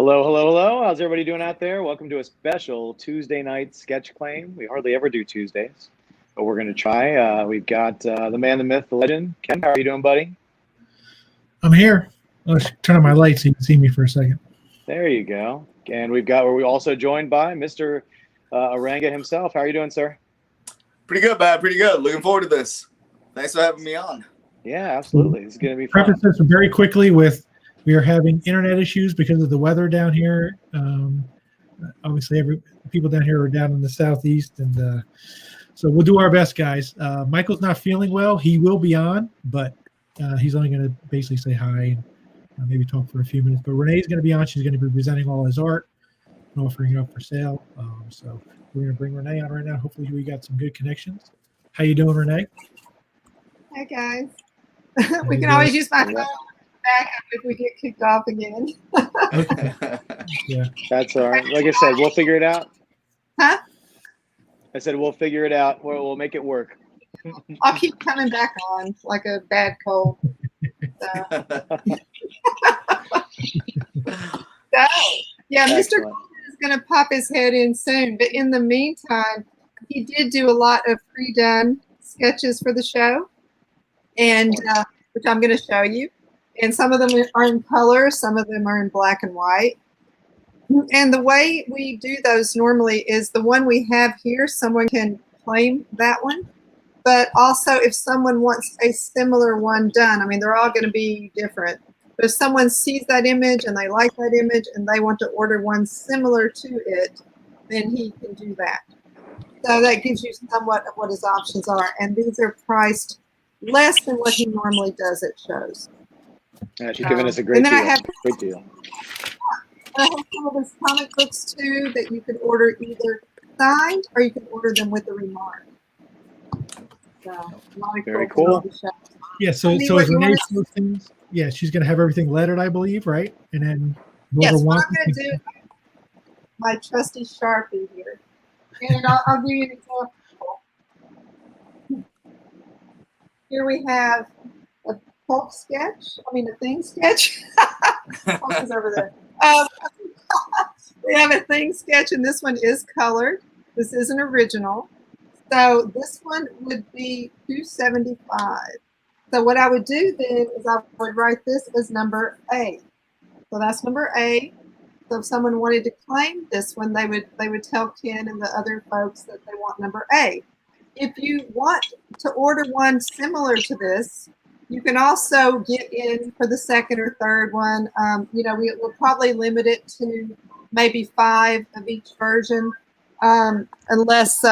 Hello, hello, hello. How's everybody doing out there? Welcome to a special Tuesday night sketch claim. We hardly ever do Tuesdays, but we're going to try. We've got the man, the myth, the legend. Ken, how are you doing, buddy? I'm here. Let's turn on my lights so you can see me for a second. There you go. And we're also joined by Mr. Aranga himself. How are you doing, sir? Pretty good, man. Pretty good. Looking forward to this. Thanks for having me on. Yeah, absolutely. It's going to be fun. Preface this very quickly with we are having internet issues because of the weather down here. Obviously, people down here are down in the southeast, and so we'll do our best, guys. Michael's not feeling well. He will be on, but he's only going to basically say hi and maybe talk for a few minutes. But Renee's going to be on. She's going to be presenting all his art and offering it up for sale. So we're going to bring Renee on right now. Hopefully, we got some good connections. How you doing, Renee? Hi, guys. We can always use my phone back up if we get kicked off again. Yeah, that's all right. Like I said, we'll figure it out. Huh? I said we'll figure it out. We'll make it work. I'll keep coming back on like a bad cold. So, yeah, Mr. Coleman is going to pop his head in soon. But in the meantime, he did do a lot of pre-done sketches for the show, and which I'm going to show you. And some of them are in color, some of them are in black and white. And the way we do those normally is the one we have here, someone can claim that one. But also if someone wants a similar one done, I mean, they're all going to be different. But if someone sees that image and they like that image and they want to order one similar to it, then he can do that. So that gives you somewhat of what his options are. And these are priced less than what he normally does at shows. Yeah, she's giving us a great deal. Great deal. I have some of his comic books too that you can order either signed or you can order them with a remark. So, very cool. Yeah, so as Renee those things, yeah, she's going to have everything lettered, I believe, right? And then yes, what I'm going to do, my trusty Sharpie here, and I'll give you an example. Here we have a pulp sketch. I mean, a thing sketch. Pulp is over there. We have a thing sketch, and this one is colored. This is an original. So this one would be $275. So what I would do then is I would write this as number A. So that's number A. So if someone wanted to claim this one, they would tell Ken and the other folks that they want number A. If you want to order one similar to this, you can also get in for the second or third one. We'll probably limit it to maybe 5 of each version, unless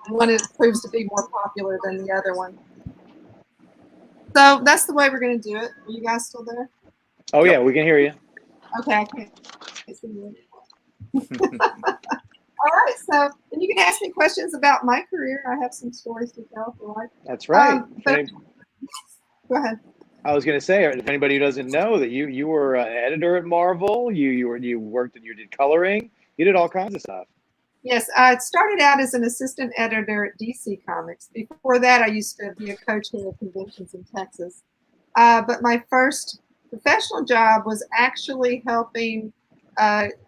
one proves to be more popular than the other one. So that's the way we're going to do it. Are you guys still there? Oh yeah, we can hear you. Okay, I can't see you. All right, so and you can ask me questions about my career. I have some stories to tell if you like. That's right. Go ahead. I was going to say, if anybody who doesn't know that you were an editor at Marvel, you worked and you did coloring, you did all kinds of stuff. Yes, I started out as an assistant editor at DC Comics. Before that, I used to be a co-chair of conventions in Texas. But my first professional job was actually helping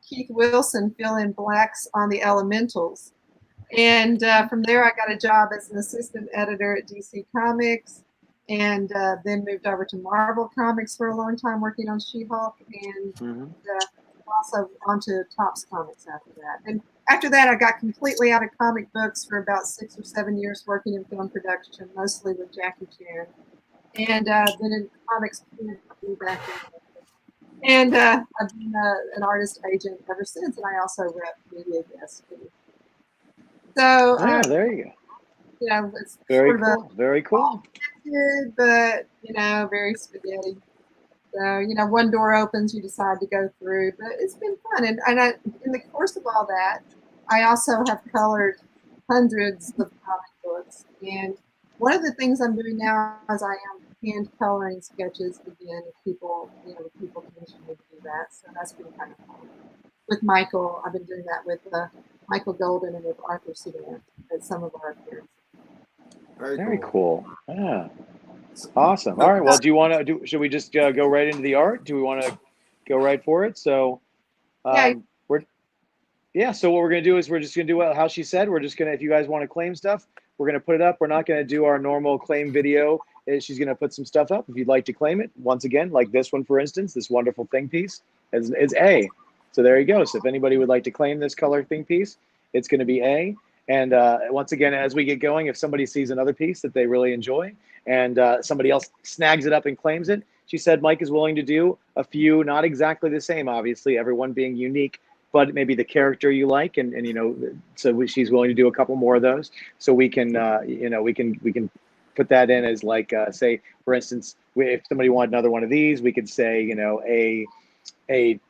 Keith Wilson fill in blacks on the Elementals. And from there, I got a job as an assistant editor at DC Comics, and then moved over to Marvel Comics for a long time, working on She-Hulk, and also onto Topps Comics after that. And after that, I got completely out of comic books for about 6 or 7 years working in film production, mostly with Jackie Chan. And been in comics back then. And I've been an artist agent ever since, and I also rep media guests too. So there you go. It's very cool. Very cool. But very spaghetti. So one door opens, you decide to go through. But it's been fun, and in the course of all that, I also have colored hundreds of comic books. And one of the things I'm doing now is I am hand coloring sketches again. If people commission me to do that, so that's been kind of fun. With Michael, I've been doing that with Michael Golden and with Arthur Sudan at some of our appearances. Very cool. Yeah. Awesome. All right. Well, do you want to do? Should we just go right into the art? Do we want to go right for it? So, Yeah. we're yeah. So what we're gonna do is we're just gonna do how she said. We're just gonna, if you guys want to claim stuff, we're gonna put it up. We're not gonna do our normal claim video. She's gonna put some stuff up if you'd like to claim it. Once again, like this one, for instance, this wonderful thing piece is A. So there you go. So if anybody would like to claim this color thing piece, it's gonna be A. And once again, as we get going, if somebody sees another piece that they really enjoy and somebody else snags it up and claims it, she said Mike is willing to do a few, not exactly the same, obviously, everyone being unique, but maybe the character you like, and so she's willing to do a couple more of those, so we can we can put that in as like say, for instance, if somebody wanted another one of these, we could say A1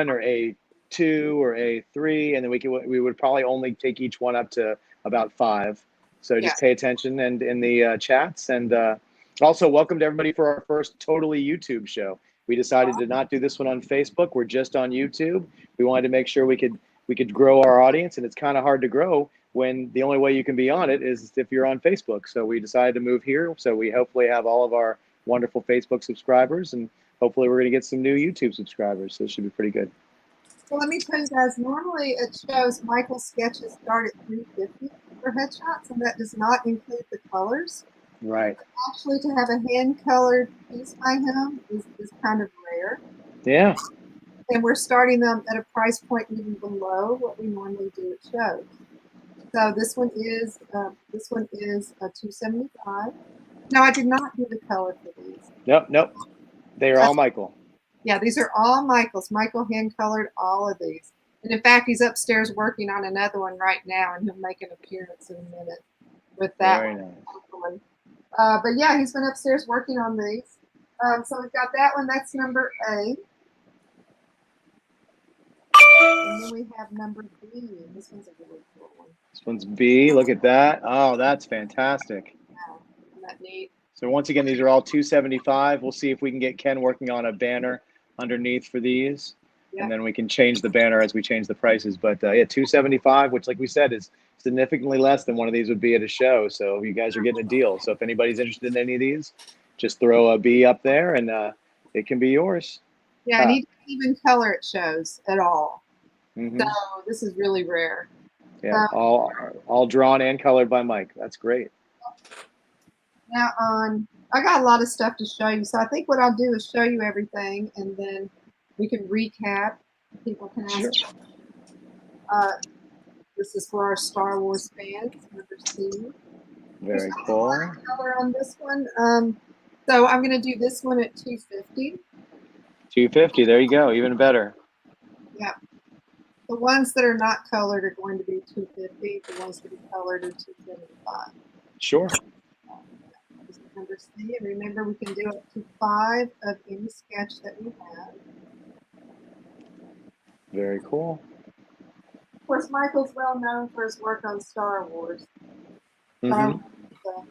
or A2 or A3, and then we would probably only take each one up to about 5. So just pay attention and in the chats, and also welcome to everybody for our first totally YouTube show. We decided to not do this one on Facebook. We're just on YouTube. We wanted to make sure we could grow our audience, and it's kind of hard to grow when the only way you can be on it is if you're on Facebook. So we decided to move here. So we hopefully have all of our wonderful Facebook subscribers, and hopefully we're going to get some new YouTube subscribers. So it should be pretty good. Well, let me tell you guys, normally it shows Michael's sketches start at $350 for headshots, and that does not include the colors. Right. But actually, to have a hand-colored piece by him is kind of rare. Yeah. And we're starting them at a price point even below what we normally do at shows. So this one is a $275. No, I did not do the color for these. Nope. They are all Michael. Yeah, these are all Michael's. Michael hand-colored all of these. And in fact, he's upstairs working on another one right now, and he'll make an appearance in a minute with that Very one. nice. But yeah, he's been upstairs working on these. So we've got that one. That's number A. And then we have number B. This one's a really cool one. This one's B. Look at that. Oh, that's fantastic. Yeah, isn't that neat? So once again, these are all $275. We'll see if we can get Ken working on a banner underneath for these. Yeah. And then we can change the banner as we change the prices. But yeah, $275, which, like we said, is significantly less than one of these would be at a show. So you guys are getting a deal. So if anybody's interested in any of these, just throw a B up there, and it can be yours. Yeah, and he doesn't even color it shows at all. Mm-hmm. So this is really rare. Yeah, all drawn and colored by Mike. That's great. Now I got a lot of stuff to show you. So I think what I'll do is show you everything, and then we can recap. People can ask. Sure. This is for our Star Wars fans. Number C. Very cool. Color on this one. So I'm going to do this one at $250. $250. There you go. Even better. Yeah. The ones that are not colored are going to be $250. The ones that are colored are $275. Sure. Number C, and remember we can do up to 5 of any sketch that we have. Very cool. Of course, Michael's well known for his work on Star Wars. Mm-hmm. The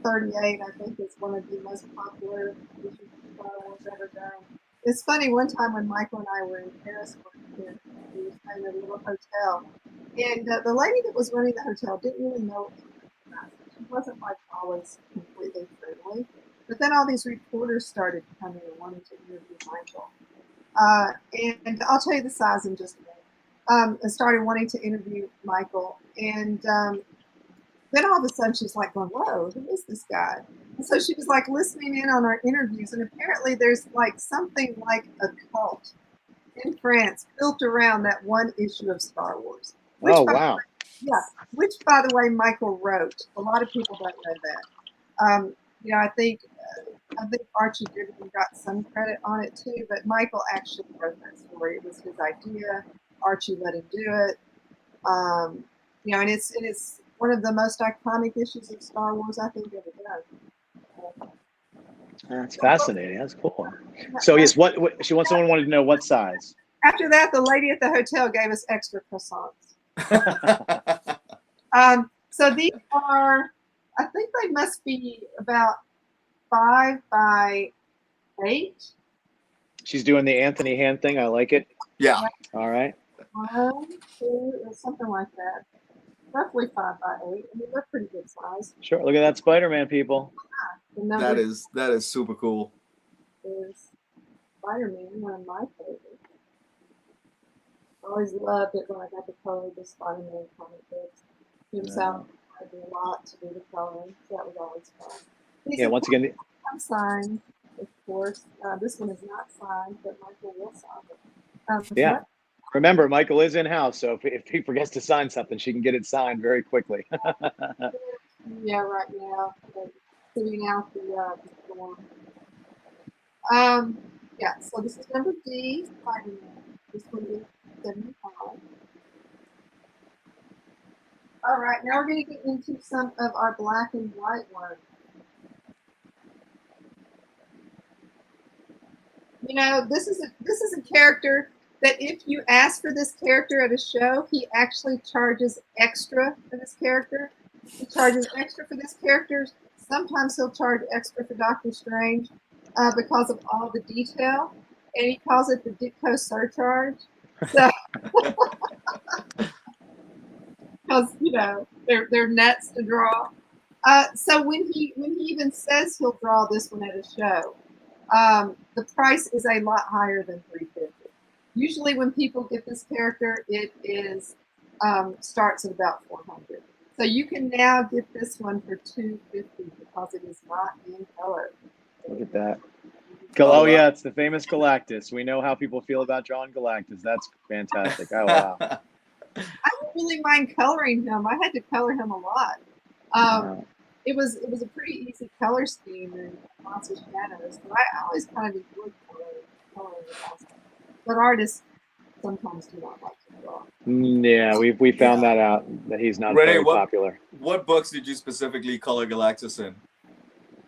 38, I think, is one of the most popular issues of Star Wars ever done. It's funny, one time when Michael and I were in Paris, we were staying at a little hotel, and the lady that was running the hotel didn't really know it. She wasn't like always completely friendly, but then all these reporters started coming and wanting to interview Michael. And I'll tell you the size in just a minute. And started wanting to interview Michael, and then all of a sudden she's like, going, "Whoa, who is this guy?" And so she was like listening in on our interviews, and apparently there's like something like a cult in France built around that one issue of Star Wars. Oh, wow. Yeah, which, by the way, Michael wrote. A lot of people don't know that. I think Archie Goodwin got some credit on it too, but Michael actually wrote that story. It was his idea. Archie let him do it. And it's one of the most iconic issues of Star Wars I think ever done. That's fascinating. That's cool. So yes, what someone wanted to know what size. After that, the lady at the hotel gave us extra croissants. So these are, I think they must be about 5 by 8. She's doing the Anthony hand thing. I like it. Yeah. All right. 1, 2, or something like that. Roughly 5 by 8. I mean, they're pretty good size. Sure. Look at that Spider-Man, people. The number that is super cool. is Spider-Man, one of my favorites. I always loved it when I got to color the Spider-Man comic books. Himself had a lot to do the coloring, so that was always fun. These Yeah, are once again, signed, of course. This one is not signed, but Michael will sign it. yeah. Remember, Michael is in house, so if he forgets to sign something, she can get it signed very quickly. Yeah, right now, fitting out the form. Yeah, so this is number D, Spider-Man. This one is 75. All right, now we're going to get into some of our black and white ones. You know, this is a character that if you ask for this character at a show, he actually charges extra for this character. He charges extra for this character. Sometimes he'll charge extra for Doctor Strange because of all the detail, and he calls it the Ditko surcharge. So, because you know they're nuts to draw. So when he even says he'll draw this one at a show, the price is a lot higher than $350. Usually, when people get this character, it is starts at about $400. So you can now get this one for $250 because it is not in color. Look at that. Oh yeah, it's the famous Galactus. We know how people feel about drawing Galactus. That's fantastic. Oh wow. I didn't really mind coloring him. I had to color him a lot. It was a pretty easy color scheme in Monster Shadows, but I always kind of enjoyed coloring the costume. But artists sometimes do not like to draw. Yeah, we found that out that he's not Renee, very popular. What books did you specifically color Galactus in?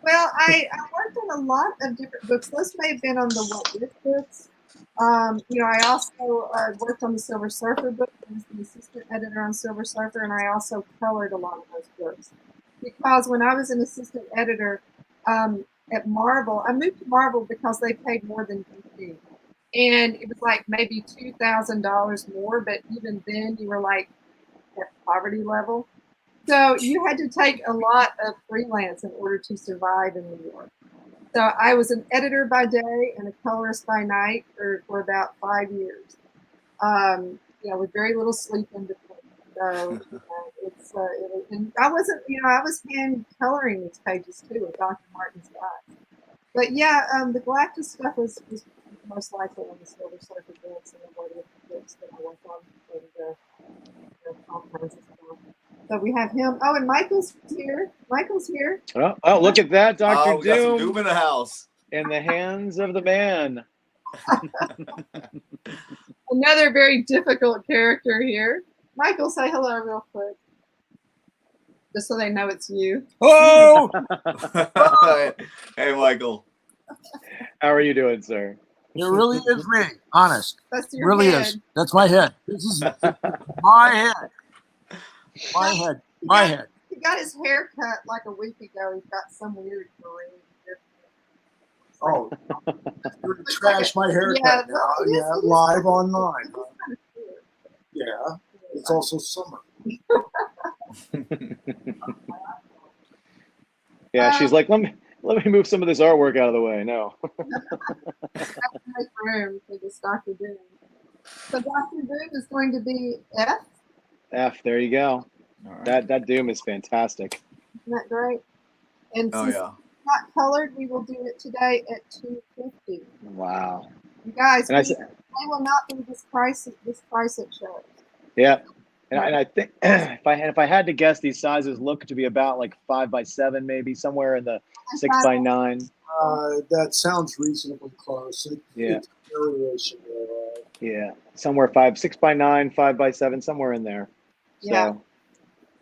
Well, I worked on a lot of different books. Those may have been on the What If books. You know, I also worked on the Silver Surfer book. I was the assistant editor on Silver Surfer, and I also colored a lot of those books. Because when I was an assistant editor at Marvel, I moved to Marvel because they paid more than DC. And it was like maybe $2,000 more, but even then you were like at poverty level. So you had to take a lot of freelance in order to survive in New York. So I was an editor by day and a colorist by night for about 5 years. You know, with very little sleep in between. So and I wasn't, you know, I was hand coloring these pages too with Dr. Martin's guys. But yeah, the Galactus stuff was most likely on the Silver Surfer books and the What If books that I worked on, and all kinds of stuff. So we have him. Oh, and Michael's here. Michael's here. Oh, look at that, Dr. Oh, we got some Doom Doom in the house. in the hands of the man. Another very difficult character here. Michael, say hello real quick. Just so they know it's you. Oh, Hey, Michael. How are you doing, sir? it really is me. Honest, That's it your really head. is. That's my head. This is my head. My head. My head. He got his hair cut like a week ago. He's got some weird green. Oh, you're to trash my haircut Yeah, now. it is- Yeah, it is live kind of- online. it's kind of weird. Yeah, it's also summer. Yeah, she's like, let me move some of this artwork out of the way. No. That's nice room for this Dr. Doom. So Dr. Doom is going to be F. F, there you go. All right. That Doom is fantastic. Isn't that great? And Oh since yeah. it's not colored, we will do it today at $250. Wow. You guys, And I they said, will not be this price at shows. yeah. And I think if I had to guess, these sizes look to be about like 5x7, maybe somewhere in the 6x9. That sounds reasonably close. Yeah. It's variation there. Yeah, somewhere 6x9, 5x7, somewhere in there. Yeah. So,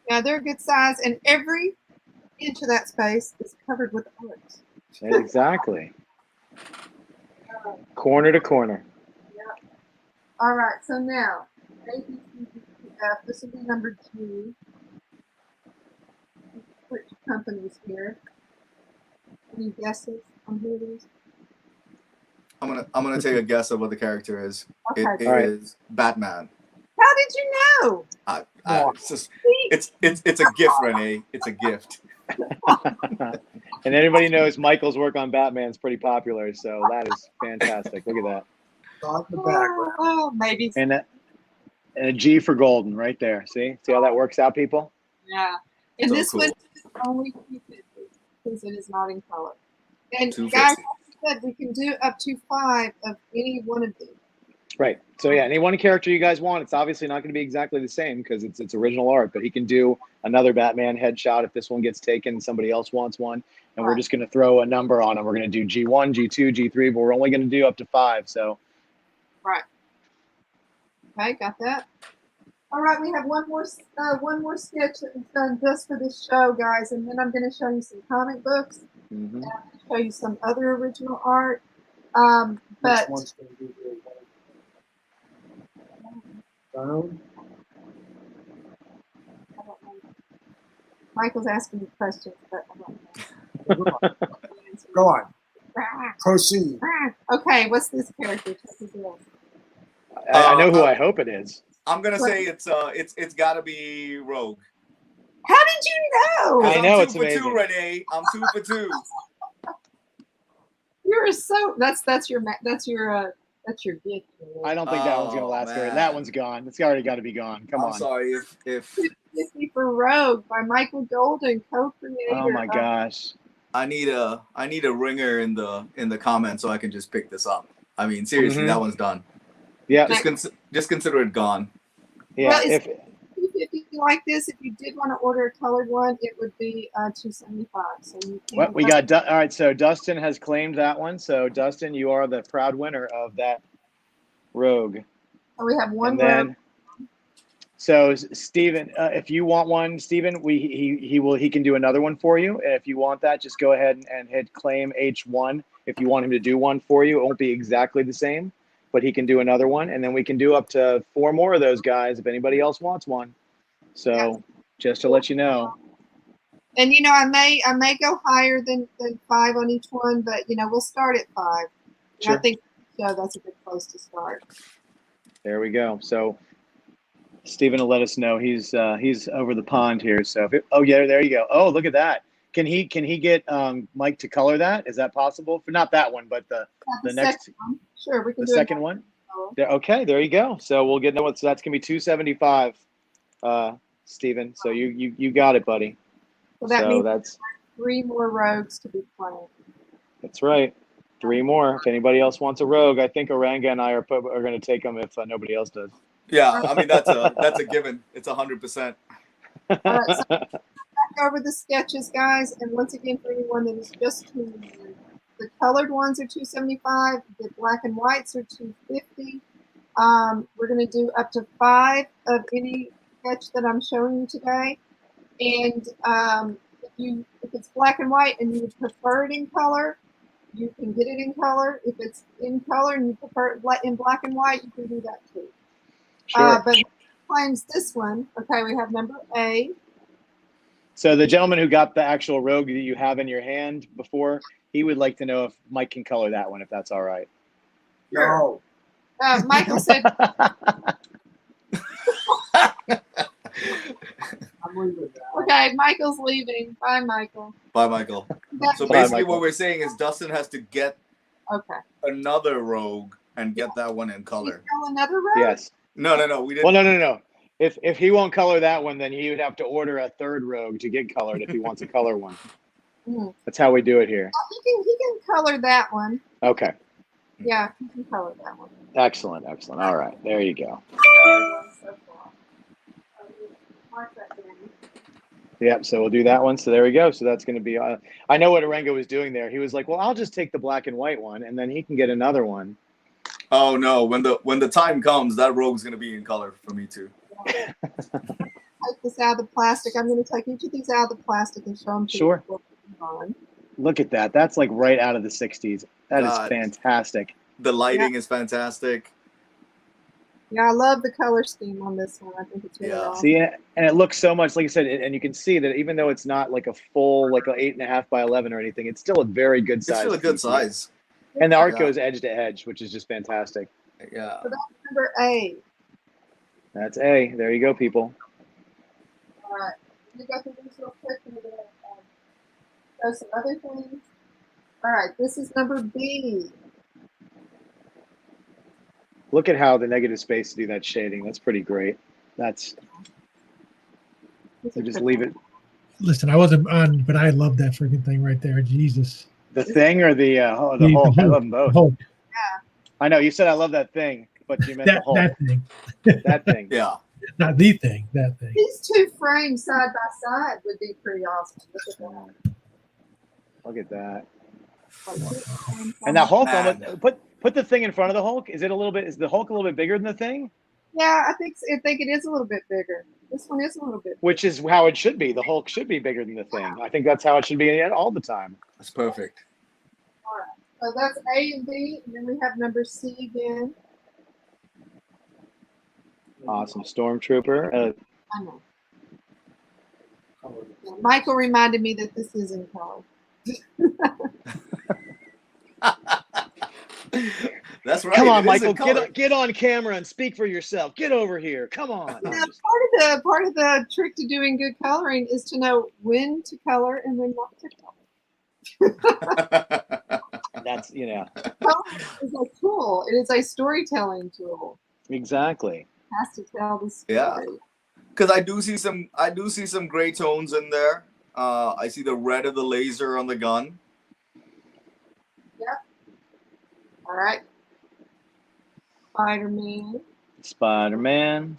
Yeah, they're a good size, and every inch of that space is covered with art. exactly. Corner to corner. All right, so now, A, B, C, D, E, F. This will be number G. Switch companies here. Any guesses on who it is? I'm gonna take a guess of what the character is. Okay. It All right. is Batman. How did you know? It's just it's a gift, Renee. It's a gift. And everybody knows Michael's work on Batman is pretty popular, so that is fantastic. Look at that. On the background. Oh, maybe. And a G for golden right there. See how that works out, people? Yeah. And So this cool. one is only 250 because it is not in color. And 250. guys, like I said, we can do up to 5 of any one of these. Right. So yeah, any one character you guys want, it's obviously not going to be exactly the same because it's original art, but he can do another Batman headshot if this one gets taken, somebody else wants one, and we're Right. just going to throw a number on them. We're going to do G1, G2, G3, but we're only going to do up to 5. So Right. Okay, got that. All right, we have one more sketch that was done just for this show, guys, and then I'm going to show you some comic books. mhm. And I'm going to show you some other original art. Which But one's going to be the brown? I don't know. Michael's asking me questions, but I don't know. Go on. Ah, Proceed. ah. Okay, what's this character? Check this out. I know who I hope it is. I'm gonna say it's got to be Rogue. How did you know? I know, I'm it's 2 for 2, amazing. Renee. I'm 2 for 2. You're so that's your gift. I don't think that one's going to Oh, last very. man. That one's gone. It's already got to be gone. Come I'm on. sorry if 50 for Rogue by Michael Golden, co-creator. Oh my of- gosh. I need a ringer in the comments so I can just pick this up. I mean, seriously, Mhm. that one's done. Yeah. Just consider it gone. Yeah. Well, If if you like this, if you did want to order a colored one, it would be $275. So you can. well, we got all right. So Dustin has claimed that one. So Dustin, you are the proud winner of that Rogue. So we have one And Rogue. then, so Steven, if you want one, Steven, he can do another one for you. And if you want that, just go ahead and hit claim H1. If you want him to do one for you, it won't be exactly the same, but he can do another one, and then we can do up to 4 more of those guys if anybody else wants one. So just to let you know. And I may go higher than 5 on each one, but we'll start at 5. And Sure. I think that's a good place to start. There we go. So Steven will let us know he's over the pond here. So yeah, there you go. Oh, look at that. Can he get Mike to color that? Is that possible? For not that one, but the next second one. Sure, we can the do second it. one. There, okay, there you go. So we'll get so that's gonna be $275, Steven. So you got it, buddy. So that means that's 3 more Rogues to be claimed. that's right. 3 more. If anybody else wants a Rogue, I think Oranga and I are going to take them if nobody else does. Yeah, I mean that's a given. It's 100%. All right, so back over the sketches, guys, and once again, for anyone that is just tuning in, the colored ones are $275. The black and whites are $250. We're going to do up to 5 of any sketch that I'm showing you today. And if it's black and white and you would prefer it in color, you can get it in color. If it's in color and you prefer it in black and white, you can do that too. Sure. But claims this one. Okay, we have number A. So the gentleman who got the actual Rogue that you have in your hand before, he would like to know if Mike can color that one, if that's all right. No. Michael said, I'm leaving now. okay, Michael's leaving. Bye, Michael. Bye, Michael. That- So Bye, basically, Michael. what we're saying is Dustin has to get okay. another Rogue and get that one in You color. tell another row? Yes. No, we didn't. Well, no. If he won't color that one, then he would have to order a 3rd Rogue to get colored if he wants a color one. Mhm. That's how we do it here. He can color that one. Okay. Yeah, he can color that one. Excellent. All right. There you go. So far. Mark that down. Yep. So we'll do that one. So there we go. So that's going to be. I know what Arengo was doing there. He was like, "Well, I'll just take the black and white one, and then he can get another one." Oh no! When the time comes, that Rogue's gonna be in color for me too. Take this out of the plastic. I'm going to take each of these out of the plastic and show them to Sure. you. On. Look at that. That's like right out of the '60s. That is God. fantastic. The lighting is fantastic. Yeah, I love the color scheme on this one. I think it's really Yeah. awesome. See, and it looks so much like I said, and you can see that even though it's not like a full, like a 8.5 by 11 or anything, it's still a very good It's size. still a good piece. size. And the art Yeah. goes edge to edge, which is just fantastic. Yeah. So that's number A. That's A. There you go, people. All right. Let me go through these real quick. And we're gonna, show some other things. All right, this is number B. Look at how the negative space to do that shading. That's pretty great. That's These you are just pretty. leave it. Listen, I wasn't on, but I love that freaking thing right there. Jesus. The thing or the Hulk? The I Hulk, love them both. the Hulk. I know you said I love that thing, but you meant the Hulk. That thing. That thing. Yeah. Not the thing. That thing. These two frames side by side would be pretty awesome. Look at that. Look at that. Like, this one And that Hulk Man. almost put the thing in front of the Hulk. Is the Hulk a little bit bigger than the thing? Yeah, I think it is a little bit bigger. This one is a little bit. Which is how it should be. The Hulk should be bigger than the thing. I think that's how it should be all the time. That's perfect. All right. So that's A and B, and then we have number C again. Awesome. Stormtrooper. I know. Yeah, Michael reminded me that this is in color. That's right. Come on, it is in Michael. color. Get on camera and speak for yourself. Get over here. Come on. Now, part of the trick to doing good coloring is to know when to color and when not to color. That's Coloring is a tool. It is a storytelling tool. exactly. It has to tell the story. Yeah. Because I do see some gray tones in there. I see the red of the laser on the gun. All right. Spider-Man. Spider-Man.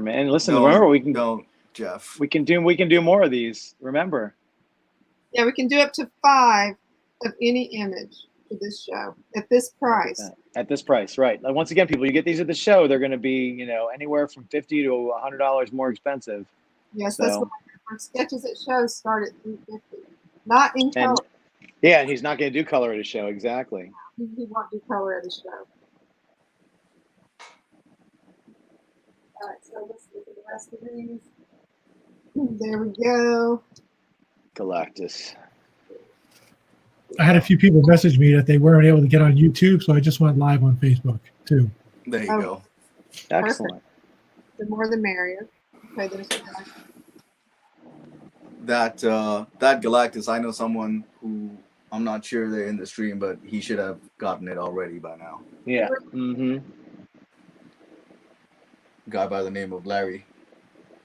And listen, Don't- remember we can Don't, Jeff. we can do more of these. Remember. Yeah, we can do up to 5 of any image for this show at this price. At this price, right? Like, once again, people, you get these at the show, they're going to be, anywhere from $50 to $100 more expensive. Yes, that's So- what our sketches at shows start at $350. Not in color. And yeah, and he's not going to do color at a show. Exactly. He won't do color at a show. All right, so let's look at the rest of these. There we go. Galactus. I had a few people message me that they weren't able to get on YouTube, so I just went live on Facebook too. There you Oh. go. Excellent. The more the merrier. Okay, there's one. That Galactus, I know someone who I'm not sure they're in the stream, but he should have gotten it already by now. Yeah. Mm-hmm. Guy by the name of Larry.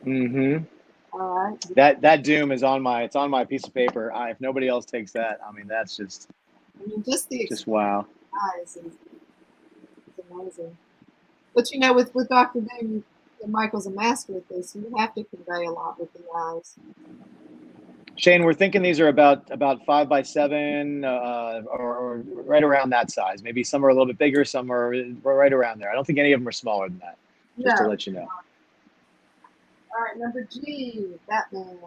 Mm-hmm. All right. That Doom is on my piece of paper. If nobody else takes that, I mean, that's just I mean, just the wow. eyes is amazing. But with Dr. Doom, Michael's a master at this. You have to convey a lot with the eyes. Shane, we're thinking these are about 5 by 7, or right around that size. Maybe some are a little bit bigger, some are right around there. I don't think any of them are smaller than that. Just to No. let you know. All right, number G, Batman.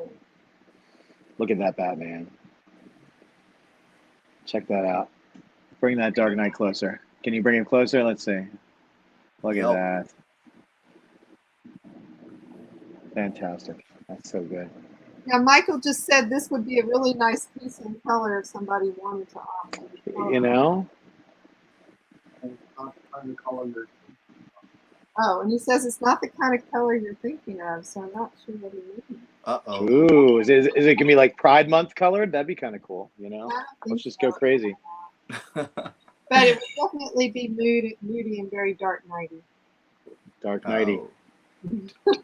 Look at that Batman. Check that out. Bring that Dark Knight closer. Can you bring him closer? Let's see. Look at Nope. that. Fantastic. That's so good. Now, Michael just said this would be a really nice piece in color if somebody wanted to opt. You know? Oh, and he says it's not the kind of color you're thinking of, so I'm not sure what he means. Uh-oh. Ooh, is it gonna be like Pride Month colored? That'd be kind of cool, I don't think Let's just go so. crazy. But it would definitely be moody and very dark nighty. Dark Knighty. Oh.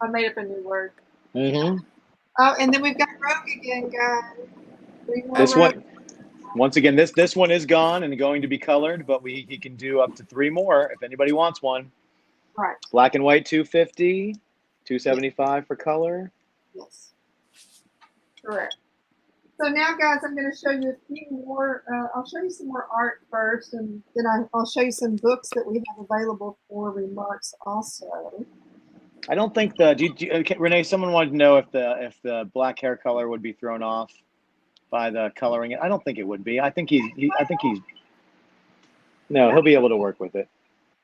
I made up a new word. Mm-hmm. Oh, and then we've got Rogue again, guys. 3 more This Rogue. one, once again, this one is gone and going to be colored, but he can do up to 3 more if anybody wants one. Right. Black and white, $250, $275 for color. Yes. Correct. So now, guys, I'm going to show you a few more. I'll show you some more art first, and then I'll show you some books that we have available for remarks also. I don't think Renee, someone wanted to know if the black hair color would be thrown off by the coloring. I don't think it would be. I think he's no, he'll be able to work with it.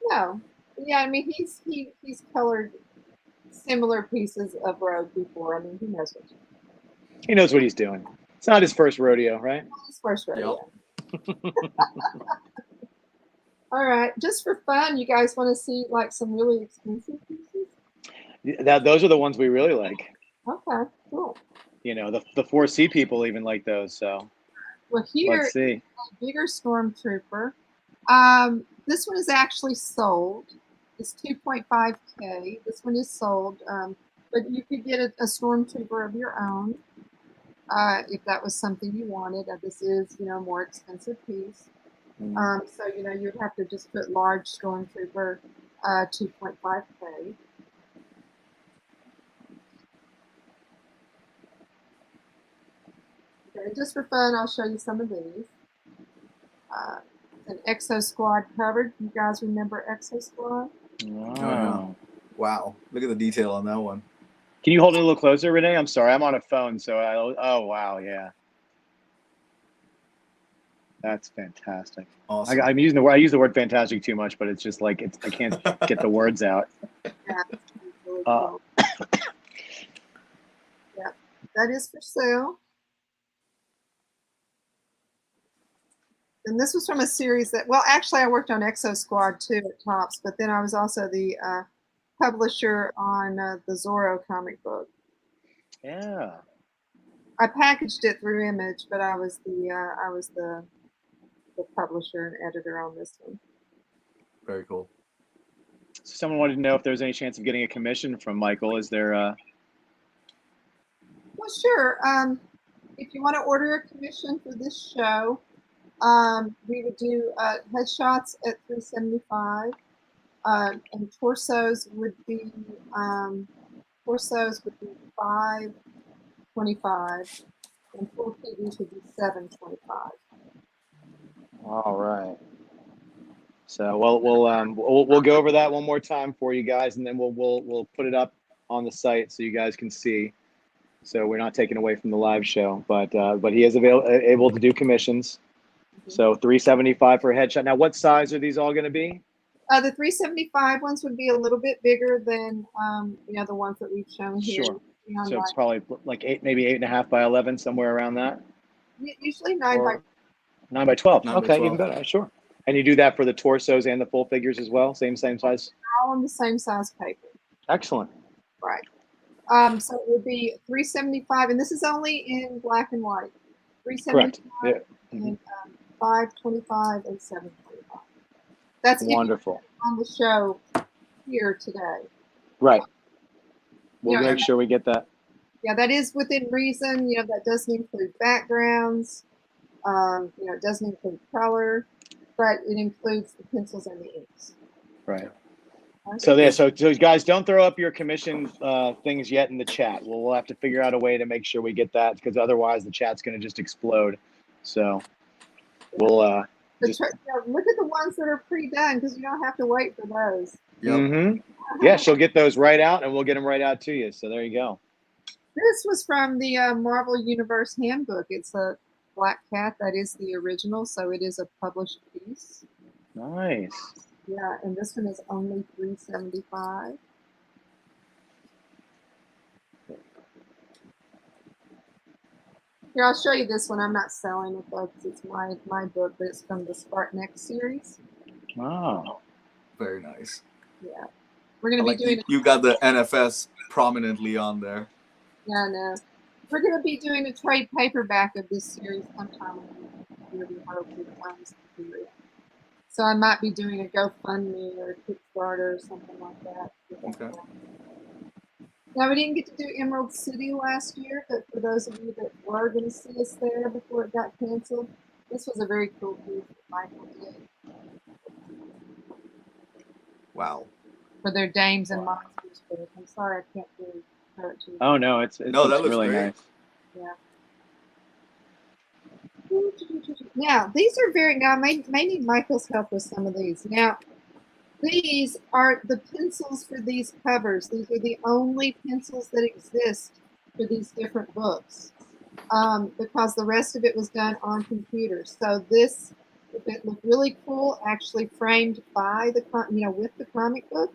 No. Yeah, I mean, he's colored similar pieces of Rogue before. I mean, he knows what He knows what he's doing. It's not his first rodeo, right? his first rodeo. All right, just for fun, you guys want to see like some really expensive pieces? Those are the ones we really like. Okay, cool. the 4C people even like those. So Well, here let's see. a bigger Stormtrooper. This one is actually sold. It's 2.5K. This one is sold, but you could get a Stormtrooper of your own if that was something you wanted. This is, a more expensive piece. So, you'd have to just put large Stormtrooper 2.5K. Okay, just for fun, I'll show you some of these. An Exo Squad covered. You guys remember Exo Squad? Wow. Wow. Look at the detail on that one. Can you hold it a little closer, Renee? I'm sorry, I'm on a phone, so oh wow, yeah. That's fantastic. Awesome. I use the word fantastic too much, but it's just like I can't get the words out. Yeah, really cool. Yeah, that is for sale. And this was from a series that, well, actually, I worked on Exo Squad too at Topps, but then I was also the publisher on the Zorro comic book. Yeah. I packaged it through Image, but I was the publisher and editor on this one. Very cool. So someone wanted to know if there's any chance of getting a commission from Michael. Is there? Well, sure. If you want to order a commission for this show, we would do headshots at $375, and torsos would be $525, and full figures would be $725. All right. So we'll go over that one more time for you guys, and then we'll put it up on the site so you guys can see. So we're not taking away from the live show, but he is able to do commissions. So $375 for a headshot. Now, what size are these all going to be? The $375 ones would be a little bit bigger than the ones that we've shown here. Sure. So it's probably like maybe 8.5 by 11, somewhere around that. Usually 9 by 9 by 12. 9 by Okay, 12. even better. Sure. And you do that for the torsos and the full figures as well? Same size? all on the same size paper. Excellent. Right. So it would be $375, and this is only in black and white. $375 Correct. Yeah. and $525 and $725. That's Wonderful. on the show here today. Right. We'll You know, make sure we get that. Yeah, that is within reason. That doesn't include backgrounds. It doesn't include color, but it includes the pencils and the inks. Right. Okay. So guys, don't throw up your commission things yet in the chat. We'll have to figure out a way to make sure we get that, because otherwise the chat's going to just explode. So we'll look at the ones that are pre-done, because you don't have to wait for those. Yep. Mm-hmm. Yeah, she'll get those right out, and we'll get them right out to you. So there you go. This was from the Marvel Universe Handbook. It's a Black Cat. That is the original, so it is a published piece. Nice. Yeah, and this one is only $375. Here, I'll show you this one. I'm not selling it though, because it's my book, but it's from the Spartan series. Wow. Very nice. Yeah, we're gonna be doing. You got the NFS prominently on there. Yeah, I know. We're gonna be doing a trade paperback of this series sometime. We hope it comes to it. So I might be doing a GoFundMe or a Kickstarter or something like that. Okay. Now, we didn't get to do Emerald City last year, but for those of you that were going to see us there before it got canceled, this was a very cool piece that Michael did. Wow. For their Dames and Monsters book. I'm sorry I can't really show it to you. Oh no, it No, that looks really great. nice. Yeah. Now, these are I may need Michael's help with some of these. Now, these are the pencils for these covers. These are the only pencils that exist for these different books, because the rest of it was done on computers. So this, it looked really cool, actually framed by the with the comic book.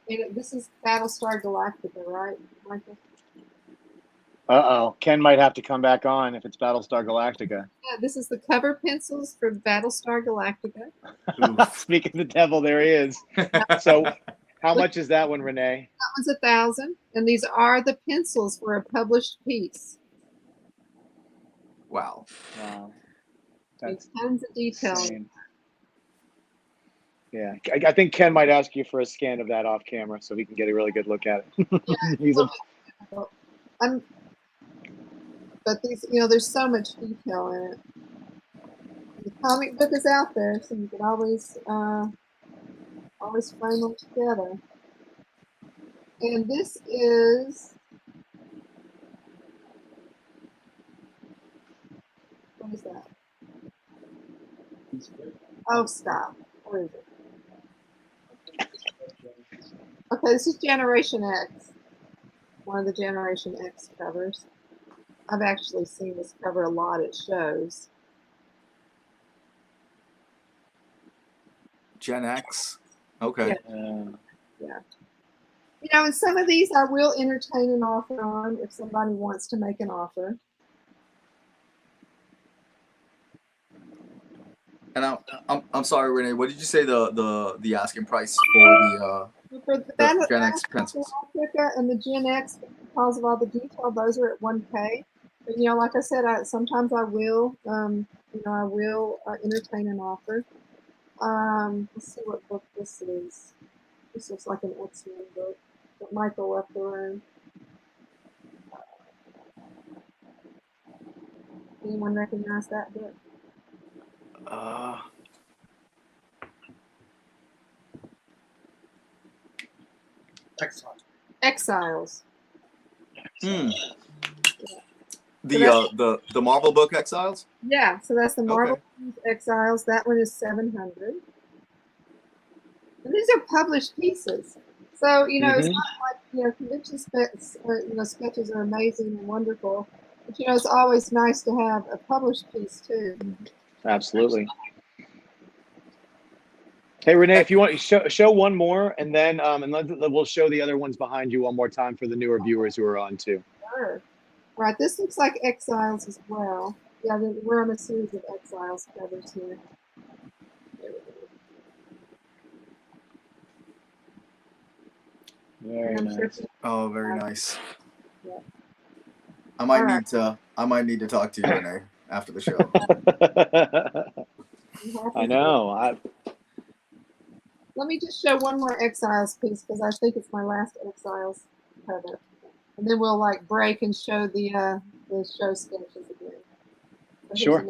And this is Battlestar Galactica, right, Michael? Ken might have to come back on if it's Battlestar Galactica. Yeah, this is the cover pencils for Battlestar Galactica. Speaking of the devil, there he is. So how much is that one, Renee? That one's $1,000, and these are the pencils for a published piece. Wow. Wow. That's Tons of detail. insane. Yeah, I think Ken might ask you for a scan of that off camera so we can get a really good look at it. He's a, But these, there's so much detail in it. The comic book is out there, so you can always frame them together. And this is, what is that? Oh, stop. Where is it? Okay, this is Generation X. One of the Generation X covers. I've actually seen this cover a lot at shows. Gen X. Okay. Yeah. And some of these I will entertain an offer on if somebody wants to make an offer. And I'm sorry, Renee. What did you say the asking price for the Gen X pencils? And the Gen X, because of all the detail, those are at $1K. But like I said, sometimes I will, I will entertain an offer. Let's see what book this is. This looks like an X-Men book that Michael left the room. Anyone recognize that book? Exiles. The Marvel book Exiles? Yeah, so that's the Marvel Exiles. That one is $700. And these are published pieces. So, it's not like, convention sketches are amazing and wonderful. But, it's always nice to have a published piece, too. Absolutely. Hey, Renee, if you want, show one more, and then we'll show the other ones behind you one more time for the newer viewers who are on, too. Sure. Right, this looks like Exiles as well. Yeah, we're on a series of Exiles covers here. There we go. Very nice. Oh, very nice. Yeah. I might need to talk to you, Renee, after the show. I know. Let me just show one more Exiles piece because I think it's my last Exiles cover, and then we'll break and show the show sketches again. So Sure.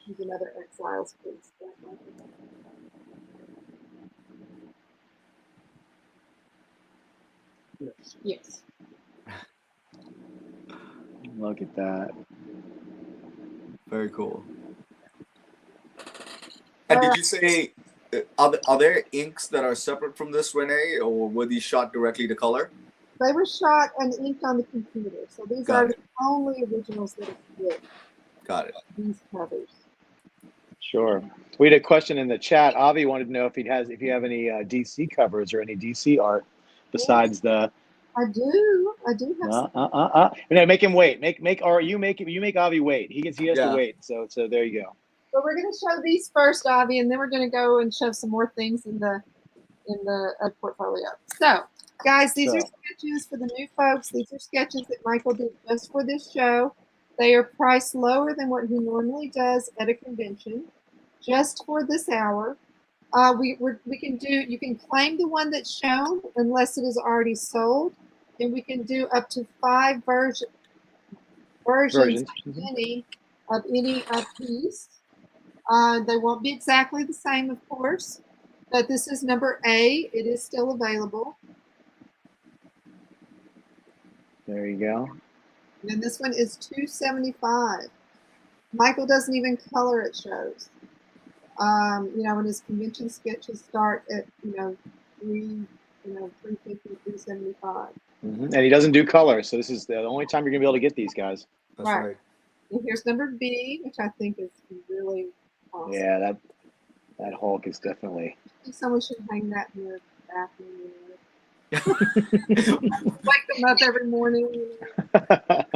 Here's another Exiles piece. Yes. Look at that. Very cool. And did you say, are there inks that are separate from this, Renee, or were these shot directly to color? They were shot and inked on the computer, so these are the only originals that exist. Got it. These covers. Sure. We had a question in the chat. Avi wanted to know if you have any DC covers or any DC art besides the. I do have. Make him wait. You make Avi wait. He has to wait. So there you go. But we're going to show these first, Avi, and then we're going to go and show some more things in the portfolio. So, guys, these are sketches for the new folks. These are sketches that Michael did just for this show. They are priced lower than what he normally does at a convention, just for this hour. You can claim the one that's shown unless it is already sold, and we can do up to 5 versions of any piece. They won't be exactly the same, of course, but this is number A. It is still available. There you go. And this one is $275. Michael doesn't even color at shows. When his convention sketches start at $350, $375. And he doesn't do color, so this is the only time you're gonna be able to get these guys. That's right. And here's number B, which I think is really awesome. Yeah, that Hulk is definitely. I think someone should hang that in their bathroom. Wake them up every morning.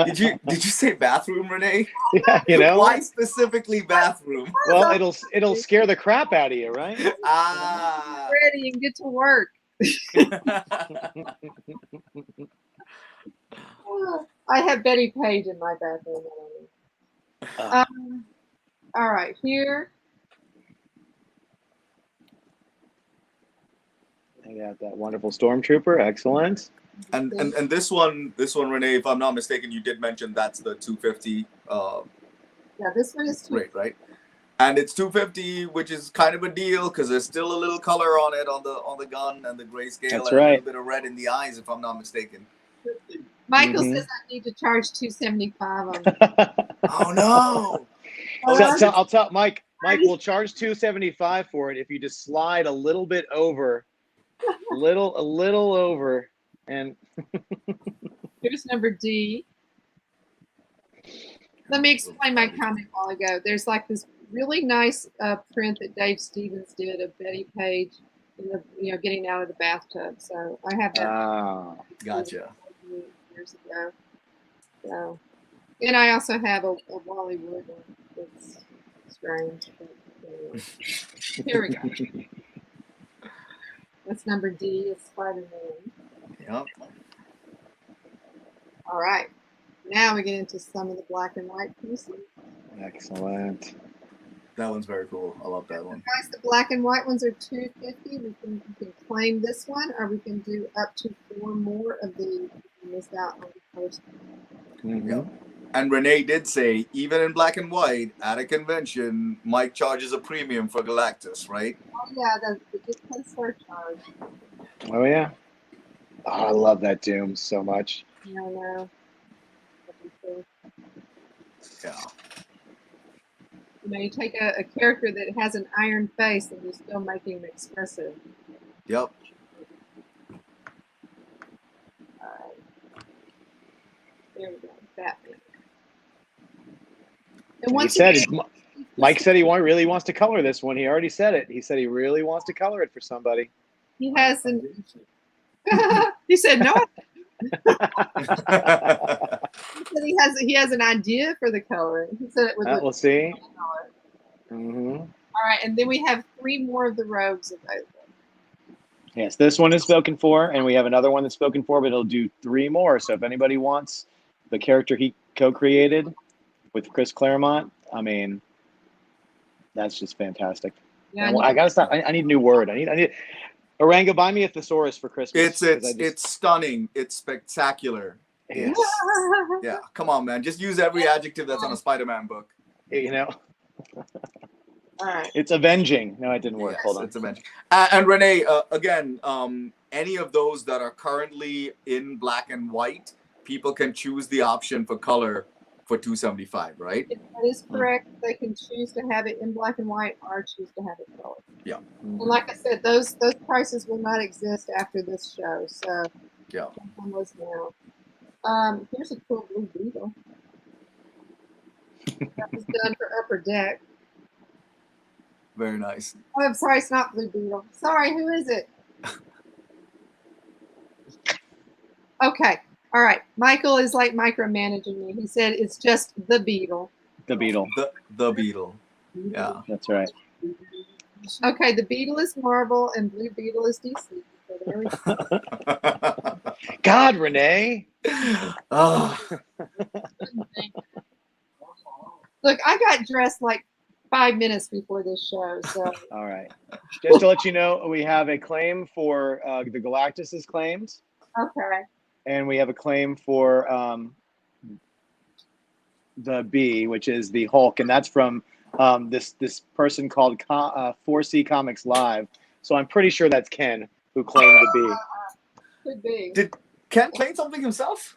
Did you say bathroom, Renee? Yeah, Why specifically bathroom? Well, it'll scare the crap out of you, right? Ready and get to work. I have Betty Page in my bathroom. All right, here. I got that wonderful stormtrooper. Excellent. And this one, Renee, if I'm not mistaken, you did mention that's the 250. Yeah, this one is Right. And it's 250, which is kind of a deal because there's still a little color on it on the gun and the grayscale. That's and right. A little bit of red in the eyes, if I'm not mistaken. Michael says I need to charge $275 on Oh no! So I'll tell Mike. Mike will charge $275 for it if you just slide a little bit over, a little over, and here's number D. Let me explain my comment a while ago. There's like this really nice print that Dave Stevens did of Betty Page, getting out of the bathtub. So I have that. Gotcha. Years ago. So, and I also have a Wally Wood one that's strange. But anyway. Here we go. That's number D. It's Spider-Man. Yep. All right. Now we get into some of the black and white pieces. Excellent. That one's very cool. I love that one. Guys, the black and white ones are $250. We can claim this one, or we can do up to 4 more of these. We missed out on the first one. Yep. And Renee did say, even in black and white, at a convention, Mike charges a premium for Galactus, right? Oh yeah, the discount surcharge. Oh yeah. Oh, I love that Doom so much. Yeah, I know. Yeah. You take a character that has an iron face and you still make him expressive. Yep. All right. There we go. Batman. And once Mike said he really wants to color this one. He already said it. He said he really wants to color it for somebody. He has an. He said no. He said he has an idea for the coloring. He said it was. We'll see. All right, and then we have 3 more of the rogues available. Yes, this one is spoken for, and we have another one that's spoken for, but he'll do 3 more. So if anybody wants the character he co-created with Chris Claremont, I mean, that's just fantastic. Yeah, I gotta stop. I need a new word. I need. Oranga, buy me a thesaurus for Christmas. It's stunning. It's spectacular. Yes. Yeah, come on, man. Just use every adjective that's on a Spider-Man book. All right. It's avenging. No, it didn't work. Yes, Hold on. It's avenging. And Renee, again, any of those that are currently in black and white, people can choose the option for color for $275, right? That is correct. They can choose to have it in black and white or choose to have it colored. Yeah. And like I said, those prices will not exist after this show. So yeah, almost now. Here's a cool blue beetle. That was done for Upper Deck. Very nice. Oh, I'm sorry, it's not Blue Beetle. Sorry, who is it? Okay. All right. Michael is like micromanaging me. He said it's just the Beetle. The Beetle. The Beetle. Yeah. That's right. Okay, the Beetle is Marvel and Blue Beetle is DC. So there we go. God, Renee. Oh. Look, I got dressed like 5 minutes before this show. So all right. Just to let you know, we have a claim for the Galactus's claims. Okay. And we have a claim for the B, which is the Hulk, and that's from this person called 4C Comics Live. So I'm pretty sure that's Ken who claimed the B. Could be. Did Ken claim something himself?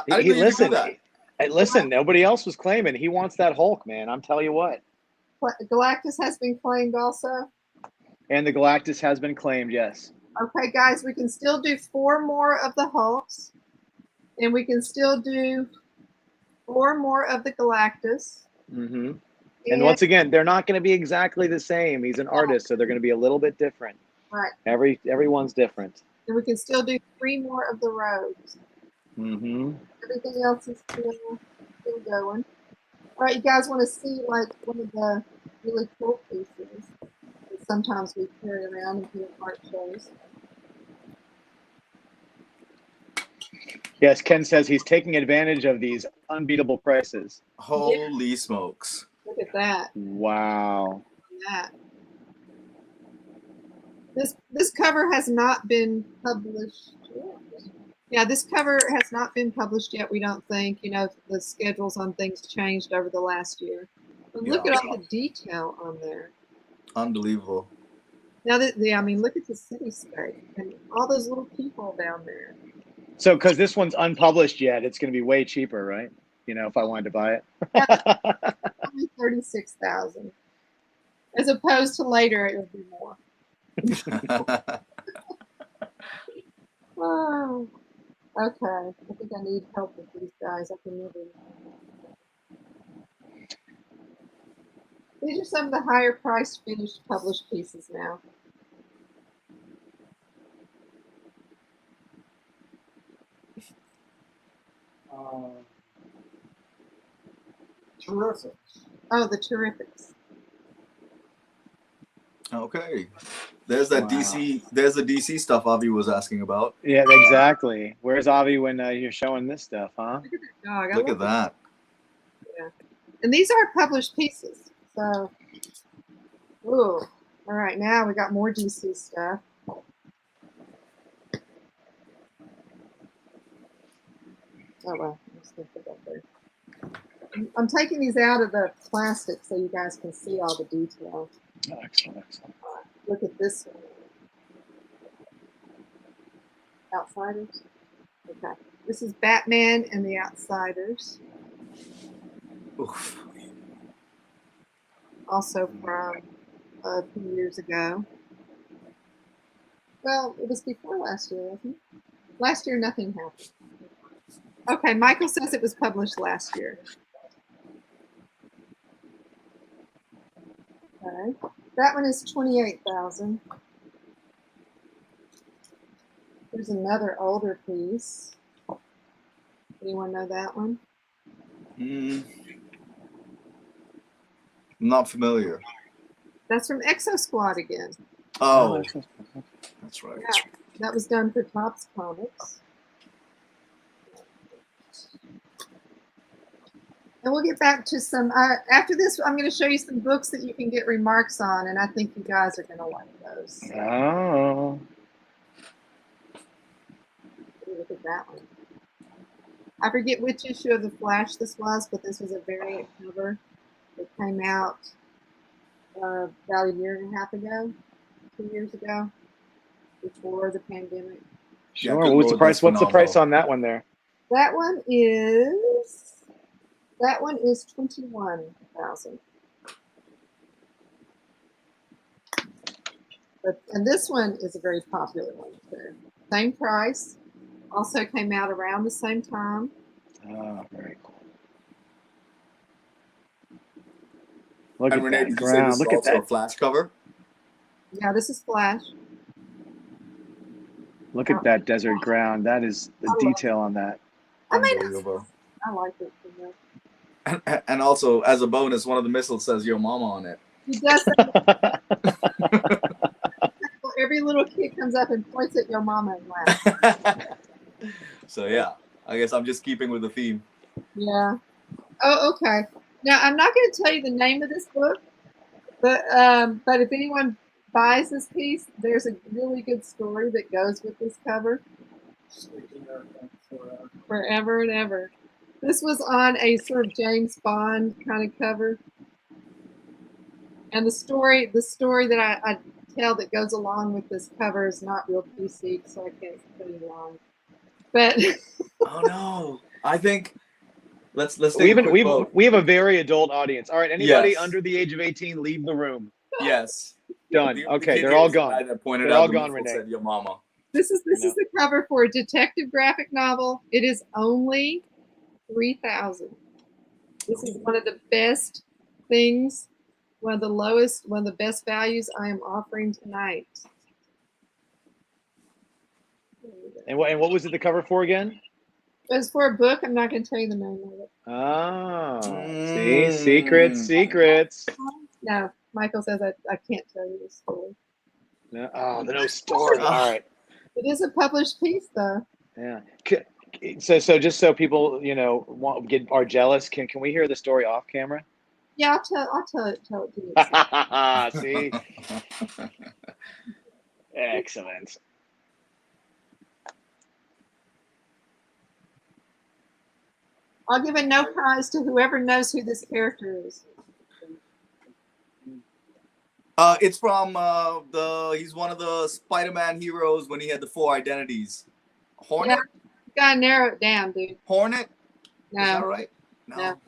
He listened. Listen, nobody else was claiming. He wants that Hulk, man. I'm telling you what. Galactus has been claimed also. And the Galactus has been claimed, yes. Okay, guys, we can still do 4 more of the Hulks, and we can still do 4 more of the Galactus. Mm-hmm. And once again, they're not going to be exactly the same. He's an artist, so they're going to be a little bit different. Right. Everyone's different. And we can still do 3 more of the rogues. Mm-hmm. Everything else is still going. All right, you guys want to see like one of the really cool pieces that sometimes we carry around and do art shows. Yes, Ken says he's taking advantage of these unbeatable prices. Holy smokes. Look at that. Wow. That. This cover has not been published yet. Yeah, this cover has not been published yet, we don't think. You know, the schedules on things changed over the last year. But look at all the detail on there. Unbelievable. Now, I mean, look at the cityscape and all those little people down there. So, because this one's unpublished yet, it's going to be way cheaper, right? You know, if I wanted to buy it. Only 36,000. As opposed to later, it would be more. Oh, okay. I think I need help with these guys. I can never. These are some of the higher priced finished published pieces now. Terrific. Oh, the Terrifics. Okay. There's that Wow. DC. There's the DC stuff Avi was asking about. Yeah, exactly. Where's Avi when you're showing this stuff, huh? Look at the dog. Look at that. Yeah. And these are published pieces. So, ooh. All right, now we got more DC stuff. Oh, well, I'm just going to put that there. I'm taking these out of the plastic so you guys can see all the detail. Oh, excellent, excellent. Look at this one. Outsiders. Okay. This is Batman and the Outsiders. Oof. Also from a few years ago. Well, it was before last year, wasn't it? Last year, nothing happened. Okay, Michael says it was published last year. Okay, that one is 28,000. There's another older piece. Anyone know that one? Not familiar. That's from Exo Squad again. Oh, that's right. Yeah, that was done for Topps Comics. And we'll get back to some, after this, I'm going to show you some books that you can get remarks on, and I think you guys are going to like those. Oh. Look at that one. I forget which issue of The Flash this was, but this was a variant cover that came out about a year and a half ago, 2 years ago, before the pandemic. Sure. Yeah, What's the price? What's the price on that one there? That one is 21,000. And this one is a very popular one too. Same price. Also came out around the same time. Oh, very cool. Look And at Renee, that did you say ground. this is Look at also that. a Flash cover? Yeah, this is Flash. Look at that desert ground. That is the detail on that. I mean, Unbelievable. I like it so much. And also, as a bonus, one of the missiles says "Yo Mama" on it. He does every little kid comes up and points at your mama and laughs. So yeah, I guess I'm just keeping with the theme. Yeah. Oh, okay. Now I'm not going to tell you the name of this book, but if anyone buys this piece, there's a really good story that goes with this cover. Forever and ever. This was on a sort of James Bond kind of cover. And the story that I tell that goes along with this cover is not real PC, so I can't tell you long. But Oh no! I think let's take we have a very adult audience. All right, anybody Yes. under the age of 18, leave the room. Yes. Done. The Okay, kid they're here all is the guy gone. that pointed They're out all the gone, missile Renee. said "Yo Mama." this is the cover for a detective graphic novel. It is only 3,000. This is one of the best things, one of the best values I am offering tonight. And what was it the cover for again? As for a book, I'm not going to tell you the name of it. Oh, see, secrets. No, Michael says I can't tell you the story. No, oh, no story. All right. It is a published piece, though. Yeah. So just so people, are jealous, can we hear the story off camera? Yeah, I'll tell it to you. See? Excellent. I'll give a no prize to whoever knows who this character is. It's from he's one of the Spider-Man heroes when he had the 4 identities. Hornet? Yeah, you gotta narrow it down, dude. Hornet? No. Is that right? No.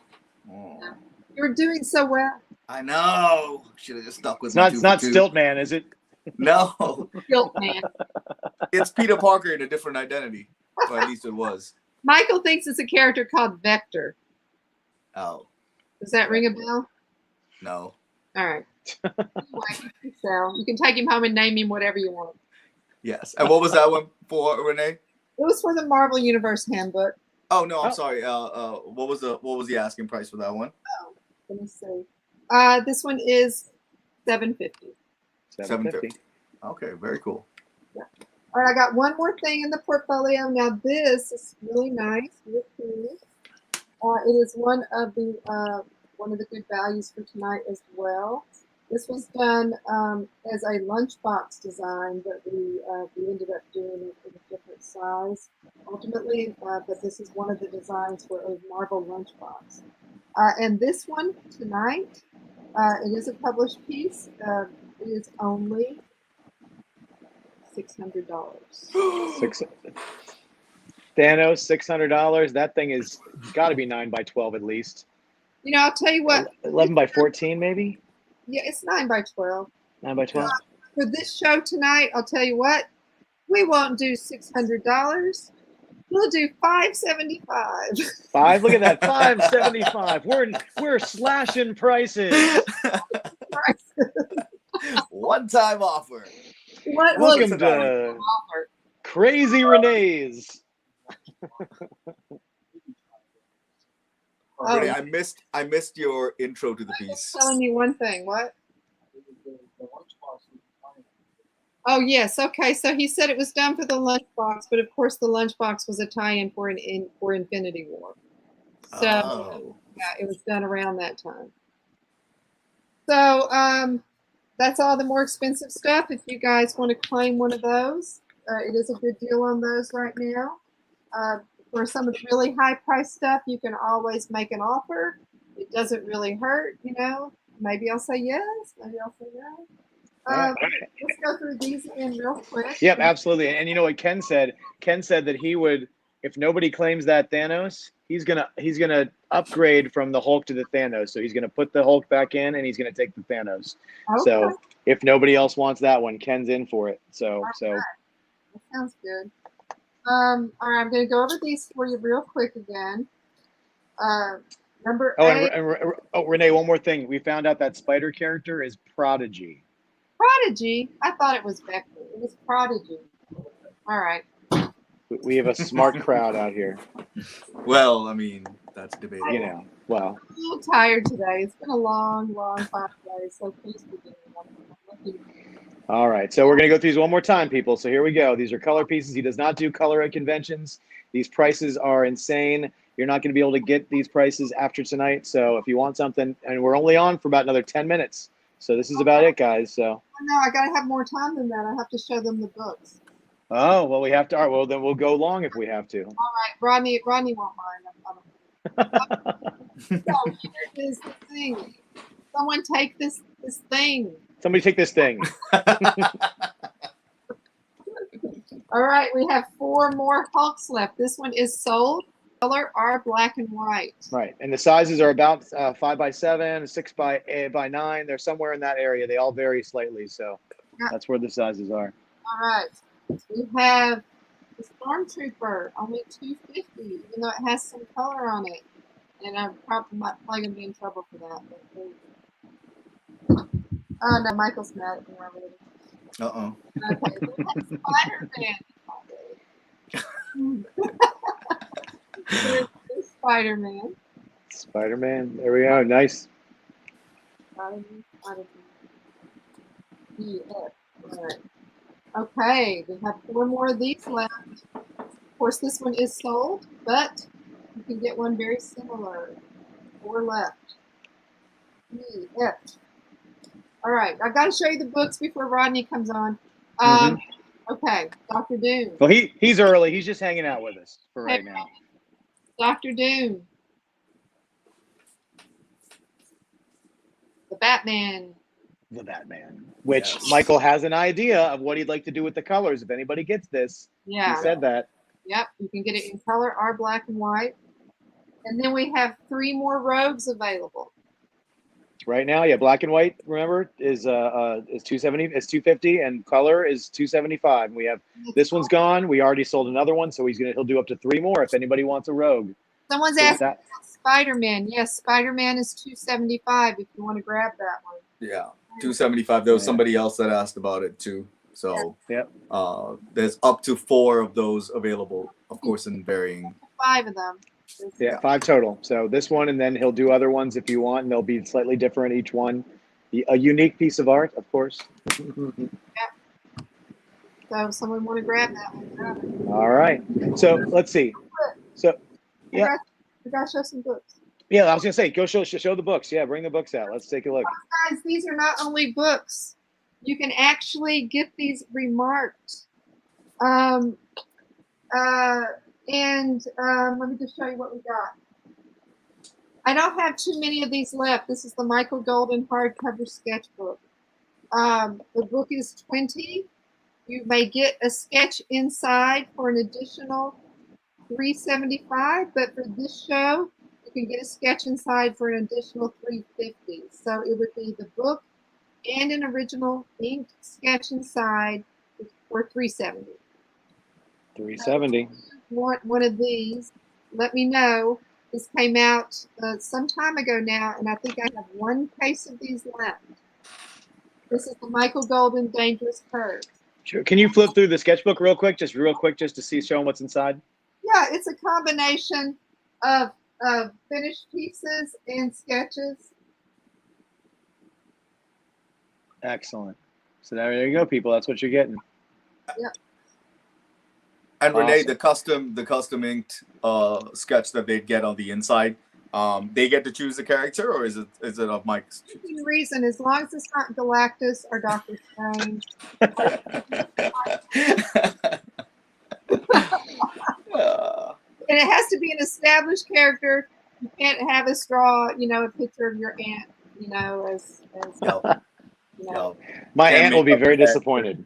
Oh. No. You're doing so well. I know. Should have just stuck with It's not Stilt Man, is it? No. Guilt man. It's Peter Parker in a different identity. Or at least it was. Michael thinks it's a character called Vector. Oh. Does that ring a bell? No. All right. Anyway, so you can take him home and name him whatever you want. Yes. And what was that one for, Renee? It was for the Marvel Universe Handbook. Oh no, I'm sorry. What was the asking price for that one? Oh, let me see. This one is $750. $750. Okay, very cool. Yeah. All right, I got one more thing in the portfolio. Now this is really nice. It is one of the good values for tonight as well. This was done as a lunchbox design, but we ended up doing it in a different size ultimately. But this is one of the designs for a Marvel lunchbox. And this one tonight, it is a published piece. It is only $600. Thanos, $600. That thing is got to be 9 by 12 at least. I'll tell you what. 11 by 14 maybe. Yeah, it's 9 by 12. 9 by 12. For this show tonight, I'll tell you what. We won't do $600. We'll do $575. Five. Look at that. $575. We're slashing prices. One-time offer. Welcome to Crazy Renee's. Renee, I missed your intro to the piece. I'm telling you one thing. What? Oh yes. Okay. So he said it was done for the lunchbox, but of course the lunchbox was a tie-in for Infinity War. So yeah, it was done around that time. So that's all the more expensive stuff. If you guys want to claim one of those, it is a good deal on those right now. For some of the really high-priced stuff, you can always make an offer. It doesn't really hurt, Maybe I'll say yes. Maybe I'll say no. Let's go through these again real quick. Yep, absolutely. And you know what Ken said? Ken said that he would, if nobody claims that Thanos, he's gonna upgrade from the Hulk to the Thanos. So he's gonna put the Hulk back in, and he's gonna take the Thanos. Okay. So if nobody else wants that one, Ken's in for it. So right. That sounds good. All right, I'm going to go over these for you real quick again. Number 8. Renee, one more thing. We found out that Spider character is Prodigy. Prodigy? I thought it was Vector. It was Prodigy. All right. We have a smart crowd out here. Well, I mean, that's debatable. Well. I'm a little tired today. It's been a long, long 5 days, so please forgive me. All right, so we're going to go through these one more time, people. So here we go. These are color pieces. He does not do color at conventions. These prices are insane. You're not going to be able to get these prices after tonight. So if you want something, and we're only on for about another 10 minutes. So this is about it, guys. So. No, I got to have more time than that. I have to show them the books. Oh, well, we have to. All right, well, then we'll go long if we have to. All right, Rodney won't mind. So here is the thing. Someone take this thing. Somebody take this thing. All right, we have 4 more Hulks left. This one is sold. Color are black and white. Right, and the sizes are about 5 by 7, 6 by 9. They're somewhere in that area. They all vary slightly, so that's where the sizes are. All right, we have the Stormtrooper, only $250, even though it has some color on it. And I'm probably going to be in trouble for that. Oh, no, Michael's mad at me already. Uh-oh. Okay, we have Spider-Man. Spider-Man. Spider-Man. There we go. Nice. Spider-Man. Yeah. All right. Okay, we have 4 more of these left. Of course, this one is sold, but you can get one very similar. 4 left. Yes. All right, I've got to show you the books before Rodney comes on. Okay, Dr. Doom. Well, he's early. He's just hanging out with us for right now. Dr. Doom. The Batman. The Batman, which Michael has an idea of what he'd like to do with the colors. If anybody gets this, Yeah. he said that. Yep, you can get it in color or black and white. And then we have 3 more rogues available. Right now, yeah, black and white, remember, is 270, is 250, and color is 275. We have this one's gone. We already sold another one, so he'll do up to 3 more if anybody wants a rogue. Someone's asking about Spider-Man. Yes, Spider-Man is 275 if you want to grab that one. Yeah, 275. There was somebody else that asked about it too. So there's up to 4 of those available, of course, in varying. 5 of them. Yeah, 5 total. So this one, and then he'll do other ones if you want, and they'll be slightly different each one. A unique piece of art, of course. So if someone want to grab that one, grab it. All right. So let's see. So We got to show some books. Yeah, I was gonna say, go show the books. Yeah, bring the books out. Let's take a look. Guys, these are not only books. You can actually get these remarked. Let me just show you what we got. I don't have too many of these left. This is the Michael Golden hardcover sketchbook. The book is $20. You may get a sketch inside for an additional $3.75, but for this show, you can get a sketch inside for an additional $3.50. So it would be the book and an original inked sketch inside for $3.70. $3.70. Want one of these? Let me know. This came out some time ago now, and I think I have 1 case of these left. This is the Michael Golden Dangerous Curves. Sure. Can you flip through the sketchbook real quick, just to see, show them what's inside? Yeah, it's a combination of finished pieces and sketches. Excellent. So there you go, people. That's what you're getting. Yep. And Renee, Awesome. the custom inked sketch that they get on the inside, they get to choose the character, or is it of Mike's? The reason, as long as it's not Galactus or Doctor Strange. And it has to be an established character. You can't have us draw, a picture of your aunt, as My aunt will be very disappointed.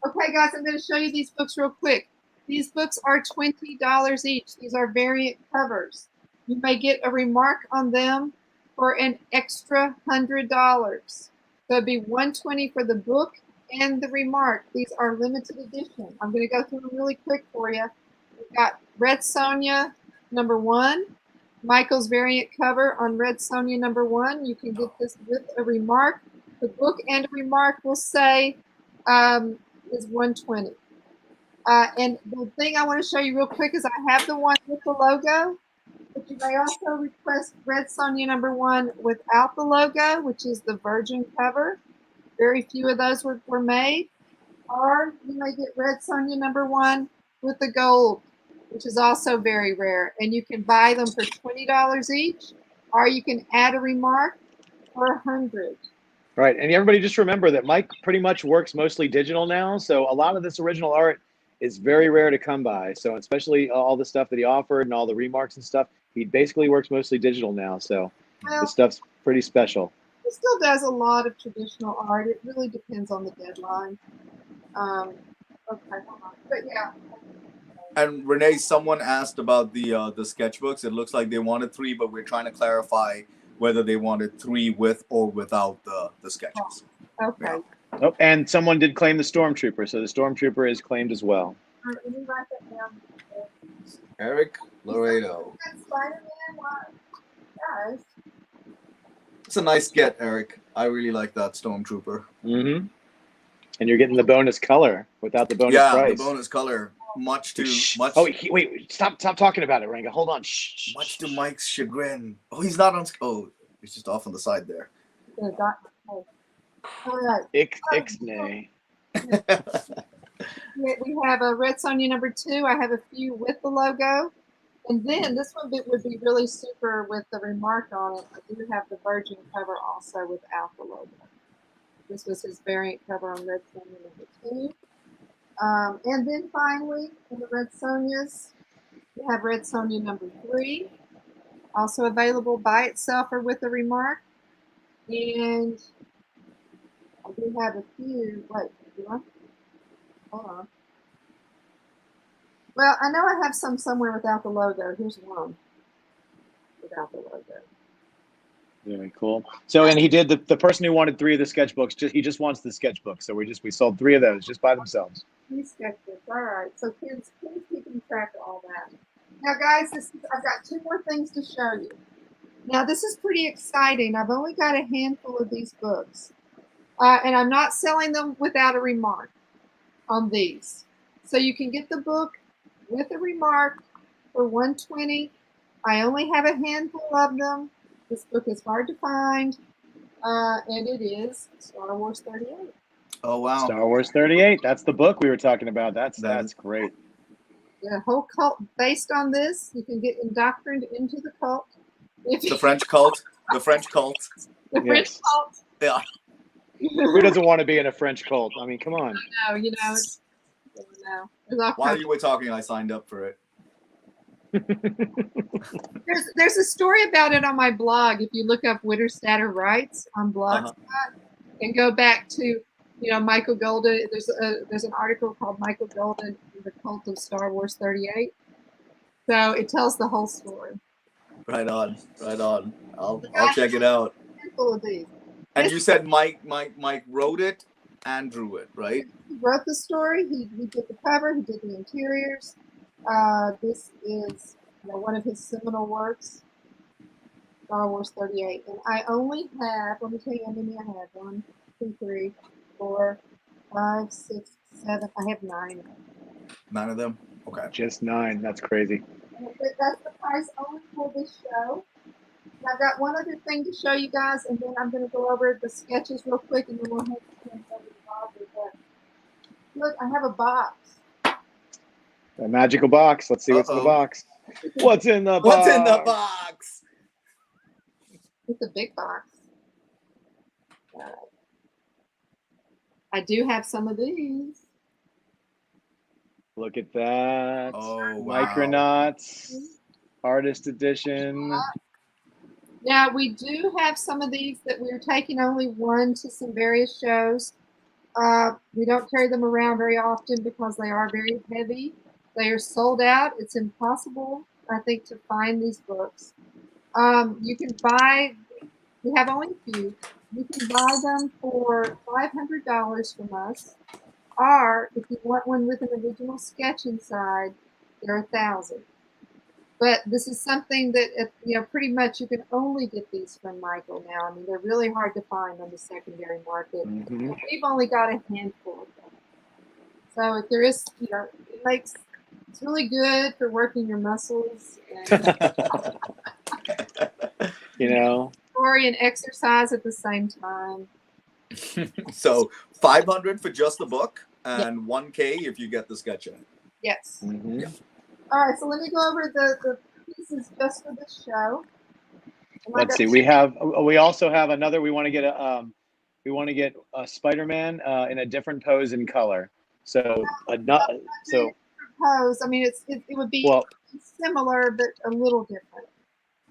Okay, guys, I'm going to show you these books real quick. These books are $20 each. These are variant covers. You may get a remark on them for an extra $100. So it'd be $120 for the book and the remark. These are limited edition. I'm going to go through them really quick for you. We've got Red Sonja #1, Michael's variant cover on Red Sonja #1. You can get this with a remark. The book and a remark will say is $120. And the thing I want to show you real quick is I have the one with the logo, but you may also request Red Sonja #1 without the logo, which is the virgin cover. Very few of those were made. Or you may get Red Sonja #1 with the gold, which is also very rare. And you can buy them for $20 each, or you can add a remark for $100. Right, and everybody just remember that Mike pretty much works mostly digital now, so a lot of this original art is very rare to come by. So especially all the stuff that he offered and all the remarks and stuff, he basically works mostly digital now. So this stuff's pretty special. He still does a lot of traditional art. It really depends on the deadline. Okay, hold on. But yeah. And Renee, someone asked about the sketchbooks. It looks like they wanted 3, but we're trying to clarify whether they wanted 3 with or without the sketches. Okay. Yeah. Oh, and someone did claim the Stormtrooper, so the Stormtrooper is claimed as well. All right, let me write that down. Eric Laredo. Spider-Man, guys. It's a nice get, Eric. I really like that Stormtrooper. Mm-hmm. And you're getting the bonus color without the bonus price. The bonus color. Much. Oh, wait! Stop talking about it, Ranga. Hold on. Shh. Much to Mike's chagrin. Oh, he's not on. Oh, he's just off on the side there. All right. Ixnay. We have a Red Sonja number 2. I have a few with the logo. And then this one would be really super with the remark on it. I do have the Virgin cover also without the logo. This was his variant cover on Red Sonja number 2. And then finally, in the Red Sonjas, we have Red Sonja number 3, also available by itself or with a remark. And I do have a few. Wait, do I? Hold on. Well, I know I have some somewhere without the logo. Here's one without the logo. Very cool. So, and he did the person who wanted 3 of the sketchbooks. He just wants the sketchbook. So we sold 3 of those just by themselves. 3 sketchbooks. All right. So kids keeping track of all that. Now, guys, I've got 2 more things to show you. Now, this is pretty exciting. I've only got a handful of these books, and I'm not selling them without a remark on these. So you can get the book with a remark for $120. I only have a handful of them. This book is hard to find, and it is Star Wars 38. Oh wow! Star Wars 38. That's the book we were talking about. That's great. The whole cult based on this. You can get indoctrinated into the cult. The French cult. The French cult. The French cult. Yeah. Who doesn't want to be in a French cult? I mean, come on. No, you know. While you were talking, I signed up for it. There's a story about it on my blog. If you look up Witterstatter Writes on Blogspot and go back to, Michael Golden. There's an article called Michael Golden, The Cult of Star Wars 38. So it tells the whole story. Right on. I'll check it out. Full of these. And you said Mike wrote it and drew it, right? He wrote the story. He did the cover. He did the interiors. This is one of his seminal works, Star Wars 38. And I only have, let me tell you how many I have. 1, 2, 3, 4, 5, 6, 7. I have 9 of them. 9 of them? Okay. Just 9. That's crazy. And that's the price only for this show. And I've got one other thing to show you guys, and then I'm going to go over the sketches real quick, and then we'll have to over the Bible. Look, I have a box. A magical box. Let's see what's in the box. What's in the box? What's in the box? It's a big box. I do have some of these. Look at that. Oh, wow. Micronauts. Artist edition. Now, we do have some of these that we're taking only one to some various shows. We don't carry them around very often because they are very heavy. They are sold out. It's impossible, I think, to find these books. You can buy, we have only a few. You can buy them for $500 from us. Or if you want one with an original sketch inside, they're $1,000. But this is something that, pretty much you can only get these from Michael now. I mean, they're really hard to find on the secondary market. Mm-hmm. We've only got a handful of them. So if there is, it's really good for working your muscles. And, story and exercise at the same time. So $500 for just the book and $1K if you get the sketch in. Yes. Mm-hmm. Yeah. All right, so let me go over the pieces just for this show. Let's see. We also have another. We want to get a Spider-Man in a different pose and color. So pose. I mean, it would be similar but a little different.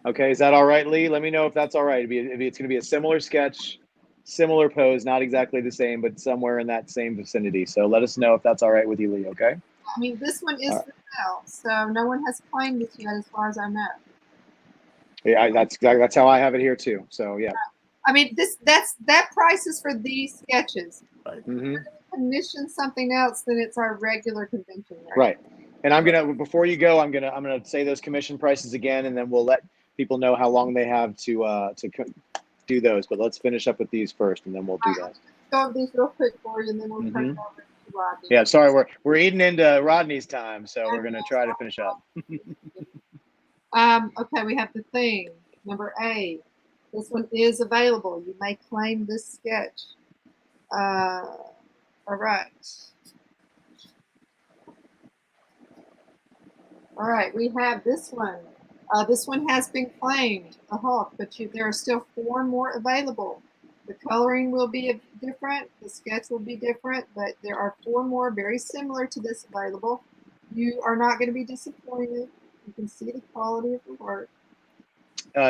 Okay, is that all right, Lee? Let me know if that's all right. It's going to be a similar sketch, similar pose, not exactly the same, but somewhere in that same vicinity. So let us know if that's all right with you, Lee. Okay. I mean, this one is for sale, so no one has claimed it yet, as far as I know. Yeah, that's how I have it here too. So yeah. I mean, that price is for these sketches. Right. Mm-hmm. If we're gonna commission something else, then it's our regular convention rate. Right. And before you go, I'm gonna say those commission prices again, and then we'll let people know how long they have to do those. But let's finish up with these first, and then we'll do that. Go over these real quick for you, and then we'll turn it over to Rodney. Yeah, sorry, we're eating into Rodney's time, so we're gonna try to finish up. Okay, we have the thing. Number A. This one is available. You may claim this sketch. All right. All right, we have this one. This one has been claimed, the Hulk, but there are still 4 more available. The coloring will be different, the sketch will be different, but there are 4 more very similar to this available. You are not going to be disappointed. You can see the quality of the work.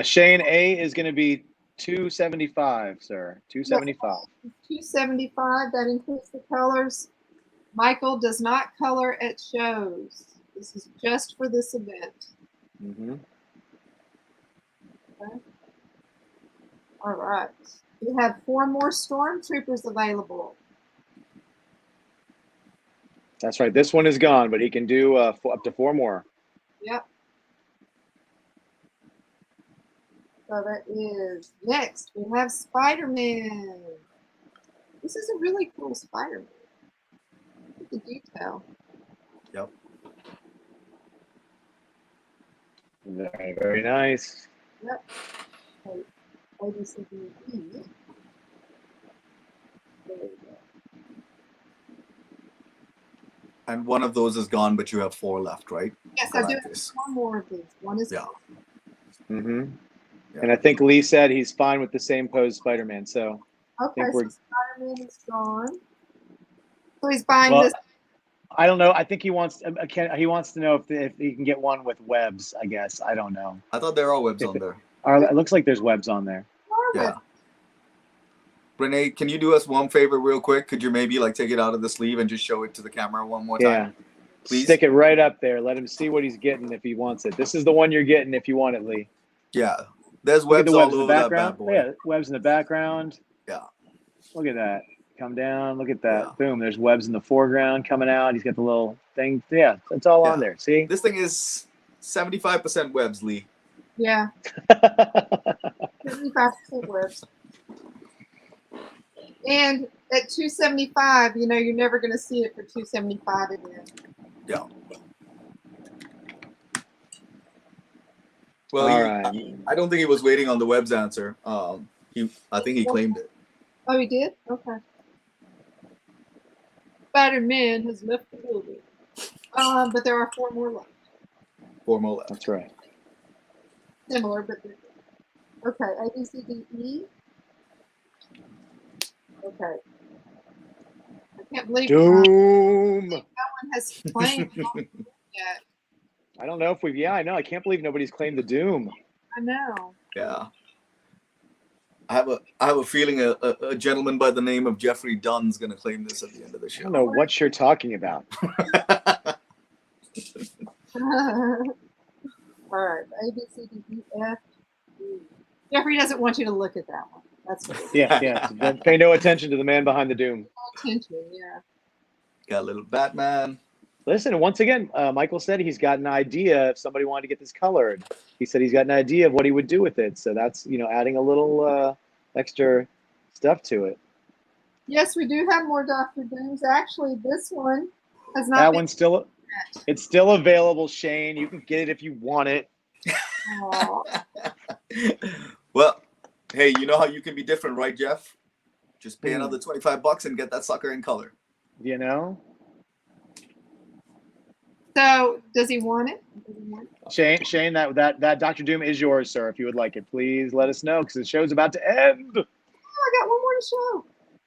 Shane, A is going to be 275, sir. 275. Yes, 275. That includes the colors. Michael does not color at shows. This is just for this event. Mm-hmm. Okay. All right. We have 4 more stormtroopers available. That's right. This one is gone, but he can do up to 4 more. Yep. So that is next. We have Spider-Man. This is a really cool Spider-Man. Look at the detail. Yep. Very, very nice. Yep. Okay. ABCDE. There we go. And one of those is gone, but you have 4 left, right? Yes, I do have Galactus. 1 more of these. One is Yeah. Mm-hmm. Yeah. And I think Lee said he's fine with the same pose Spider-Man. So okay. think So we're- Spider-Man is gone. So he's buying Well, this. I don't know. I think he wants to know if he can get one with webs. I guess I don't know. I thought there are webs on there. It looks like there's webs on there. Yeah. Renee, can you do us one favor real quick? Could you maybe like take it out of the sleeve and just show it to the camera one more time? Yeah. Please? Stick it right up there. Let him see what he's getting if he wants it. This is the one you're getting if you want it, Lee. Yeah. There's Look at webs the all webs in the over that background. bad boy. Yeah, webs in the background. Yeah. Look at that. Come down. Look at that. Yeah. Boom. There's webs in the foreground coming out. He's got the little thing. Yeah, it's all on there. See? This thing is 75% webs, Lee. Yeah. 75% webs. And at 275, you know, you're never going to see it for 275 again. Yeah. Well, All right. I don't think he was waiting on the web's answer. I think he claimed it. Oh, he did? Okay. Spider-Man has left the building. But there are 4 more left. 4 more left. That's right. Similar, but different. Okay, A, B, C, D, E. Okay. I can't believe Doom. no one has claimed yet. I don't know if we've. Yeah, I know. I can't believe nobody's claimed the Doom. I know. Yeah. I have a feeling a gentleman by the name of Jeffrey Dunn's going to claim this at the end of the I show. don't know what you're talking about. All right, A, B, C, D, E, F, G. Jeffrey doesn't want you to look at that one. That's what it is. Yeah. Pay no attention to the man behind the Doom. Attention, yeah. Got a little Batman. Listen, once again, Michael said he's got an idea if somebody wanted to get this colored. He said he's got an idea of what he would do with it. So that's, adding a little extra stuff to it. Yes, we do have more Dr. Dooms. Actually, this one has not That been one's still, it's still available, Shane. You can get it if you want it. Aw. Well, hey, you know how you can be different, right, Jeff? Just pay another $25 and get that sucker in color. You know? So, does he want it? Shane, that Dr. Doom is yours, sir. If you would like it, please let us know because the show's about to end. Oh, I got one more to show.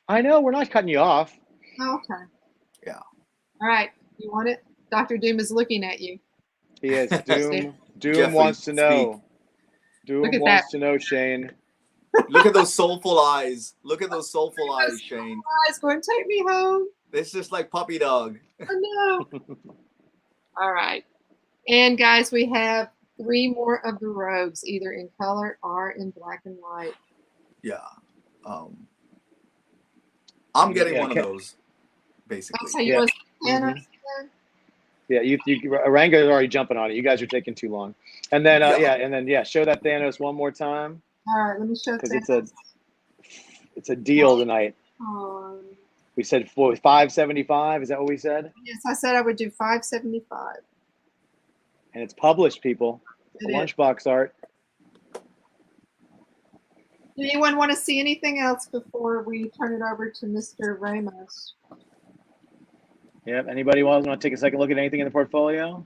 I know, we're not cutting you off. Oh, okay. Yeah. All right. You want it? Dr. Doom is looking at you. He is. Doom Jeffrey, wants to know. Doom Look at wants that. to know, Shane. Look at those soulful eyes. Look at those soulful eyes, Shane. Guys, going to take me home. It's just like puppy dog. I know. All right. And guys, we have 3 more of the robes, either in color or in black and white. Yeah. I'm getting Yeah, one of those, basically. That's how you Yeah. was Thanos then? Yeah, Aranga is already jumping on it. You guys are taking too long. And then, show that Thanos one more time All right, let me show because Thanos. it's a deal tonight. We said $575. Is that what we said? Yes, I said I would do 575. And it's published, people. It The is. lunchbox art. Anyone want to see anything else before we turn it over to Mr. Ramos? Yep. Anybody else want to take a second look at anything in the portfolio?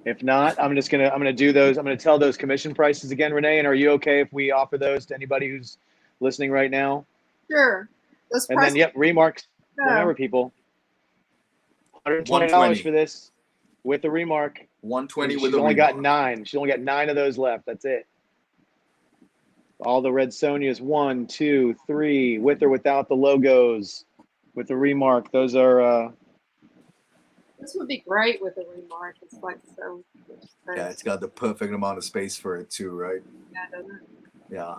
If not, I'm gonna do those. I'm gonna tell those commission prices again, Renee. And are you okay if we offer those to anybody who's listening right now? Sure. Those And then, prices. yep, remarks. go. Remember, people, $120 $120 for this with the remark. 120 with She's a only got remark. 9. She's only got 9 of those left. That's it. All the red Sonias, 1, 2, 3, with or without the logos, with the remark. Those are This would be great with a remark. It's like so much space. Yeah, it's got the perfect amount of space for it too, right? Yeah, doesn't it? Yeah.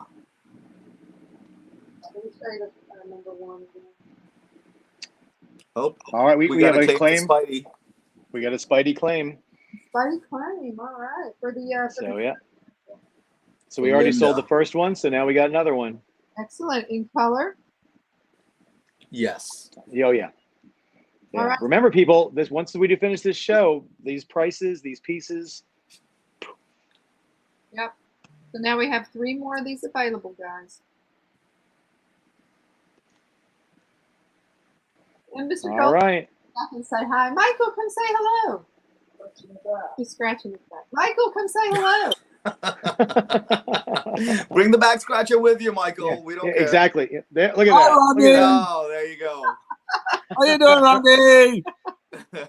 Let me show you the number 1 again. Oh, all right. We have gotta a claim claim. for Spidey. We got a Spidey claim. Spidey claim. All right. For the So yeah. So we already sold the first one. So now we got another one. excellent in color. Yes. Oh yeah. All right. Remember, people, this once we do finish this show, these prices, these pieces. Yep. So now we have 3 more of these available, guys. And Mr. All Gold, right. I can say hi. Michael, come say hello. He's scratching his back. Michael, come say hello. Bring the back scratcher with you, Michael. Yeah, We don't yeah, care. exactly. Yeah, there, look at Hi, that. Look Rodney. at that. Oh, there you go. How you doing, Rodney?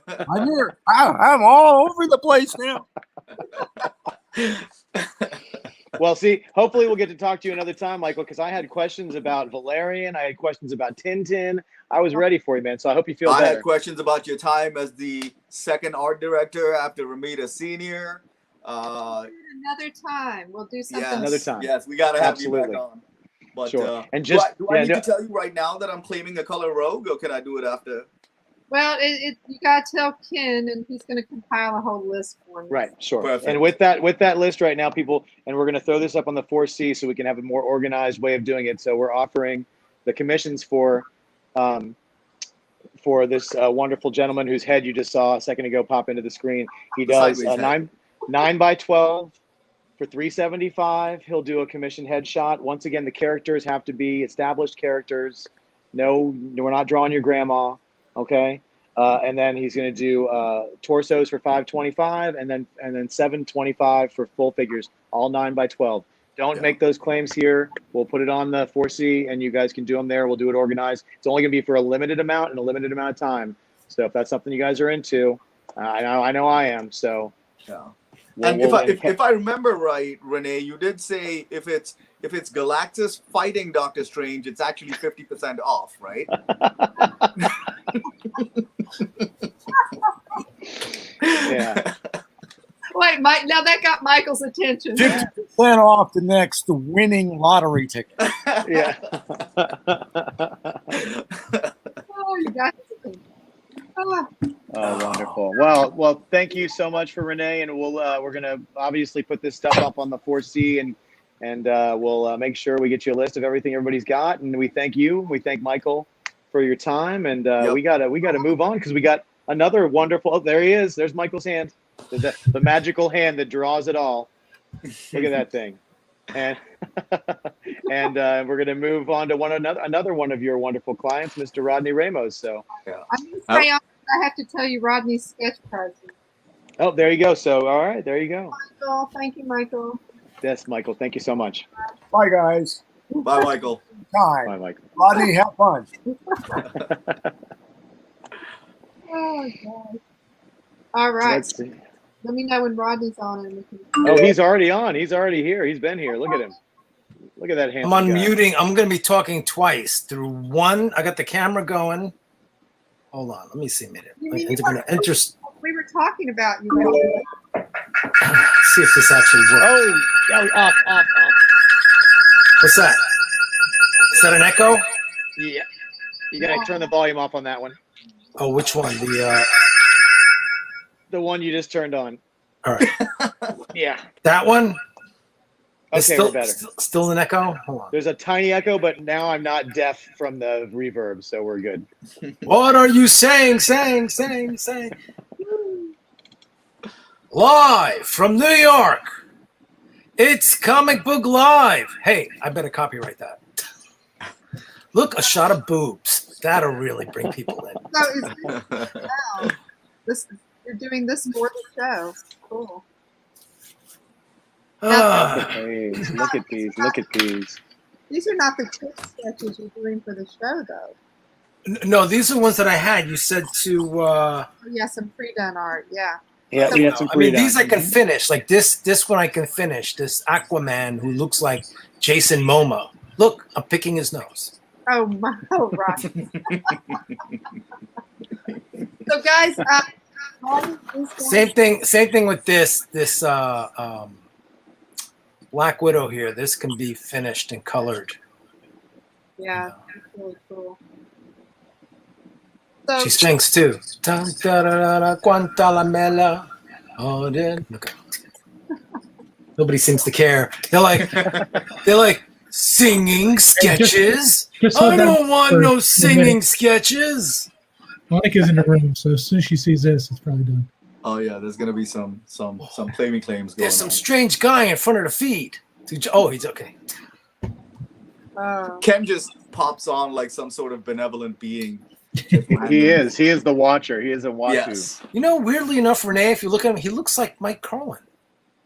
I'm here. I'm all over the place now. Well, see, hopefully we'll get to talk to you another time, Michael, because I had questions about Valerian. I had questions about Tintin. I was ready for you, man. So I hope you feel I better. had questions about your time as the second art director after Ramita Senior. Another time. We'll do something. Yes, Another time. Yes, we got to have Absolutely. you back on. But Sure. And just do I need to tell you right now that I'm claiming a color rogue, or can I do it after? Well, you got to tell Ken, and he's going to compile a whole list for me. right, sure. Perfect. And with that list right now, people, and we're going to throw this up on the 4C so we can have a more organized way of doing it. So we're offering the commissions for this wonderful gentleman whose head you just saw a second ago pop into the screen. He The does sideways head. 9 by 12 for $375. He'll do a commission headshot. Once again, the characters have to be established characters. No, we're not drawing your grandma. Okay. And then he's going to do torsos for $525 and then $725 for full figures, all 9 by 12. Don't make those claims here. We'll put it on the 4C and you guys can do them there. We'll do it organized. It's only going to be for a limited amount and a limited amount of time. So if that's something you guys are into, I know I am. So yeah. And if I remember right, Renee, you did say if it's Galactus fighting Doctor Strange, it's actually 50% off, right? yeah. Wait, Mike. Now that got Michael's attention. 50% off the next winning lottery ticket. Yeah. Oh, you got his attention. Oh. Oh, wonderful. Well, thank you so much for Renee, and we're gonna obviously put this stuff up on the 4C, and we'll make sure we get you a list of everything everybody's got, and we thank you. We thank Michael for your time, and we gotta move on because we got another wonderful. Oh, there he is. There's Michael's hand, the magical hand that draws it all. Look at that thing, and we're gonna move on to another one of your wonderful clients, Mr. Rodney Ramos. So. I have to tell you Rodney's sketch prices. Oh, there you go. So, all right, there you go. Michael, thank you, Michael. Yes, Michael. Thank you so much. Bye, guys. Bye, Michael. Time. Bye, Michael. Rodney, have fun. Oh, God. All right. Let's see. Let me know when Rodney's on. And we can... Oh, he's already on. He's already here. He's been here. Look at him. Look at that handsome I'm guy. unmuting. I'm going to be talking twice. Through one, I got the camera going. Hold on. Let me see a minute. We were talking about you. See if this actually works. Oh, off. What's that? Is that an echo? Yeah. You got to turn the volume off on that one. Oh, which one? The one you just turned on. All right. Yeah. That one? Okay, we're better. Still an echo? Hold on. There's a tiny echo, but now I'm not deaf from the reverb, so we're good. What are you saying? Live from New York. It's Comic Book Live. Hey, I better copyright that. Look, a shot of boobs. That'll really bring people in. So You're doing this for the show. Cool. Look at these. Look at these. Look at these. These are not the quick sketches you're doing for the show, though. No, these are ones that I had. You said to. Oh, yeah, some pre-done art. Yeah. Yeah, we had some I mean, pre-done. these I can finish. Like this one I can finish. This Aquaman who looks like Jason Momoa. Look, I'm picking his nose. Oh my! Oh, right. So, guys, Same thing with this Black Widow here. This can be finished and colored. Yeah, that's really cool. So, She sings too. Dun, da, da, da, da, quanta la mela. Oh, then okay. Nobody seems to care. They're like singing sketches. I don't want no singing sketches. Monica's in the room, so as soon as she sees this, it's probably done. Oh yeah, there's gonna be some claiming claims going There's some on. strange guy in front of the feed. Oh, he's okay. Ken just pops on like some sort of benevolent being. He is. He is the watcher. He is a watcher. Yes. You know, weirdly enough, Renee, if you look at him, he looks like Mike Carlin.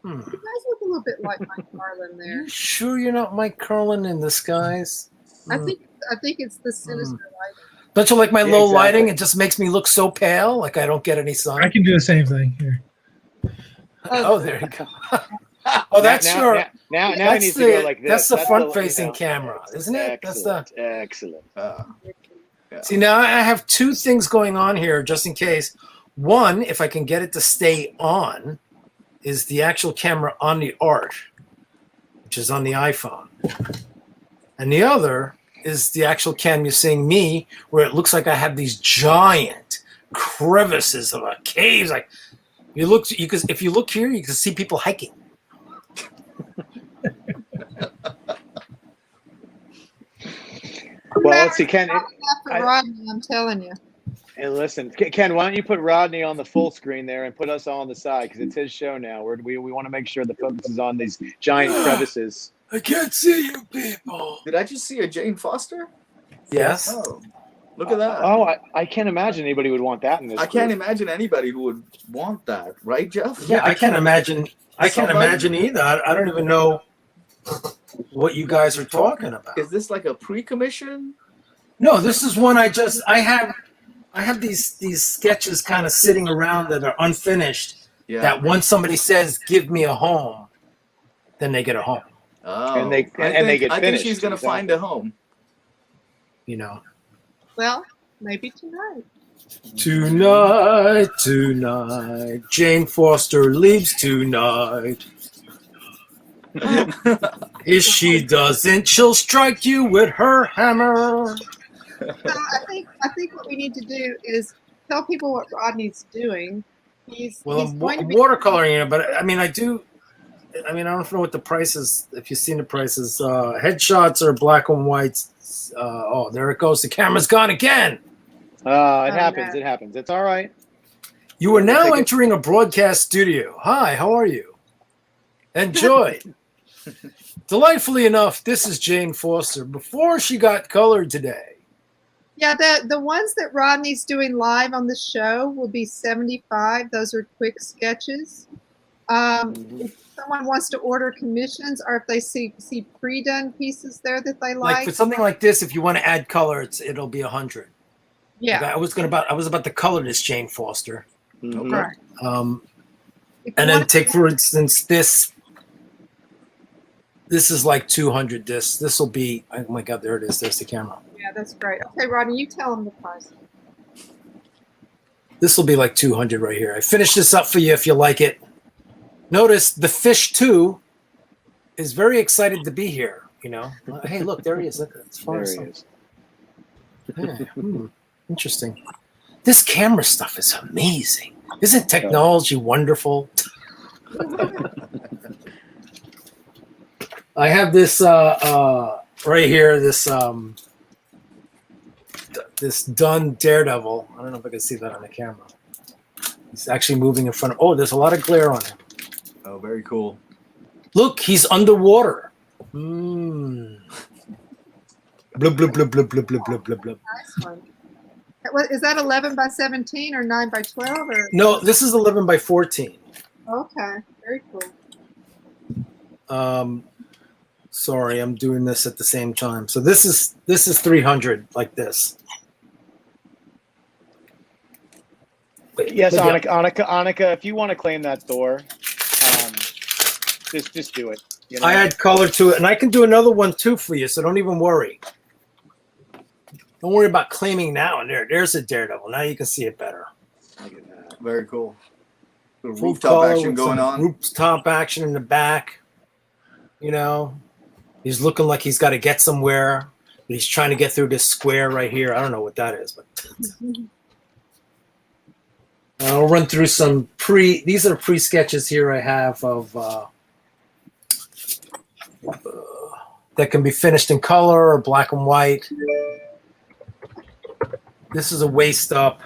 you guys look a little bit like Mike Carlin there. You sure you're not Mike Carlin in disguise? I think it's the sinister lighting. Don't you like my low exactly. lighting? It just makes me look so pale, like I don't get any sun. I can do the same thing here. Oh, there you go. Oh, that's now it that's needs to go like this. That's the front you facing know, camera, isn't it? Excellent. Excellent. See, now I have two things going on here just in case. One, if I can get it to stay on, is the actual camera on the art, which is on the iPhone. And the other is the actual cam you're seeing me, where it looks like I have these giant crevices of a cave. Like if you look here, you can see people hiking. Well, let's see, Ken. After Rodney, I'm telling you. And listen, Ken, why don't you put Rodney on the full screen there and put us all on the side because it's his show now. We want to make sure the focus is on these giant crevices. I can't see you people. Did I just see a Jane Foster? Yes. Oh, look at that. I can't imagine anybody would want that in this. I can't imagine anybody who would want that, right, Jeff? Yeah, I can't imagine. I can't imagine either. I don't even know what you guys are talking about. Is this like a pre-commission? No, this is one I have these sketches kind of sitting around that are unfinished. Yeah. That once somebody says, "Give me a home," then they get a home. Oh, And they get I think finished, she's gonna find a home. You know. Well, maybe tonight. Tonight, Jane Foster leaves tonight. If she doesn't, she'll strike you with her hammer. So I think what we need to do is tell people what Rodney's doing. He's I'm going to be watercoloring it, but I don't know what the price is. If you've seen the prices, headshots are black and whites. Oh, there it goes. The camera's gone again. It happens. no. It happens. It's all right. You are now Take it. entering a broadcast studio. Hi, how are you? Enjoy. Delightfully enough, this is Jane Foster before she got colored today. Yeah, the ones that Rodney's doing live on the show will be $75. Those are quick sketches. If someone wants to order commissions, or if they see pre-done pieces there that they Like like, for something like this, if you want to add color, it'll be 100. yeah, Like I was about to color this Jane Foster. Mhm. right. If you And then want- take for instance this. This is like 200. This will be. Oh my God! There it is. There's the camera. yeah, that's great. Okay, Rodney, you tell them the price. This will be like 200 right here. I finished this up for you if you like it. Notice the fish too is very excited to be here. You know. Hey, look, there he is. Look, it's far. There he is. Yeah, interesting. This camera stuff is amazing. Isn't technology wonderful? I have this right here. This done Daredevil. I don't know if I can see that on the camera. He's actually moving in front of. Oh, there's a lot of glare on him. Oh, very cool. Look, he's underwater. Blub blub blub blub blub blub blub blub blub. Nice one. Is that 11 by 17 or 9 by 12? Or No, this is 11 by 14. okay, very cool. Sorry, I'm doing this at the same time. So this is 300 like this. Yes, But Annika, if you want to claim that Thor, just do it. You know? I add color to it, and I can do another one too for you, so don't even worry. Don't worry about claiming now. And there's a Daredevil. Now you can see it better. Look at that. Very cool. The Full rooftop color action with going some on. Rooftop action in the back. You know, he's looking like he's got to get somewhere, but he's trying to get through this square right here. I don't know what that is, but I'll run through some these are pre-sketches here I have of that can be finished in color or black and white. This is a waist up.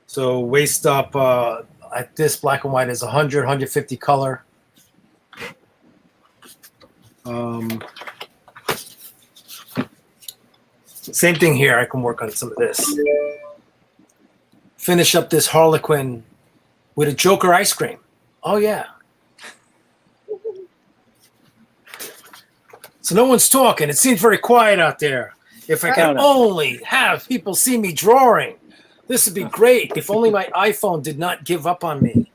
So waist up at this black and white is 100, 150 color. Same thing here. I can work on some of this. Finish up this Harlequin with a Joker ice cream. Oh, yeah. So no one's talking. It seems very quiet out there. If I can only have people see me drawing, this would be great. If only my iPhone did not give up on me.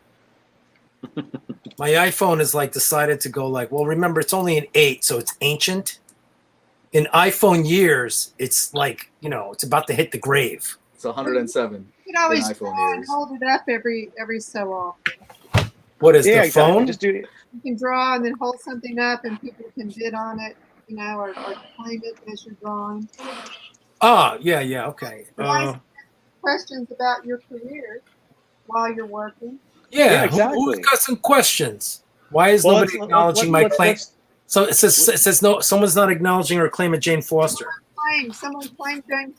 My iPhone is like decided to go like, well, remember, it's only an 8, so it's ancient. In iPhone years, it's like, you know, it's about to hit the grave. It's 107. You can always in iPhone draw and years. hold it up every so often. What is the exactly. phone? Just do it. You can draw and then hold something up, and people can bid on it, you know, or claim it as you're drawing. Ah, yeah, okay. Questions about your career while you're working. Yeah, exactly. who's got some questions? Why is nobody acknowledging my claim? So it says no. Someone's not acknowledging her claim at Jane Foster. Someone claimed Jane.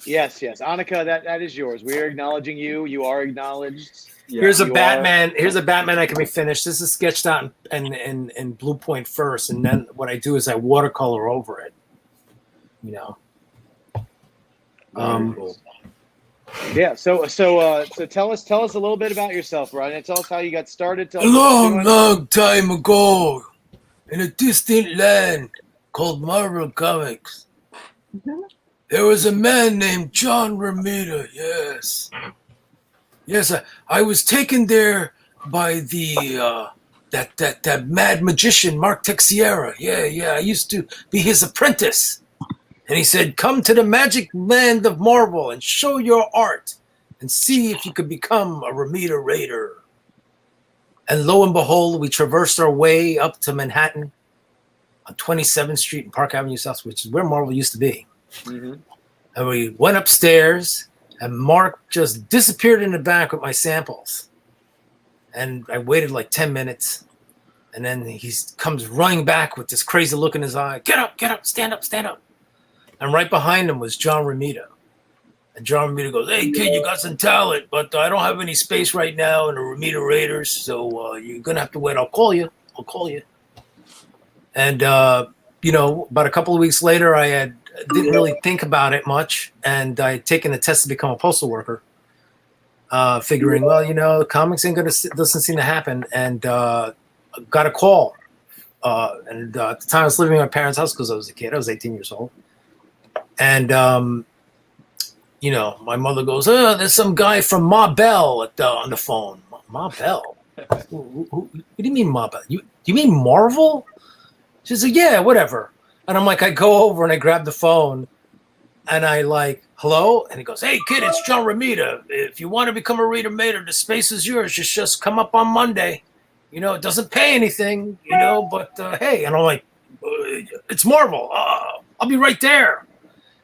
Yes. Annika, that is yours. We are acknowledging you. You are acknowledged. Yeah. Here's a You Batman. Here's a Batman that can be finished. This is sketched out in blue point first, and then what I do is I watercolor over it. You know. Very cool. Yeah. So tell us a little bit about yourself, Rodney. Tell us how you got started. Tell A us what you're doing. long time ago, in a distant land called Marvel Comics, there was a man named John Romita. Yes, I was taken there by the that mad magician Mark Texiera. Yeah, I used to be his apprentice. And he said, come to the magic land of Marvel and show your art and see if you could become a Romita Raider. And lo and behold, we traversed our way up to Manhattan on 27th Street and Park Avenue South, which is where Marvel used to be. Mm-hmm. And we went upstairs, and Mark just disappeared in the back with my samples. And I waited like 10 minutes. And then he comes running back with this crazy look in his eye. Get up, stand up. And right behind him was John Romita. And John Romita goes, hey, kid, you got some talent, but I don't have any space right now in the Romita Raiders, so you're going to have to wait. I'll call you. And, you know, about a couple of weeks later, I didn't really think about it much, and I had taken the test to become a postal worker, figuring, well, you know, the comics doesn't seem to happen, and got a call. And at the time, I was living in my parents' house because I was a kid. I was 18 years old. And, you know, my mother goes, there's some guy from Ma Bell on the phone. Ma Bell? What do you mean Ma Bell? You mean Marvel? She's like, yeah, whatever. And I'm like, I go over and I grab the phone and I like, hello? And he goes, hey, kid, it's John Romita. If you want to become a Raider Mater, the space is yours. Just come up on Monday. You know, it doesn't pay anything, you know, but hey. And I'm like, it's Marvel. I'll be right there.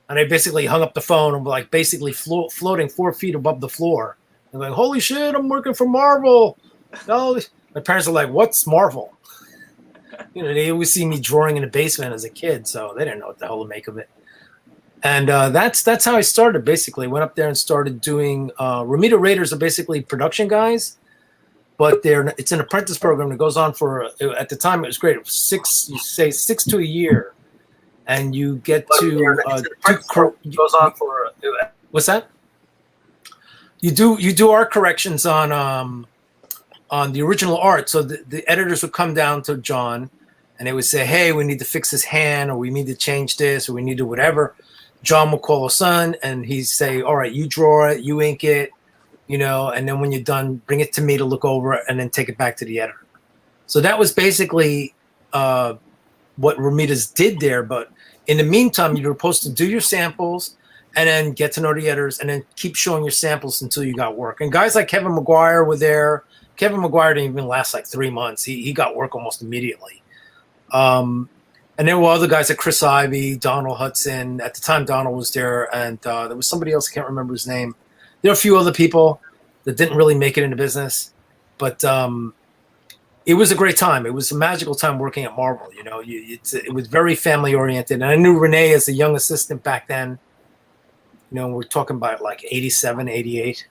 And I basically hung up the phone and like basically floating 4 feet above the floor. I'm like, holy shit, I'm working for Marvel. No, my parents are like, what's Marvel? You know, they always see me drawing in the basement as a kid, so they didn't know what the hell to make of it. And that's how I started, basically. Went up there and started doing Romita Raiders are basically production guys, but it's an apprentice program that goes on for, at the time it was great. It was 6 to a year. and you get to goes on for what's that? You do art corrections on the original art. So the editors would come down to John, and they would say, "Hey, we need to fix his hand, or we need to change this, or we need to whatever." John would call his son, and he'd say, "All right, you draw it, you ink it, and then when you're done, bring it to me to look over it, and then take it back to the editor." So that was basically what Ramirez did there. But in the meantime, you were supposed to do your samples and then get to know the editors and then keep showing your samples until you got work. And guys like Kevin McGuire were there. Kevin McGuire didn't even last like 3 months. He got work almost immediately. And there were other guys like Chris Ivey, Donald Hudson. At the time, Donald was there, and there was somebody else, I can't remember his name. There were a few other people that didn't really make it in the business. But it was a great time. It was a magical time working at Marvel. It was very family-oriented. And I knew Renee as a young assistant back then. We're talking about like 87, 88,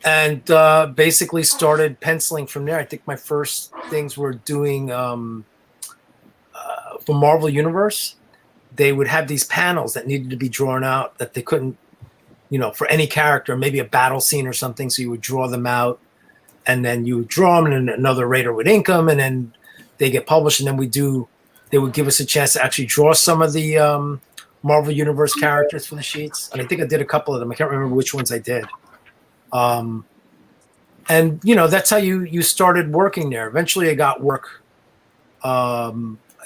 and basically started penciling from there. I think my first things were doing for Marvel Universe. They would have these panels that needed to be drawn out that they couldn't, for any character, maybe a battle scene or something. So you would draw them out, and then you would draw them, and then another rater would ink them, and then they get published, and then they would give us a chance to actually draw some of the Marvel Universe characters for the sheets. And I think I did a couple of them. I can't remember which ones I did. And that's how you started working there. Eventually I got work. I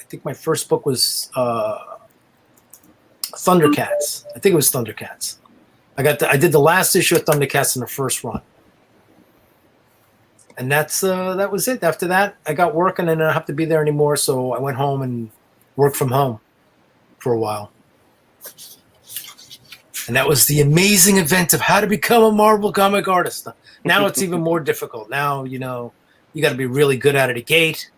think my first book was Thundercats. I think it was Thundercats. I did the last issue of Thundercats in the first run. And that was it. After that, I got work, and I didn't have to be there anymore. So I went home and worked from home for a while. And that was the amazing event of how to become a Marvel comic artist. Now it's even more difficult. Now, you got to be really good out of the gate.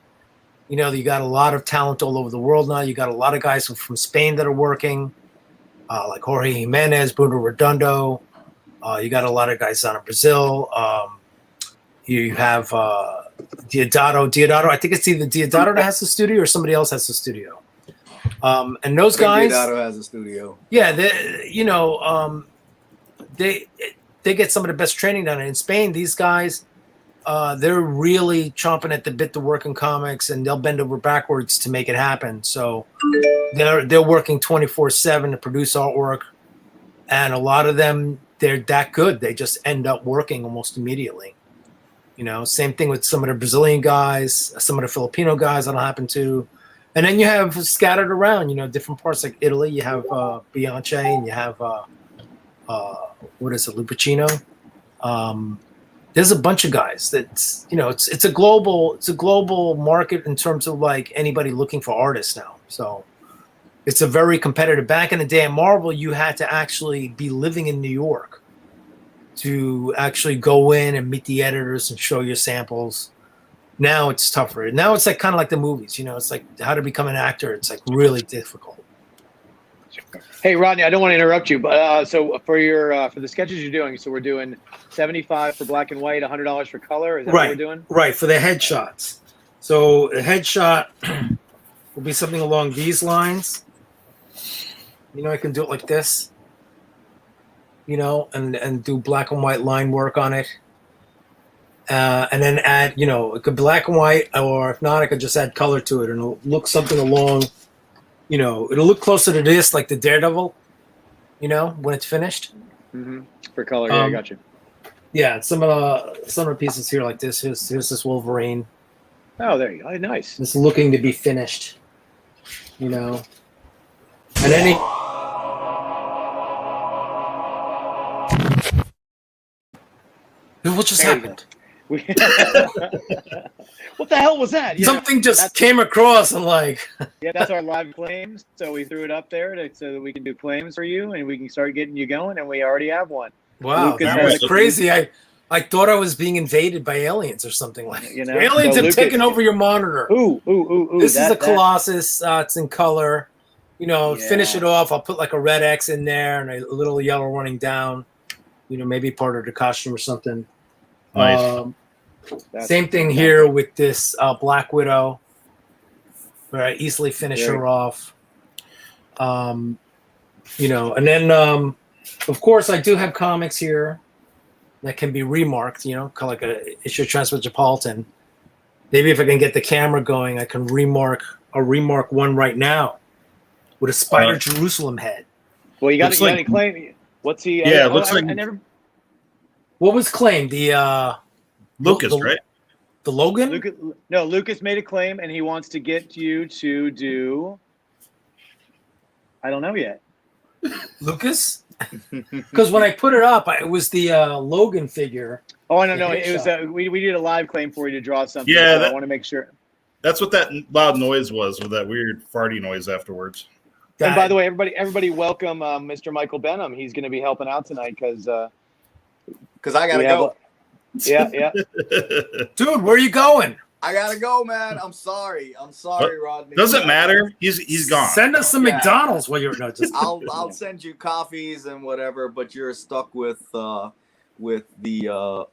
You got a lot of talent all over the world now. You got a lot of guys from Spain that are working, like Jorge Jimenez, Bruno Redondo. You got a lot of guys down in Brazil. You have Diodato. I think it's either Diodato that has the studio or somebody else has the studio. And those guys, Diodato has a studio. Yeah, they get some of the best training done in Spain. These guys, they're really chomping at the bit to work in comics, and they'll bend over backwards to make it happen. So they're working 24/7 to produce artwork, and a lot of them, they're that good. They just end up working almost immediately. Same thing with some of the Brazilian guys, some of the Filipino guys that'll happen to. And then you have scattered around, different parts like Italy. You have Bianche, and you have Lupacino. There's a bunch of guys that's it's a global market in terms of like anybody looking for artists now. So it's a very competitive. Back in the day at Marvel, you had to actually be living in New York to actually go in and meet the editors and show your samples. Now it's tougher. Now it's like kind of like the movies, it's like how to become an actor. It's like really difficult. Hey, Rodney, I don't want to interrupt you, but so for the sketches you're doing, so we're doing $75 for black and white, $100 for color. Is that what we're doing? Right, for the headshots. So a headshot will be something along these lines. I can do it like this. And do black and white line work on it. And then add, it could be black and white, or if not, I could just add color to it, and it'll look something along, it'll look closer to this, like the Daredevil, when it's finished. Mm-hmm. For color, yeah, I got you. Yeah, some of the pieces here like this. Here's this Wolverine. Oh, there you go. Nice. It's looking to be finished, And any. What just happened? What the hell was that? Something just came across and yeah, that's our live claims. So we threw it up there so that we can do claims for you, and we can start getting you going. And we already have one. Wow, Lucas that was crazy. I thought I was being invaded by aliens or something like that. Aliens have taken over your monitor. Ooh. This is a Colossus. It's in color. Finish it off. I'll put like a red X in there and a little yellow running down. Maybe part of the costume or something. Nice. Same thing here with this Black Widow. where I easily finish Right. her off. You know, and then of course I do have comics here that can be remarked, you know, kind of like a issue Transmetropolitan. Maybe if I can get the camera going, I can remark one right now with a Spider Jerusalem head. Well, you got Looks to like- claim. What's he? Yeah, it looks like- I never. What was claimed? The Lucas, the- right? the Logan? Lucas made a claim, and he wants to get you to do. I don't know yet. Lucas? Because when I put it up, it was the Logan figure. Oh, I don't know. The It was headshot. we did a live claim for you to draw something. Yeah, so I want to make sure. That's what that loud noise was, with that weird farty noise afterwards. And by the way, everybody, welcome Mr. Michael Benham. He's going to be helping out tonight because I gotta go. Yeah. dude, where are you going? I gotta go, man. I'm sorry, Rodney. Doesn't matter. He's gone. Send us some Yeah. McDonald's while you're not just. I'll send you coffees and whatever, but you're stuck with the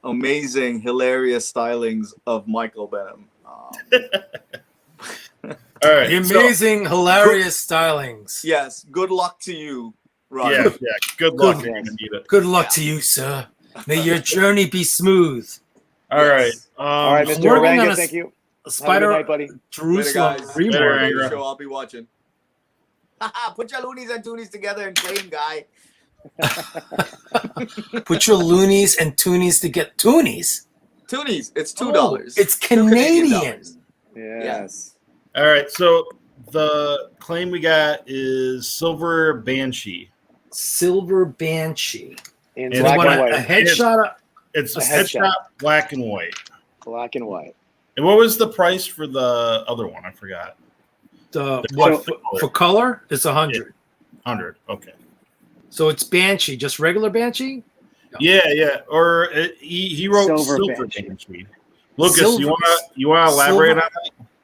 amazing, hilarious stylings of Michael Benham. All right. The so- amazing, hilarious stylings. Yes, good luck to you, Rodney. yeah. Good luck. Good You're gonna need it. Good luck to you, sir. May your journey be smooth. All right. Yes. All right, I'm Mr. working on Oranga, a thank you. A Have a Spider good night, buddy. Jerusalem Later, guys. Later, remark. Angra. Show, I'll be watching. Put your loonies and toonies together and claim, guy. Put your loonies and toonies to get toonies. Toonies, it's $2. Oh, it's $2 Canadian. Yes. All right. So the claim we got is Silver Banshee. Silver Banshee. In And black Want and a white. headshot? It's A headshot, headshot. black and white. Black and white. And what was the price for the other one? I forgot. What for color? It's 100. 100. Okay. So it's Banshee, just regular Banshee. Yeah. Or he wrote Silver Silver Banshee. Banshee. Lucas, Silver- you want to elaborate Silver- on that?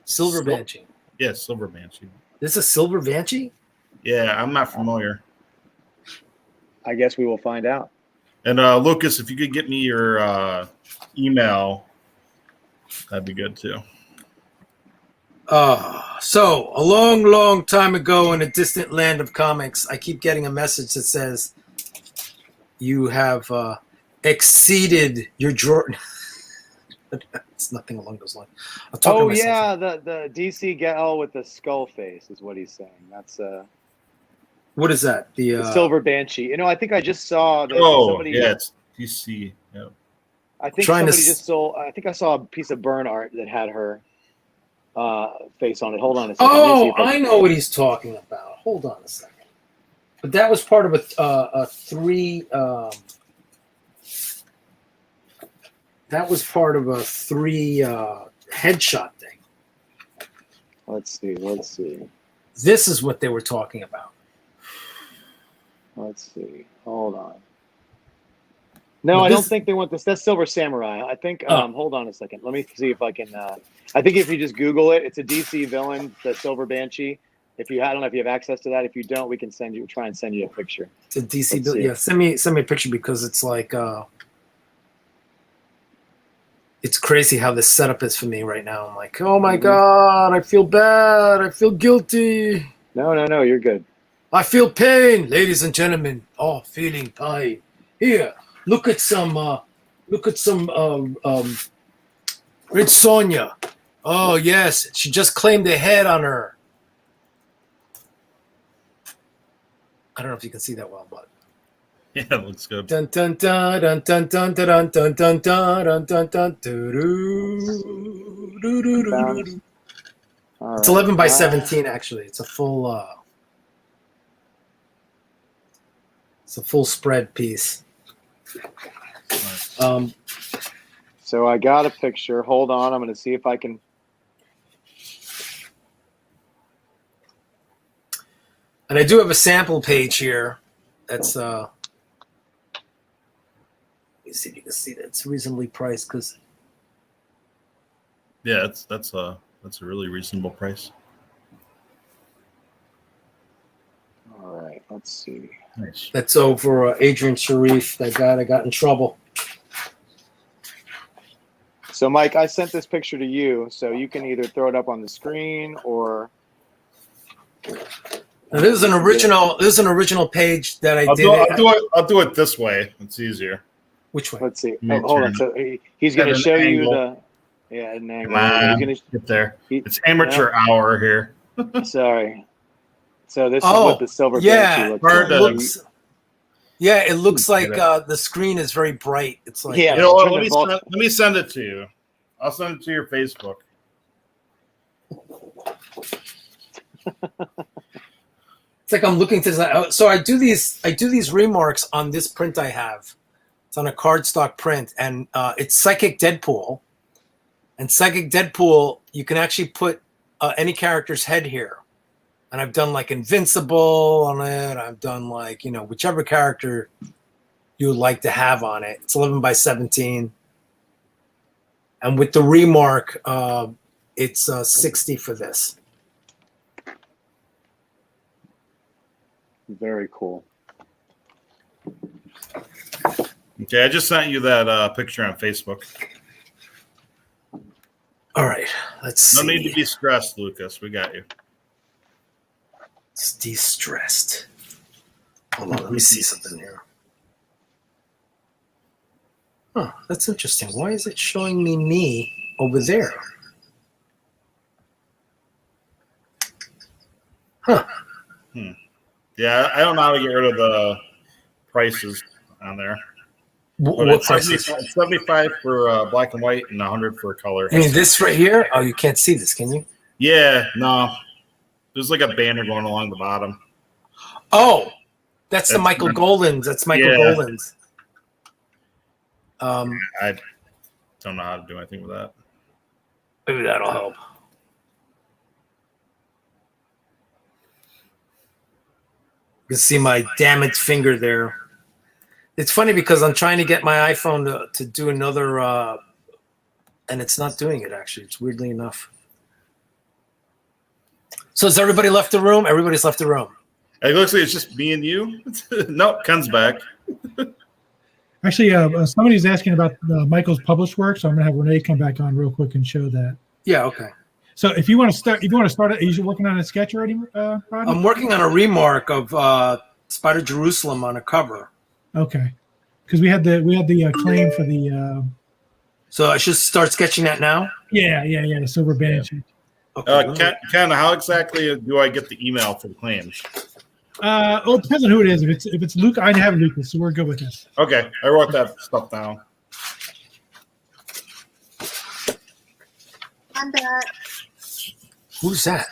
Silver Banshee. Yes, Silver Banshee. This is Silver Banshee. Yeah, I'm not familiar. I guess we will find out. And Lucas, if you could get me your email, that'd be good too. So a long, long time ago in a distant land of comics, I keep getting a message that says you have exceeded your Jordan. It's nothing along those lines. I'll talk to Oh myself. yeah, the DC gal with the skull face is what he's saying. That's What is that? the Silver Banshee. You know, I think I just saw that Oh, somebody. yeah, it's DC. Yeah. I think Trying to somebody just sold. I think I saw a piece of burn art that had her face on it. Hold on a second. Let me see Oh, if I know what he's talking about. Hold on a second. But that was part of a three. That was part of a three headshot thing. Let's see. This is what they were talking about. Let's see. Hold on. No, Well, I don't this- think they want this. That's Silver Samurai. I think. Oh. Hold on a second. Let me see if I can. I think if you just Google it, it's a DC villain, the Silver Banshee. If you, I don't know if you have access to that. If you don't, we can try and send you a picture. It's a DC Let's bill. see. Yeah, send me a picture because it's like it's crazy how this setup is for me right now. I'm like, oh my god, I feel bad. I feel guilty. No, you're good. I feel pain, ladies and gentlemen. Oh, feeling pain. Here, look at some Red Sonja. Oh yes, she just claimed a head on her. I don't know if you can see that well, but Yeah, it looks good. dun dun dun dun dun dun dun dun dun dun dun dun dun doo-doo. All It's right. 11 by 17 actually. It's a full spread piece. So I got a picture. Hold on. I'm going to see if I can. And I do have a sample page here. That's let me see if you can see that. It's reasonably priced because Yeah, that's a really reasonable price. All right. Let's see. Nice. that's over Adrian Sharif, that guy that got in trouble. So, Mike, I sent this picture to you, so you can either throw it up on the screen or Now, this is an original. This is an original page that I I'll did. do it this way. It's easier. Which way? Let's see. Me Oh, hold on. turn. So he's going At to an show you angle. the. Yeah, an angle. Come on, He's gonna, get there. he- It's amateur hour here. sorry. So this is Oh, what the silver yeah. banshee looks Hard like. to- Looks, yeah, it looks like Get the screen is very bright. It's like Yeah. You know what? turn the Let me send it to you. I'll send it to your Facebook. It's like I'm looking to. So I do these remarks on this print I have. It's on a cardstock print, and it's Psychic Deadpool. And Psychic Deadpool, you can actually put any character's head here. And I've done like Invincible on it. I've done like, whichever character you would like to have on it. It's 11 by 17. And with the remark, it's 60 for this. Very cool. Okay, I just sent you that picture on Facebook. All right, let's see. No need to be stressed, Lucas. We got you. It's de-stressed. Hold on, let me see something here. Huh, that's interesting. Why is it showing me over there? Huh. Yeah, I don't know how to get rid of the prices on there. But What it's prices? 75 for black and white and 100 for color. I mean, this right here? Oh, you can't see this, can you? Yeah, no. There's like a banner going along the bottom. Oh, that's the That's Michael not- Goldens. That's Michael Yeah. Goldens. I don't know how to do anything with that. Maybe that'll help. You can see my damaged finger there. It's funny because I'm trying to get my iPhone to do another, and it's not doing it, actually. It's weirdly enough. So has everybody left the room? Everybody's left the room. It looks like it's just me and you. Nope, Ken's back. Actually, somebody's asking about Michael's published work, so I'm gonna have Renee come back on real quick and show that. Yeah, okay. So if you want to start, are you working on a sketch already, Rodney? I'm working on a remark of Spider Jerusalem on a cover. Okay, because we had the claim for the So I should start sketching that now? the silver banshee. Okay. Ken, how exactly do I get the email for the claims? Well, it depends on who it is. If it's Luke, I have Lucas, so we're good with this. Okay, I wrote that stuff down. I'm back. Who's that?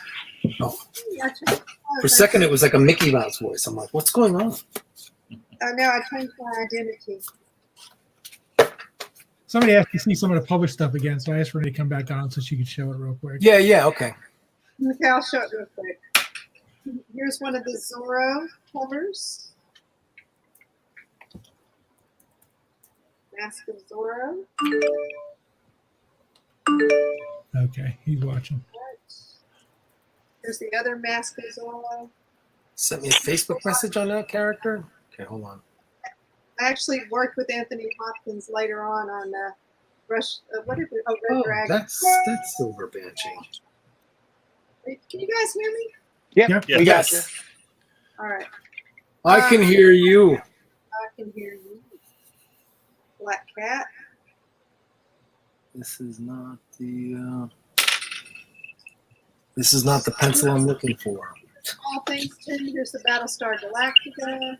Oh, Gotcha. for a second, it was like a Mickey Mouse voice. I'm like, what's going on? Oh, no, I changed my identity. Somebody asked to see some of the published stuff again, so I asked Renee to come back on so she could show it real quick. Yeah, okay. Okay, I'll show it real quick. Here's one of the Zorro covers. Mask of Zorro. Okay, he's watching. Here's the other Mask of Zorro. Sent me a Facebook message on that character? Okay, hold on. I actually worked with Anthony Hopkins later on Red Dragon. That's Silver Banshee. Wait, can you guys hear me? Yeah, Yeah. we got you. All right, I can hear you. I can hear you. Black Cat. This is not the pencil I'm looking for. All things too. Here's the Battlestar Galactica.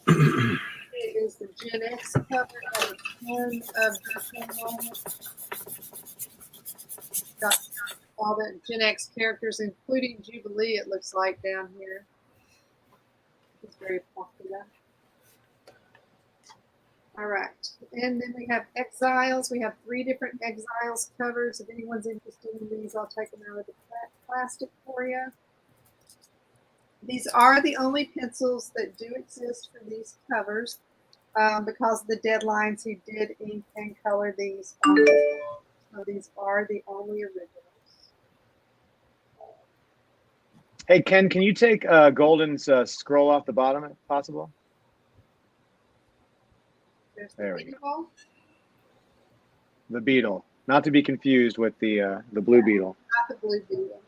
It is the Gen X cover of a ton of different ones. Got all the Gen X characters, including Jubilee, it looks like down here. It's very popular. All right. And then we have Exiles. We have 3 different Exiles covers. If anyone's interested in these, I'll take them out of the plastic for you. These are the only pencils that do exist for these covers because of the deadlines. He did ink and color these. So these are the only originals. Hey, Ken, can you take Golden's scroll off the bottom if possible? There's There the we go. Beetle. The beetle. Not to be confused with the Blue Beetle. Not the Blue Beetle.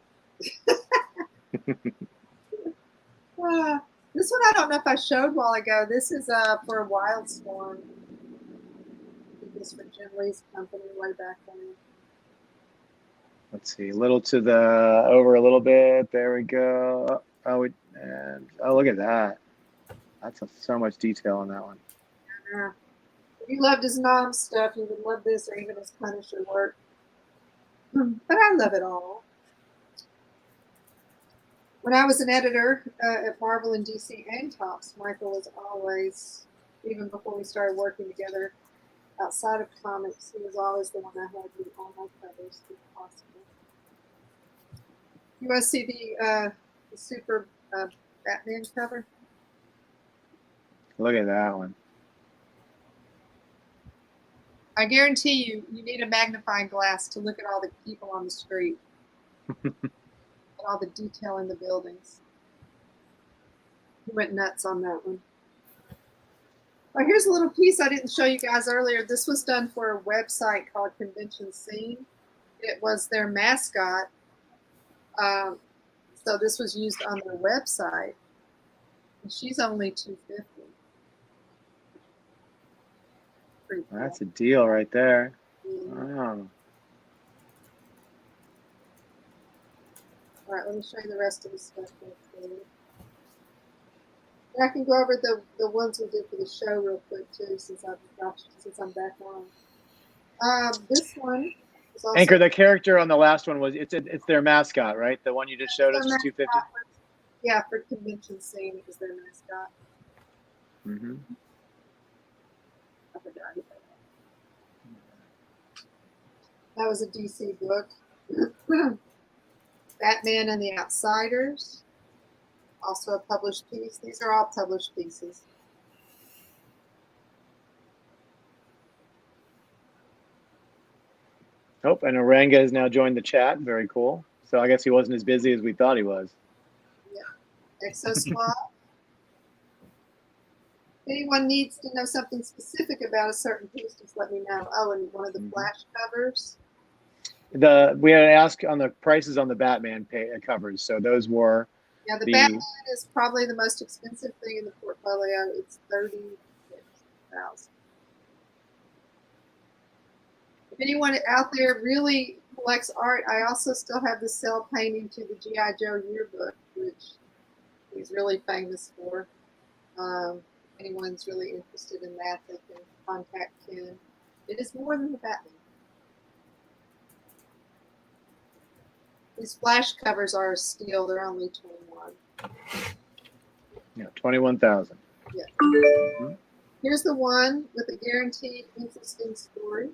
This one I don't know if I showed a while ago. This is for a Wildstorm. This for Jim Lee's company way back when. Let's see, a little to the over a little bit. There we go. Oh, look at that. That's so much detail on that one. Yeah. If you loved his Nom stuff, you would love this, or even his Punisher work. But I love it all. When I was an editor at Marvel and DC and Topps, Michael was always, even before we started working together outside of comics, he was always the one I had do all my covers if possible. You want to see the super Batman cover? Look at that one. I guarantee you need a magnifying glass to look at all the people on the street. And all the detail in the buildings. He went nuts on that one. Oh, here's a little piece I didn't show you guys earlier. This was done for a website called Convention Scene. It was their mascot. So this was used on their website. And she's only $250. Pretty cool. That's a deal right there. Yeah. Oh. All right, let me show you the rest of the stuff. And I can go over the ones we did for the show real quick too, since I'm back on. This one is also Anchor, the character on the last one was it's their mascot, right? The one you just showed us was $250. Yeah, for Convention Scene, it was their mascot. Mm-hmm. I forgot about that. That was a DC book. Batman and the Outsiders, also a published piece. These are all published pieces. Oh, and Oranga has now joined the chat. Very cool. So I guess he wasn't as busy as we thought he was. Yeah. Exosquad. If anyone needs to know something specific about a certain piece, just let me know. Oh, and one of the Flash covers. We had asked on the prices on the Batman covers. So those were the Batman is probably the most expensive thing in the portfolio. It's $36,000. If anyone out there really collects art, I also still have the cell painting to the G.I. Joe yearbook, which he's really famous for. If anyone's really interested in that, they can contact Ken. It is more than the Batman. These Flash covers are a steal. They're only $21. Yeah, $21,000. Yeah. Mm-hmm. Here's the one with a guaranteed interesting story.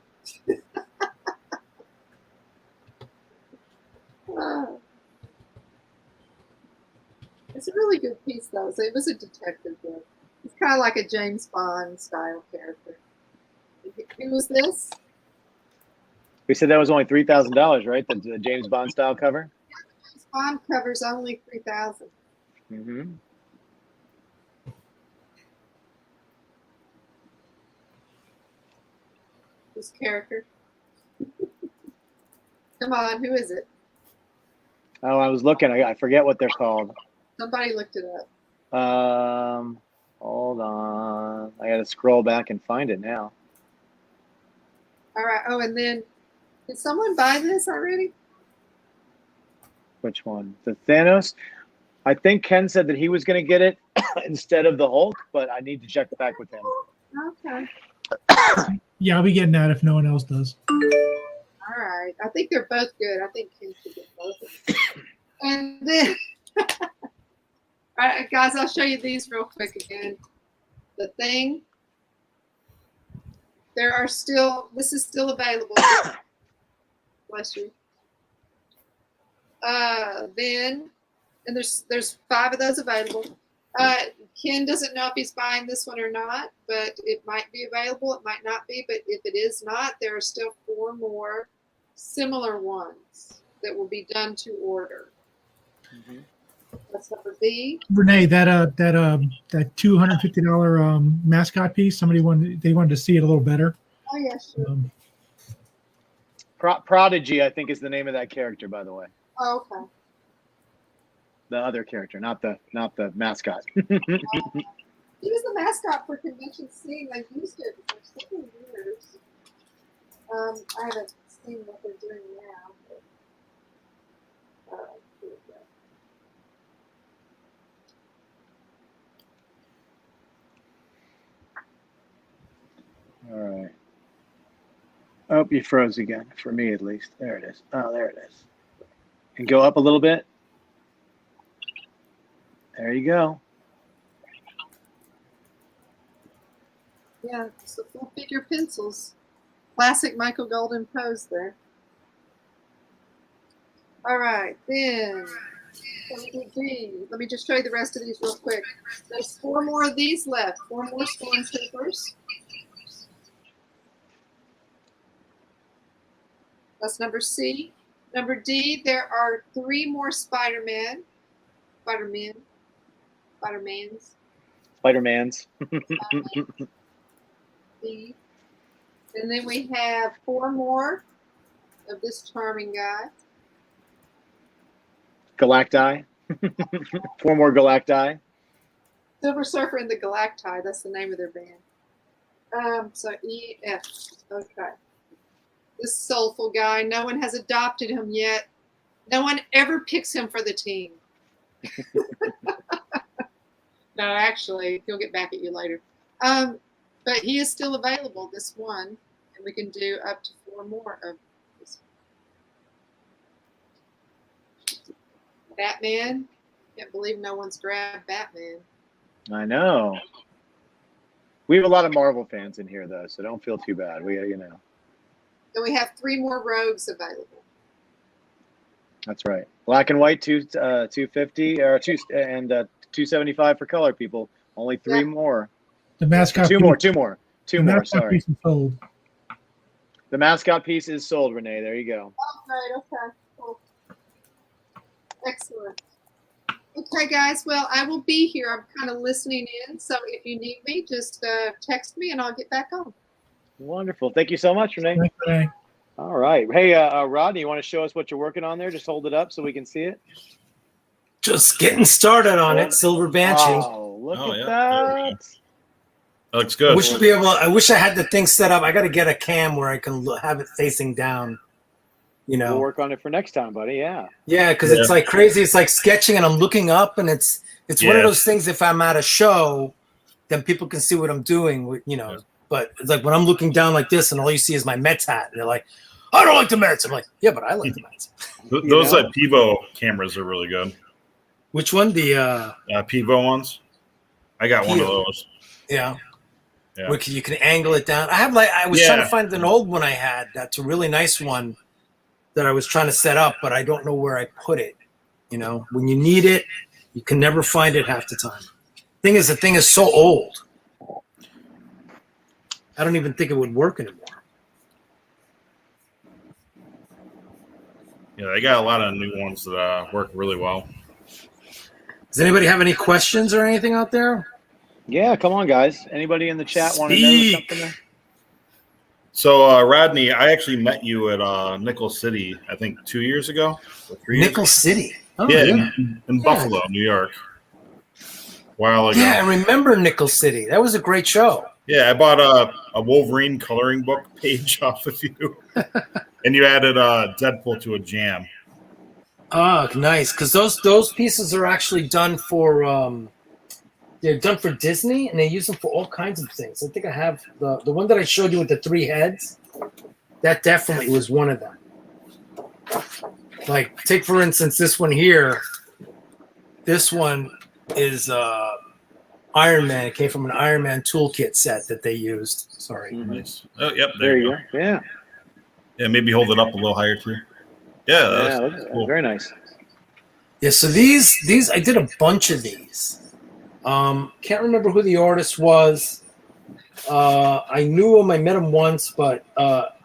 It's a really good piece, though. So it was a detective book. It's kind of like a James Bond style character. Who was this? We said that was only $3,000, right? The James Bond style cover. Yeah, the James Bond cover's only $3,000. Mm-hmm. This character. Come on, who is it? Oh, I was looking. I forget what they're called. Somebody looked it up. Hold on. I got to scroll back and find it now. All right. Oh, and then did someone buy this already? Which one? The Thanos? I think Ken said that he was going to get it instead of the Hulk, but I need to check back with him. Okay. Yeah, I'll be getting that if no one else does. All right. I think they're both good. I think Ken should get both of them. And then, all right, guys, I'll show you these real quick again. The Thing. This is still available. Bless you. And there's 5 of those available. Ken doesn't know if he's buying this one or not, but it might be available. It might not be, but if it is not, there are still 4 more similar ones that will be done to order. Mm-hmm. That's number B. Renee, that $250 mascot piece. They wanted to see it a little better. Oh yeah, sure. Prodigy, I think, is the name of that character, by the way. Oh, okay. The other character, not the mascot. He was the mascot for Convention C. I used it for several years. I haven't seen what they're doing now. But, here we go. All right. Oh, you froze again, for me at least. There it is. Oh, there it is. And go up a little bit. There you go. Yeah, it's the full figure pencils. Classic Michael Golden pose there. All right, then let me just show you the rest of these real quick. There's 4 more of these left, 4 more stormtroopers. That's number C. Number D, there are 3 more Spider-Mans. D. And then we have 4 more of this charming guy. Galacti. 4 more Galacti. Silver Surfer and the Galacti, that's the name of their band. So E, F. Okay. This soulful guy, no one has adopted him yet. No one ever picks him for the team. No, actually, he'll get back at you later. But he is still available, this one, and we can do up to 4 more of this one. Batman. Can't believe no one's grabbed Batman. I know. We have a lot of Marvel fans in here, though, so don't feel too bad. And we have 3 more rogues available. That's right. Black and white, 250 or 275 for color people. Only 3 more. The mascot. Two more. Sorry. Piece is sold. The mascot piece is sold, Renee. There you go. Oh, great. Okay. Cool. Excellent. Okay, guys. Well, I will be here. I'm kind of listening in. So if you need me, just text me and I'll get back on. Wonderful. Thank you so much, Renee. Thanks, Renee. All right. Hey, Rodney, you want to show us what you're working on there? Just hold it up so we can see it. Just getting started on it. Silver Banshee. Oh, look Oh, at yeah. that. That looks good. I wish I had the thing set up. I got to get a cam where I can have it facing down. You know. We'll work on it for next time, buddy. Yeah. Yeah, because it's like crazy. It's like sketching, and I'm looking up, and it's one of those things. If I'm at a show, then people can see what I'm doing. You know. Yeah. But it's like when I'm looking down like this, and all you see is my Mets hat, and they're like, "I don't like the Mets." I'm like, "Yeah, but I like the Mets." Those Pivo cameras are really good. Which one? The Pivo ones. I got one of those. Yeah. Where you can angle it down. I was trying to find an old one I had. That's a really nice one that I was trying to set up, but I don't know where I put it. You know, when you need it, you can never find it half the time. The thing is so old. I don't even think it would work anymore. Yeah, they got a lot of new ones that work really well. Does anybody have any questions or anything out there? Yeah, come on, guys. Anybody in the chat want to know something? So, Rodney, I actually met you at Nickel City, I think 2 years ago. Nickel City? Oh, yeah, in Buffalo, New York. A while ago. Yeah, I remember Nickel City. That was a great show. Yeah, I bought a Wolverine coloring book page off of you. And you added Deadpool to a jam. Oh, nice. Because those pieces are actually done for they're done for Disney, and they use them for all kinds of things. I think I have the one that I showed you with the 3 heads. That definitely was one of them. Like, take for instance this one here. This one is Iron Man. It came from an Iron Man toolkit set that they used. Sorry. Nice. Oh, yep. There you go. Yeah. Yeah, maybe hold it up a little higher too. Yeah, that's cool. Very nice. Yeah, so these I did a bunch of these. Can't remember who the artist was. I knew him. I met him once, but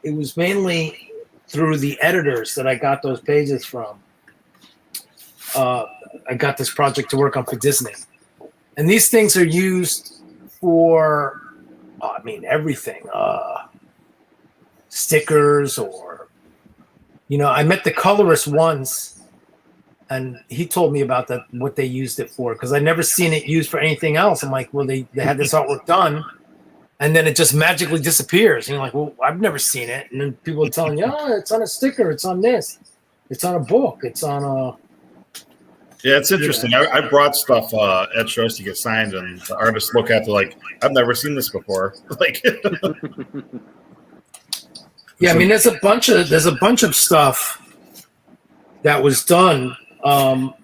it was mainly through the editors that I got those pages from. I got this project to work on for Disney. And these things are used for, everything. Stickers or I met the colorist once, and he told me about that, what they used it for, because I'd never seen it used for anything else. I'm like, well, they had this artwork done, and then it just magically disappears. And you're like, well, I've never seen it. And then people are telling you, oh, it's on a sticker, it's on this, it's on a book, it's on a. Yeah, it's interesting. I brought stuff at shows to get signed, and the artists look at it like, I've never seen this before. Like, yeah, I mean, there's a bunch of stuff that was done. And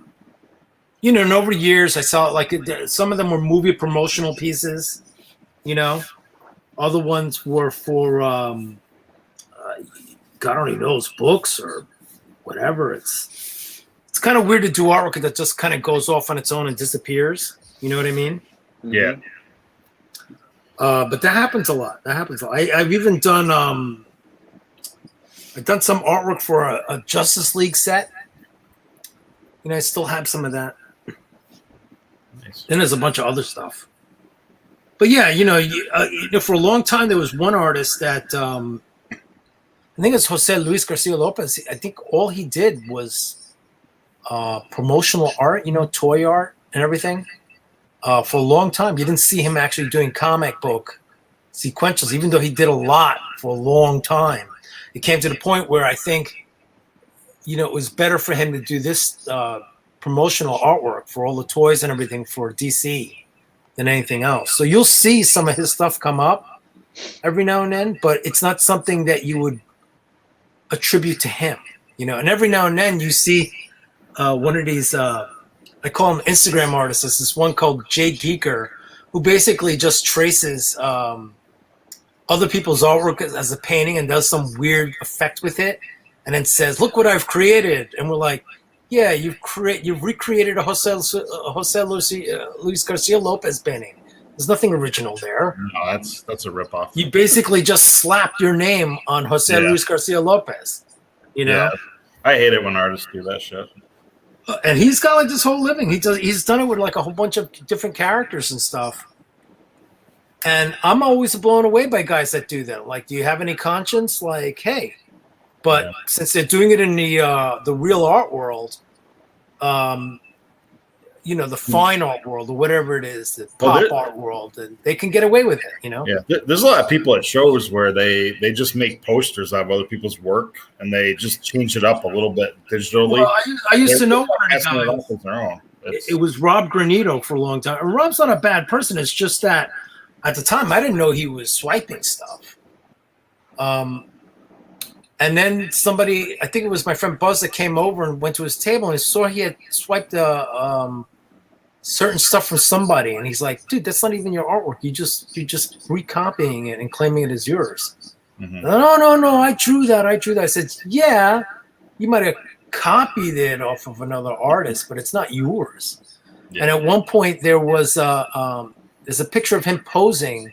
over the years, I saw like some of them were movie promotional pieces. Other ones were for God only knows, books or whatever. It's kind of weird to do artwork that just kind of goes off on its own and disappears. You know what I mean? yeah. But that happens a lot. I've even done I've done some artwork for a Justice League set. I still have some of that. Nice. Then there's a bunch of other stuff. But yeah, for a long time there was one artist that I think it's Jose Luis Garcia Lopez. I think all he did was promotional art, toy art and everything. For a long time, you didn't see him actually doing comic book sequentials, even though he did a lot for a long time. It came to the point where I think, it was better for him to do this promotional artwork for all the toys and everything for DC than anything else. So you'll see some of his stuff come up every now and then, but it's not something that you would attribute to him, And every now and then you see one of these, I call them Instagram artists. There's this one called Jade Geeker, who basically just traces other people's artwork as a painting and does some weird effect with it, and then says, "Look what I've created." And we're like, "Yeah, you've recreated a Jose Luis Garcia Lopez painting. There's nothing original there. No, that's a ripoff. You basically just slapped your name on Jose Luis Garcia Lopez." Yeah, I hate it when artists do that shit. And he's got like this whole living. He's done it with like a whole bunch of different characters and stuff. And I'm always blown away by guys that do that. Like, do you have any conscience? Like, hey, but since they're doing it in the real art world, the fine art world or whatever it is, the pop art world, and they can get away with it, Yeah, there's a lot of people at shows where they just make posters out of other people's work and they just change it up a little bit digitally. Well, I used to know one of the guys. It was Rob Granito for a long time. And Rob's not a bad person. It's just that at the time I didn't know he was swiping stuff. And then somebody, I think it was my friend Buzz, that came over and went to his table and saw he had swiped certain stuff from somebody, and he's like, "Dude, that's not even your artwork. You're just recopying it and claiming it as yours." Mm-hmm. No, I drew that. I said, "Yeah, you might have copied it off of another artist, but it's not yours." Yeah. And at one point there was there's a picture of him posing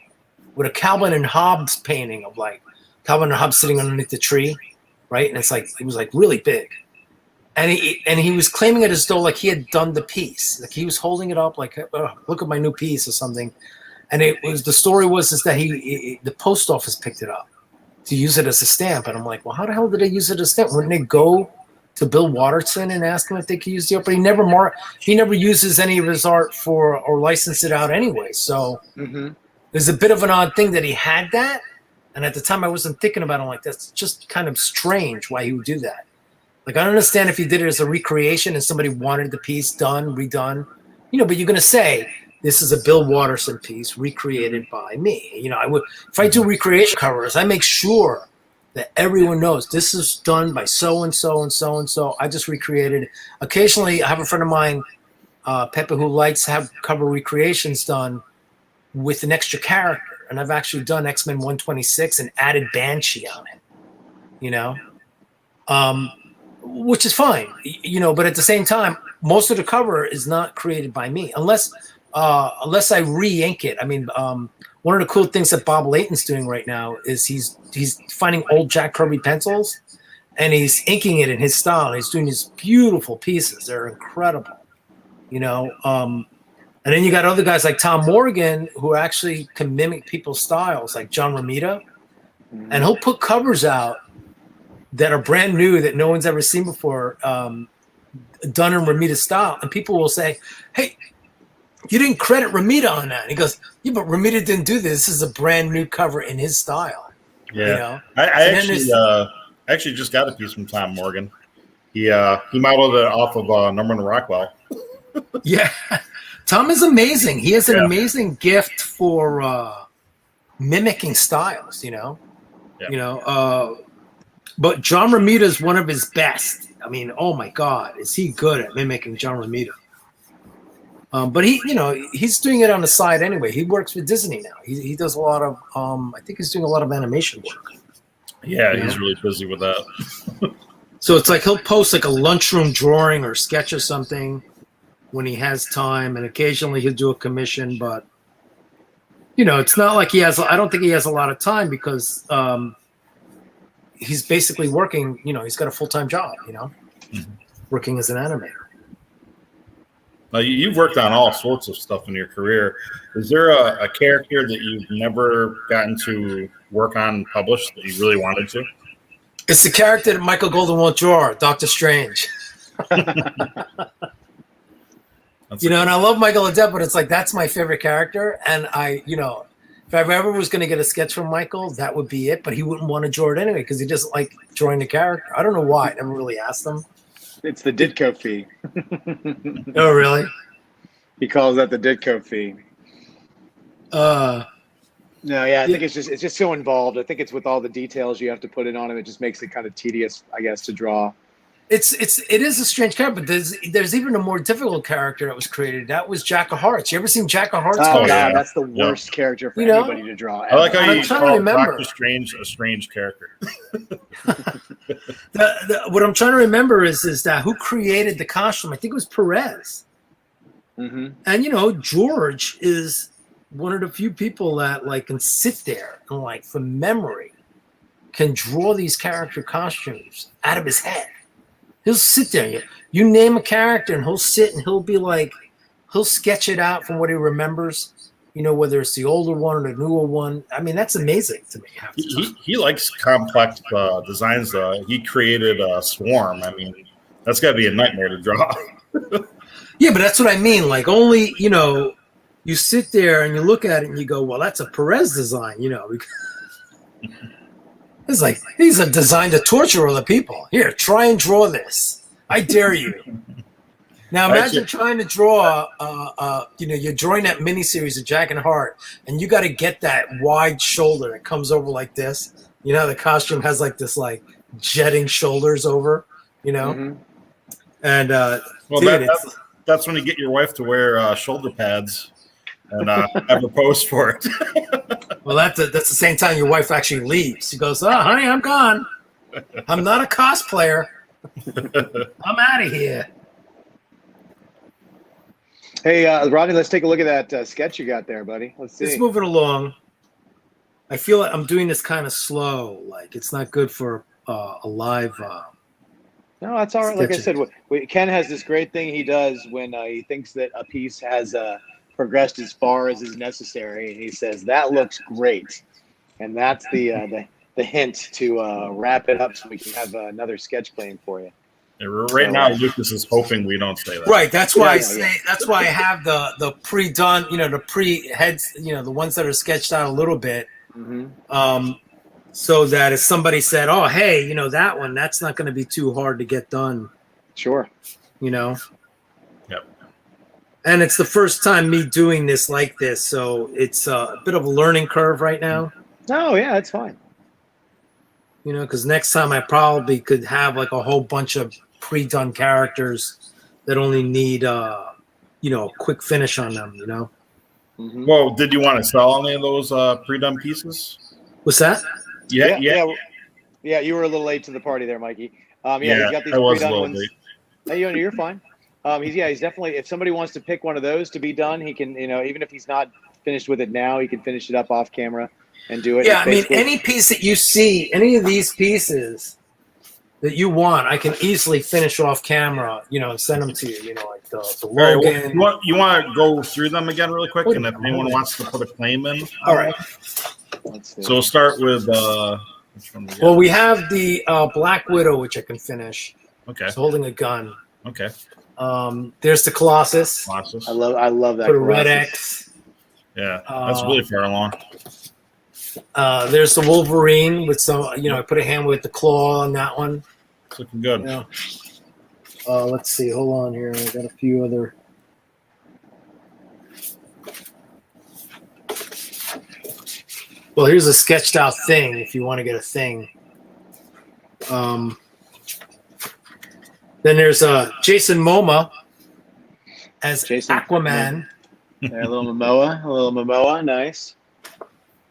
with a Calvin and Hobbes painting of like Calvin and Hobbes sitting underneath the tree, right? And it's like, it was like really big. And he was claiming it as though like he had done the piece, like he was holding it up like, oh, look at my new piece or something. And the story was that the post office picked it up to use it as a stamp. And I'm like, well, how the hell did they use it as a stamp? Wouldn't they go to Bill Watterson and ask him if they could use the art? But he never uses any of his art for or license it out anyway. So there's a bit of an odd thing that he had that. And at the time I wasn't thinking about it. I'm like, that's just kind of strange why he would do that. Like, I don't understand if he did it as a recreation and somebody wanted the piece done, redone, but you're going to say, this is a Bill Watterson piece recreated by me. If I do recreation covers, I make sure that everyone knows this is done by so-and-so and so-and-so. I just recreated. Occasionally, I have a friend of mine, Pepe, who likes to have cover recreations done with an extra character. And I've actually done X-Men 126 and added Banshee on it, which is fine, but at the same time, most of the cover is not created by me unless I re-ink it. I mean, one of the cool things that Bob Layton's doing right now is he's finding old Jack Kirby pencils and he's inking it in his style. He's doing these beautiful pieces. They're incredible, and then you got other guys like Tom Morgan who actually can mimic people's styles, like John Romita, and he'll put covers out that are brand new that no one's ever seen before, done in Romita style, and people will say, "Hey, you didn't credit Romita on that." And he goes, "Yeah, but Romita didn't do this. This is a brand new cover in his style." Yeah, You know? I actually just got a piece from Tom Morgan. He modeled it off of Norman Rockwell. Yeah, Tom is amazing. He has an amazing gift for mimicking styles. You know, but John Romita is one of his best. I mean, oh my God, is he good at mimicking John Romita? But he's doing it on the side anyway. He works with Disney now. He does a lot of, I think he's doing a lot of animation work. Yeah, he's really busy with that. So it's like he'll post like a lunchroom drawing or sketch or something when he has time, and occasionally he'll do a commission. But it's not like he has. I don't think he has a lot of time because he's basically working. He's got a full-time job. Working as an animator. Now, you've worked on all sorts of stuff in your career. Is there a character that you've never gotten to work on and publish that you really wanted to? It's the character that Michael Golden won't draw, Doctor Strange. And I love Michael to death, but it's like that's my favorite character. And if I ever was going to get a sketch from Michael, that would be it. But he wouldn't want to draw it anyway because he doesn't like drawing the character. I don't know why. I never really asked him. It's the Ditko fee. Oh, really? He calls that the Ditko fee. No, yeah, I think it's just so involved. I think it's with all the details you have to put in on him. It just makes it kind of tedious, I guess, to draw. It is a strange character, but there's even a more difficult character that was created. That was Jack of Hearts. You ever seen Jack of Hearts? Oh, God, that's the worst character for anybody to draw. I like how I'm you trying to call remember. Doctor Strange a strange character. What I'm trying to remember is that who created the costume? I think it was Perez. Mm-hmm. And George is one of the few people that can sit there and from memory can draw these character costumes out of his head. He'll sit there. You name a character and he'll sit and he'll be he'll sketch it out from what he remembers, whether it's the older one or the newer one. I mean, that's amazing to me. He likes complex designs. He created Swarm. I mean, that's got to be a nightmare to draw. Yeah, but that's what I mean. Only, you sit there and you look at it and you go, well, that's a Perez design, It's like, these are designed to torture other people. Here, try and draw this. I dare you. Now imagine trying to draw, you're drawing that miniseries of Jack and Hart, and you got to get that wide shoulder that comes over like this. The costume has this jetting shoulders over, Mm-hmm. And that's when you get your wife to wear shoulder pads and have a pose for it. Well, that's the same time your wife actually leaves. She goes, "Oh, honey, I'm gone. I'm not a cosplayer. I'm out of here." Hey, Rodney, let's take a look at that sketch you got there, buddy. Let's see. It's moving along. I feel like I'm doing this kind of slow. It's not good for a live. No, that's all right. Like I said, Ken has this great thing he does when he thinks that a piece has progressed as far as is necessary, and he says that looks great, and that's the hint to wrap it up so we can have another sketch claim for you. Yeah, right now, Lucas is hoping we don't say that. Right. That's why That's why I have the pre-done, the pre-heads, the ones that are sketched out a little bit, so that if somebody said, "Oh, hey, that one, that's not going to be too hard to get done." Sure. Yep. And it's the first time me doing this like this, so it's a bit of a learning curve right now. Oh, yeah, that's fine. Because next time I probably could have a whole bunch of pre-done characters that only need, a quick finish on them, Mm-hmm. Well, did you want to sell any of those pre-done pieces? What's that? Yeah. You were a little late to the party there, Mikey. He's got these I was a pre-done little ones. late. Hey, you're fine. He's definitely, if somebody wants to pick one of those to be done, he can, even if he's not finished with it now, he can finish it up off camera and do it. Yeah, I mean, any piece that you see, any of these pieces that you want, I can easily finish off camera, and send them to you, like the Logan. Right, you want to go through them again really quick, and if anyone wants to put a claim in. All right. Let's see. So we'll start with Which one we got? Well, we have the Black Widow, which I can finish. Okay. It's holding a gun. Okay. There's the Colossus. Colossus. I love that. Put a red Colossus. X. Yeah, that's really far along. There's the Wolverine with some, I put a hand with the claw on that one. It's looking good. Yeah. Let's see. Hold on here. I got a few other. Well, here's a sketched out thing if you want to get a thing. Then there's Jason Momoa as Aquaman. Yeah, a little Momoa, nice.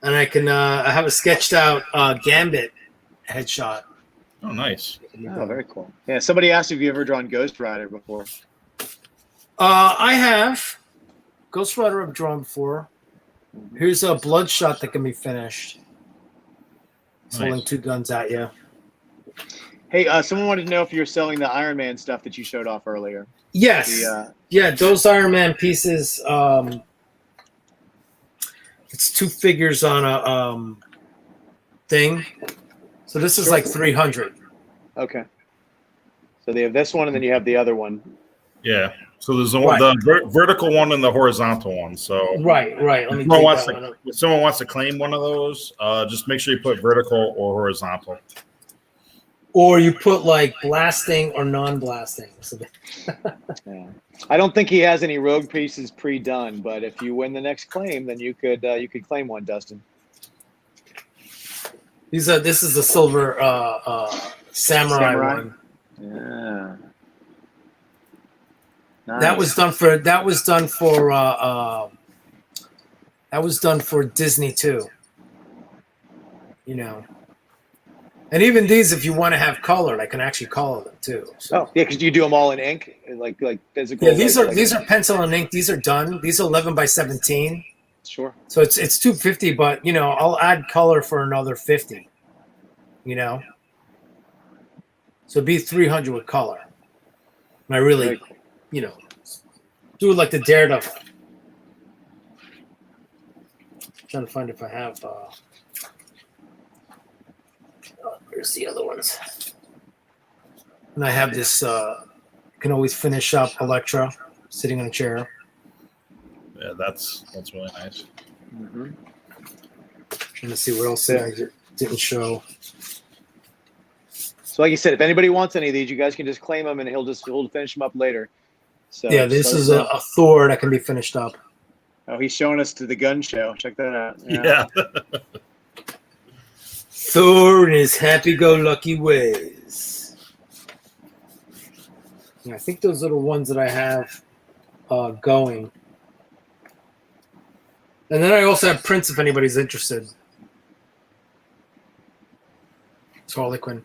And I have a sketched out Gambit headshot. Oh, nice. Oh, very cool. Yeah, somebody asked if you ever drawn Ghost Rider before. I have. Ghost Rider I've drawn before. Here's a Bloodshot that can be finished. It's holding two guns at you. Hey, someone wanted to know if you were selling the Iron Man stuff that you showed off earlier. Yes. Yeah, those Iron Man pieces. It's two figures on a thing. So this is like 300. Okay. So they have this one, and then you have the other one. Yeah. So there's the vertical one and the horizontal one. So right. Let me if someone wants to claim one of those, just make sure you put vertical or horizontal. Or you put like blasting or non-blasting. So yeah. I don't think he has any rogue pieces pre-done, but if you win the next claim, then you could claim one, Dustin. This is the silver samurai one. Yeah. Nice. That was done for Disney too. And even these, if you want to have colored, I can actually color them too. So. Oh, yeah, because you do them all in ink, like physical. Yeah, these are pencil and ink. These are done. These are 11 by 17. Sure. So it's $250, but I'll add color for another $50. So it'd be 300 with color. And I really, do it like the Daredevil. Trying to find if I have. Here's the other ones. And I have this. Can always finish up Elektra sitting in a chair. Yeah, that's really nice. Mm-hmm. Trying to see what else I didn't show. So, like you said, if anybody wants any of these, you guys can just claim them, and he'll finish them up later. So yeah, this is a Thor that can be finished up. Oh, he's showing us to the gun show. Check that out. Yeah. Thor in his happy-go-lucky ways. Yeah, I think those are the ones that I have going. And then I also have prints if anybody's interested. It's Harley Quinn.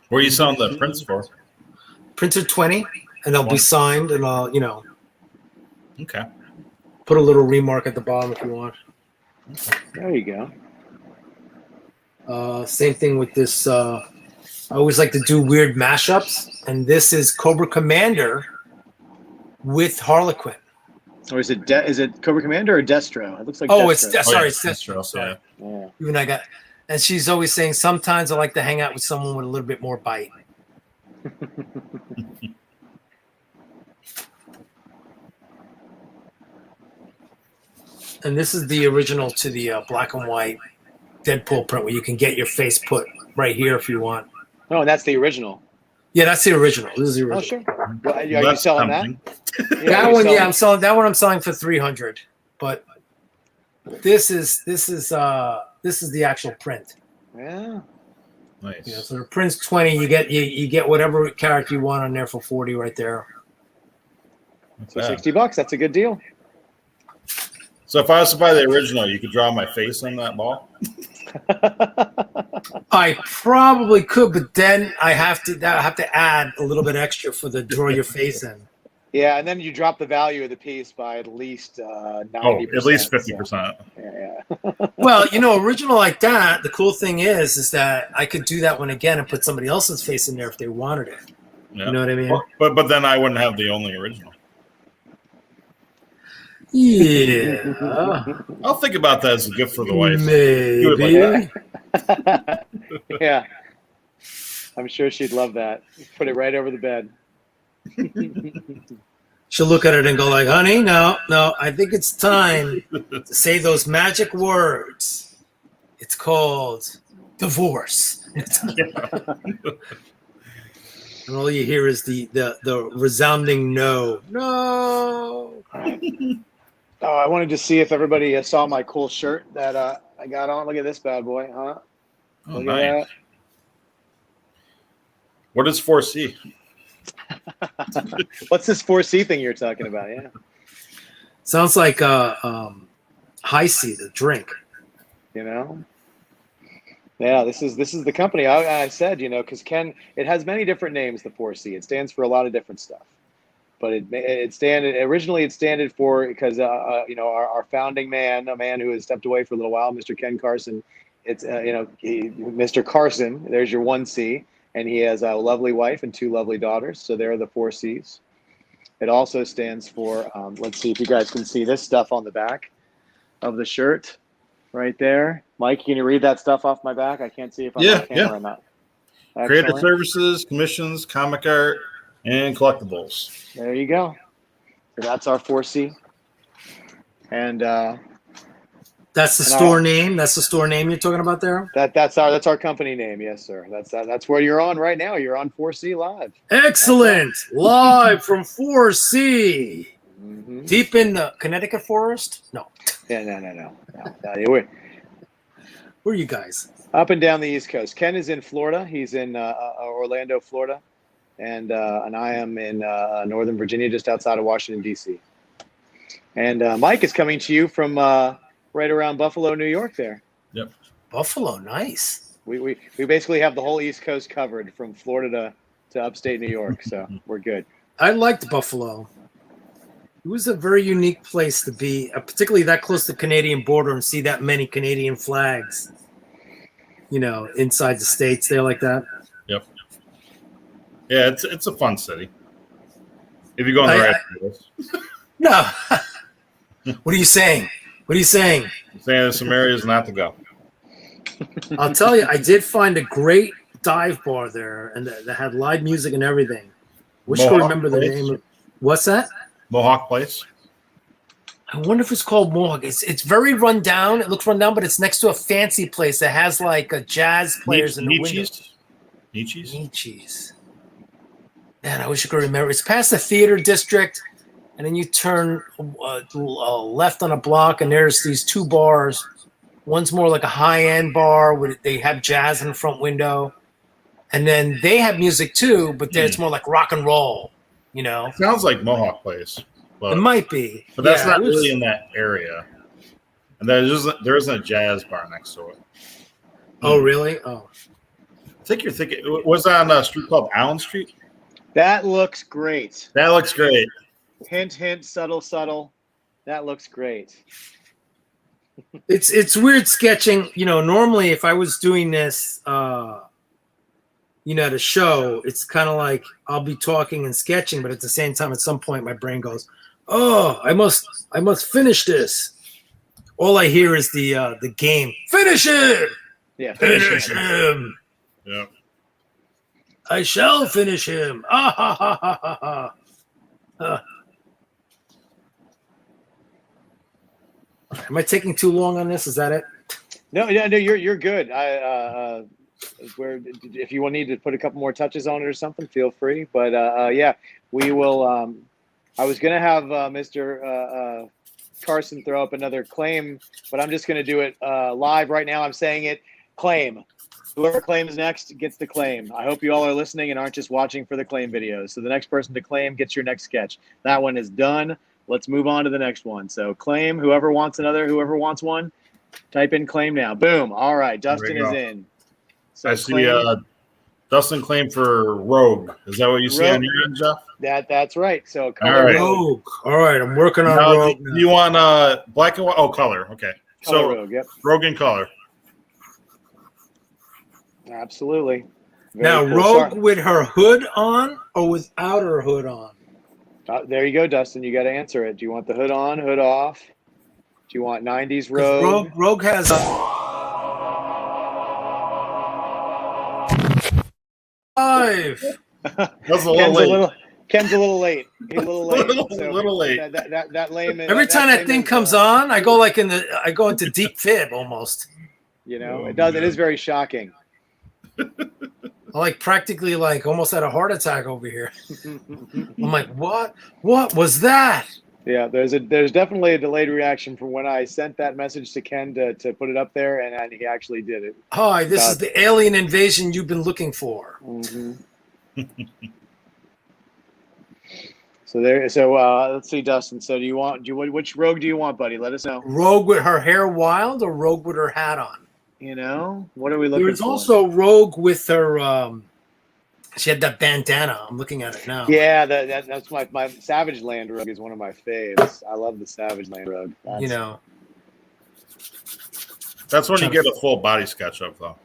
Where are you selling the prints for? Prints are 20, and they'll be signed, and I'll, Okay. Put a little remark at the bottom if you want. There you go. Same thing with this. I always like to do weird mashups, and this is Cobra Commander with Harlequin. Or is it Cobra Commander or Destro? It looks like. Oh, Destro. it's Destro. Sorry. Yeah. Even I got, and she's always saying sometimes I like to hang out with someone with a little bit more bite. And this is the original to the black and white Deadpool print, where you can get your face put right here if you want. Oh, and that's the original. Yeah, that's the original. This is the original. Oh, sure. Well, are you selling that? That one, yeah, I'm selling that one. I'm selling for $300. But this is the actual print. Yeah. Nice. Yeah, so the print's 20. You get whatever character you want on there for 40 right there. So $60. That's a good deal. So if I was to buy the original, you could draw my face on that ball. I probably could, but then I have to add a little bit extra for the draw your face in. Yeah, and then you drop the value of the piece by at least 90%. Oh, at least 50%. So, yeah. Well, original like that. The cool thing is that I could do that one again and put somebody else's face in there if they wanted it. Yeah. You know what I mean? But then I wouldn't have the only original. Yeah, I'll think about that as a gift for the wife. maybe. Yeah. I'm sure she'd love that. Put it right over the bed. She'll look at it and go like, honey, no, I think it's time to say those magic words. It's called divorce. And all you hear is the resounding no. No. Oh, I wanted to see if everybody saw my cool shirt that I got on. Look at this bad boy, huh? Oh, Look nice. at that. What is 4C? What's this 4C thing you're talking about? Yeah. Sounds like high C, the drink. You know? Yeah, this is the company. I said, you know, because Ken, it has many different names, the 4C. It stands for a lot of different stuff. But originally it standed for, because you know, our founding man, a man who has stepped away for a little while, Mr. Ken Carson. It's you know, Mr. Carson. There's your 1C, and he has a lovely wife and 2 lovely daughters. So there are the 4 C's. It also stands for, let's see if you guys can see this stuff on the back of the shirt, right there. Mike, can you read that stuff off my back? I can't see if I'm on camera or not. Creative Excellent. services, commissions, comic art, and collectibles. There you go. So that's our 4C. And That's the store name. That's the store name you're talking about there. that's our company name. Yes, sir. That's where you're on right now. You're on 4C Live. Excellent. Live from 4C. Mm-hmm. Deep in the Connecticut forest? No. Yeah, no. We're Where are you guys? up and down the East Coast. Ken is in Florida. He's in Orlando, Florida, and I am in Northern Virginia, just outside of Washington, D.C. And Mike is coming to you from right around Buffalo, New York. There. Yep. Buffalo, nice. We basically have the whole East Coast covered from Florida to upstate New York, so we're good. I liked Buffalo. It was a very unique place to be, particularly that close to the Canadian border and see that many Canadian flags, you know, inside the states there like that. Yep. Yeah, it's a fun city. If you go on the right place. No. What are you saying? What are you saying? I'm saying there's some areas not to go. I'll tell you, I did find a great dive bar there, and that had live music and everything. Wish I could remember the name of. What's that? Mohawk Place. I wonder if it's called Mohawk. It's very run down. It looks run down, but it's next to a fancy place that has like a jazz players in the window. Nietzsche's. Man, I wish I could remember. It's past the theater district, and then you turn left on a block, and there's these 2 bars. One's more like a high-end bar where they have jazz in the front window, and then they have music too, but then it's more like rock and roll. You know, It sounds like Mohawk Place. But, it might be, but that's not really in that area. And there isn't a jazz bar next to it. Oh, really? Oh, I think you're thinking. Was that on a street called Allen Street? That looks great. That looks great. Hint, hint, subtle, subtle. That looks great. it's weird sketching. You know, normally if I was doing this, you know, the show, it's kind of like I'll be talking and sketching, but at the same time, at some point, my brain goes, "Oh, I must finish this." All I hear is the game. Finish him. Yeah, Finish him. Yeah. I shall finish him. Ah ha ha ha ha ha. Am I taking too long on this? Is that it? No, you're good. Where if you need to put a couple more touches on it or something, feel free. But yeah, we will. I was gonna have Mr. Carson throw up another claim, but I'm just gonna do it live right now. I'm saying it. Claim. Whoever claims next gets the claim. I hope you all are listening and aren't just watching for the claim videos. So the next person to claim gets your next sketch. That one is done. Let's move on to the next one. So claim. Whoever wants one, type in claim now. Boom. All right. Dustin is in. So I see Dustin claim for Rogue. Is that what you see on your end, Jeff? That's right. So all right. Rogue. All right, I'm working on Rogue. Do you want black and white? Oh, color. Okay. Color Rogue, yep. Rogue and color. Absolutely. Now, cool. Rogue with her hood on or without her hood on? There you go, Dustin. You got to answer it. Do you want the hood on, hood off? Do you want 90s 'Cause Rogue? Rogue has five. That's a little late. Ken's a little late. He's a little late. Little late. That layman. Every time that thing comes on, I go into deep fib almost. You know, it does. It is very shocking. I practically almost had a heart attack over here. I'm like, what? What was that? Yeah, there's definitely a delayed reaction from when I sent that message to Ken to put it up there, and he actually did it. Hi, this is the alien invasion you've been looking for. Mm-hmm. So let's see, Dustin. So which Rogue do you want, buddy? Let us know. Rogue with her hair wild or Rogue with her hat on? You know, what are we looking for? There's also Rogue with her. She had that bandana. I'm looking at it now. Yeah, that's my Savage Land Rogue is one of my faves. I love the Savage Land Rogue. That's when you get a full body sketch of, though.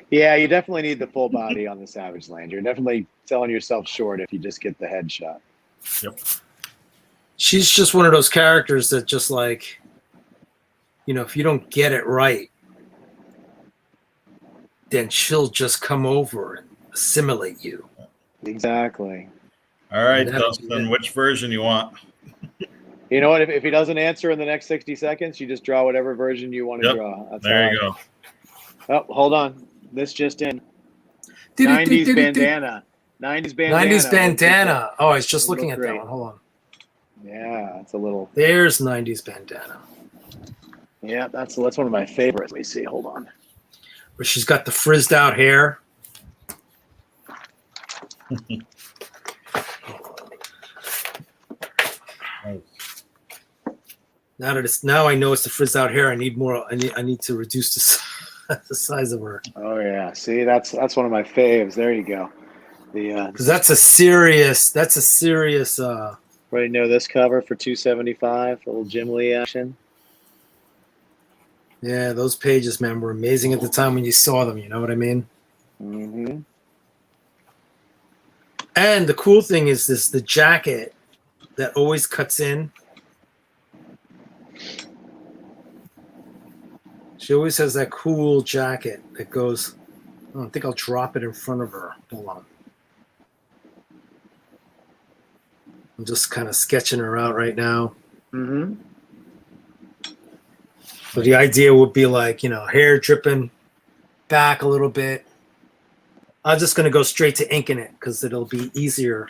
Yeah, you definitely need the full body on the Savage Land. You're definitely selling yourself short if you just get the headshot. Yep. She's just one of those characters that just if you don't get it right, then she'll just come over and assimilate you. Exactly. All right, Dustin, which version you want? You know what? If he doesn't answer in the next 60 seconds, you just draw whatever version you want to draw. That's there you go. Oh, hold on. This just in. 90s bandana. 90s bandana. 90s bandana. Oh, I was just looking at that one. Hold on. Yeah, it's a little. There's 90s bandana. Yeah, that's one of my favorites. Let me see. Hold on. Where she's got the frizzed out hair. Now I know it's the frizzed out hair. I need more. I need to reduce the size of her. Oh yeah, see that's one of my faves. There you go. Because that's a serious. Already know this cover for $275. A little Jim Lee action. Yeah, those pages, man, were amazing at the time when you saw them. You know what I mean? Mm-hmm. And the cool thing is the jacket that always cuts in. She always has that cool jacket that goes. I think I'll drop it in front of her. Hold on. I'm just kind of sketching her out right now. Mm-hmm. So the idea would be hair dripping back a little bit. I'm just going to go straight to inking it because it'll be easier.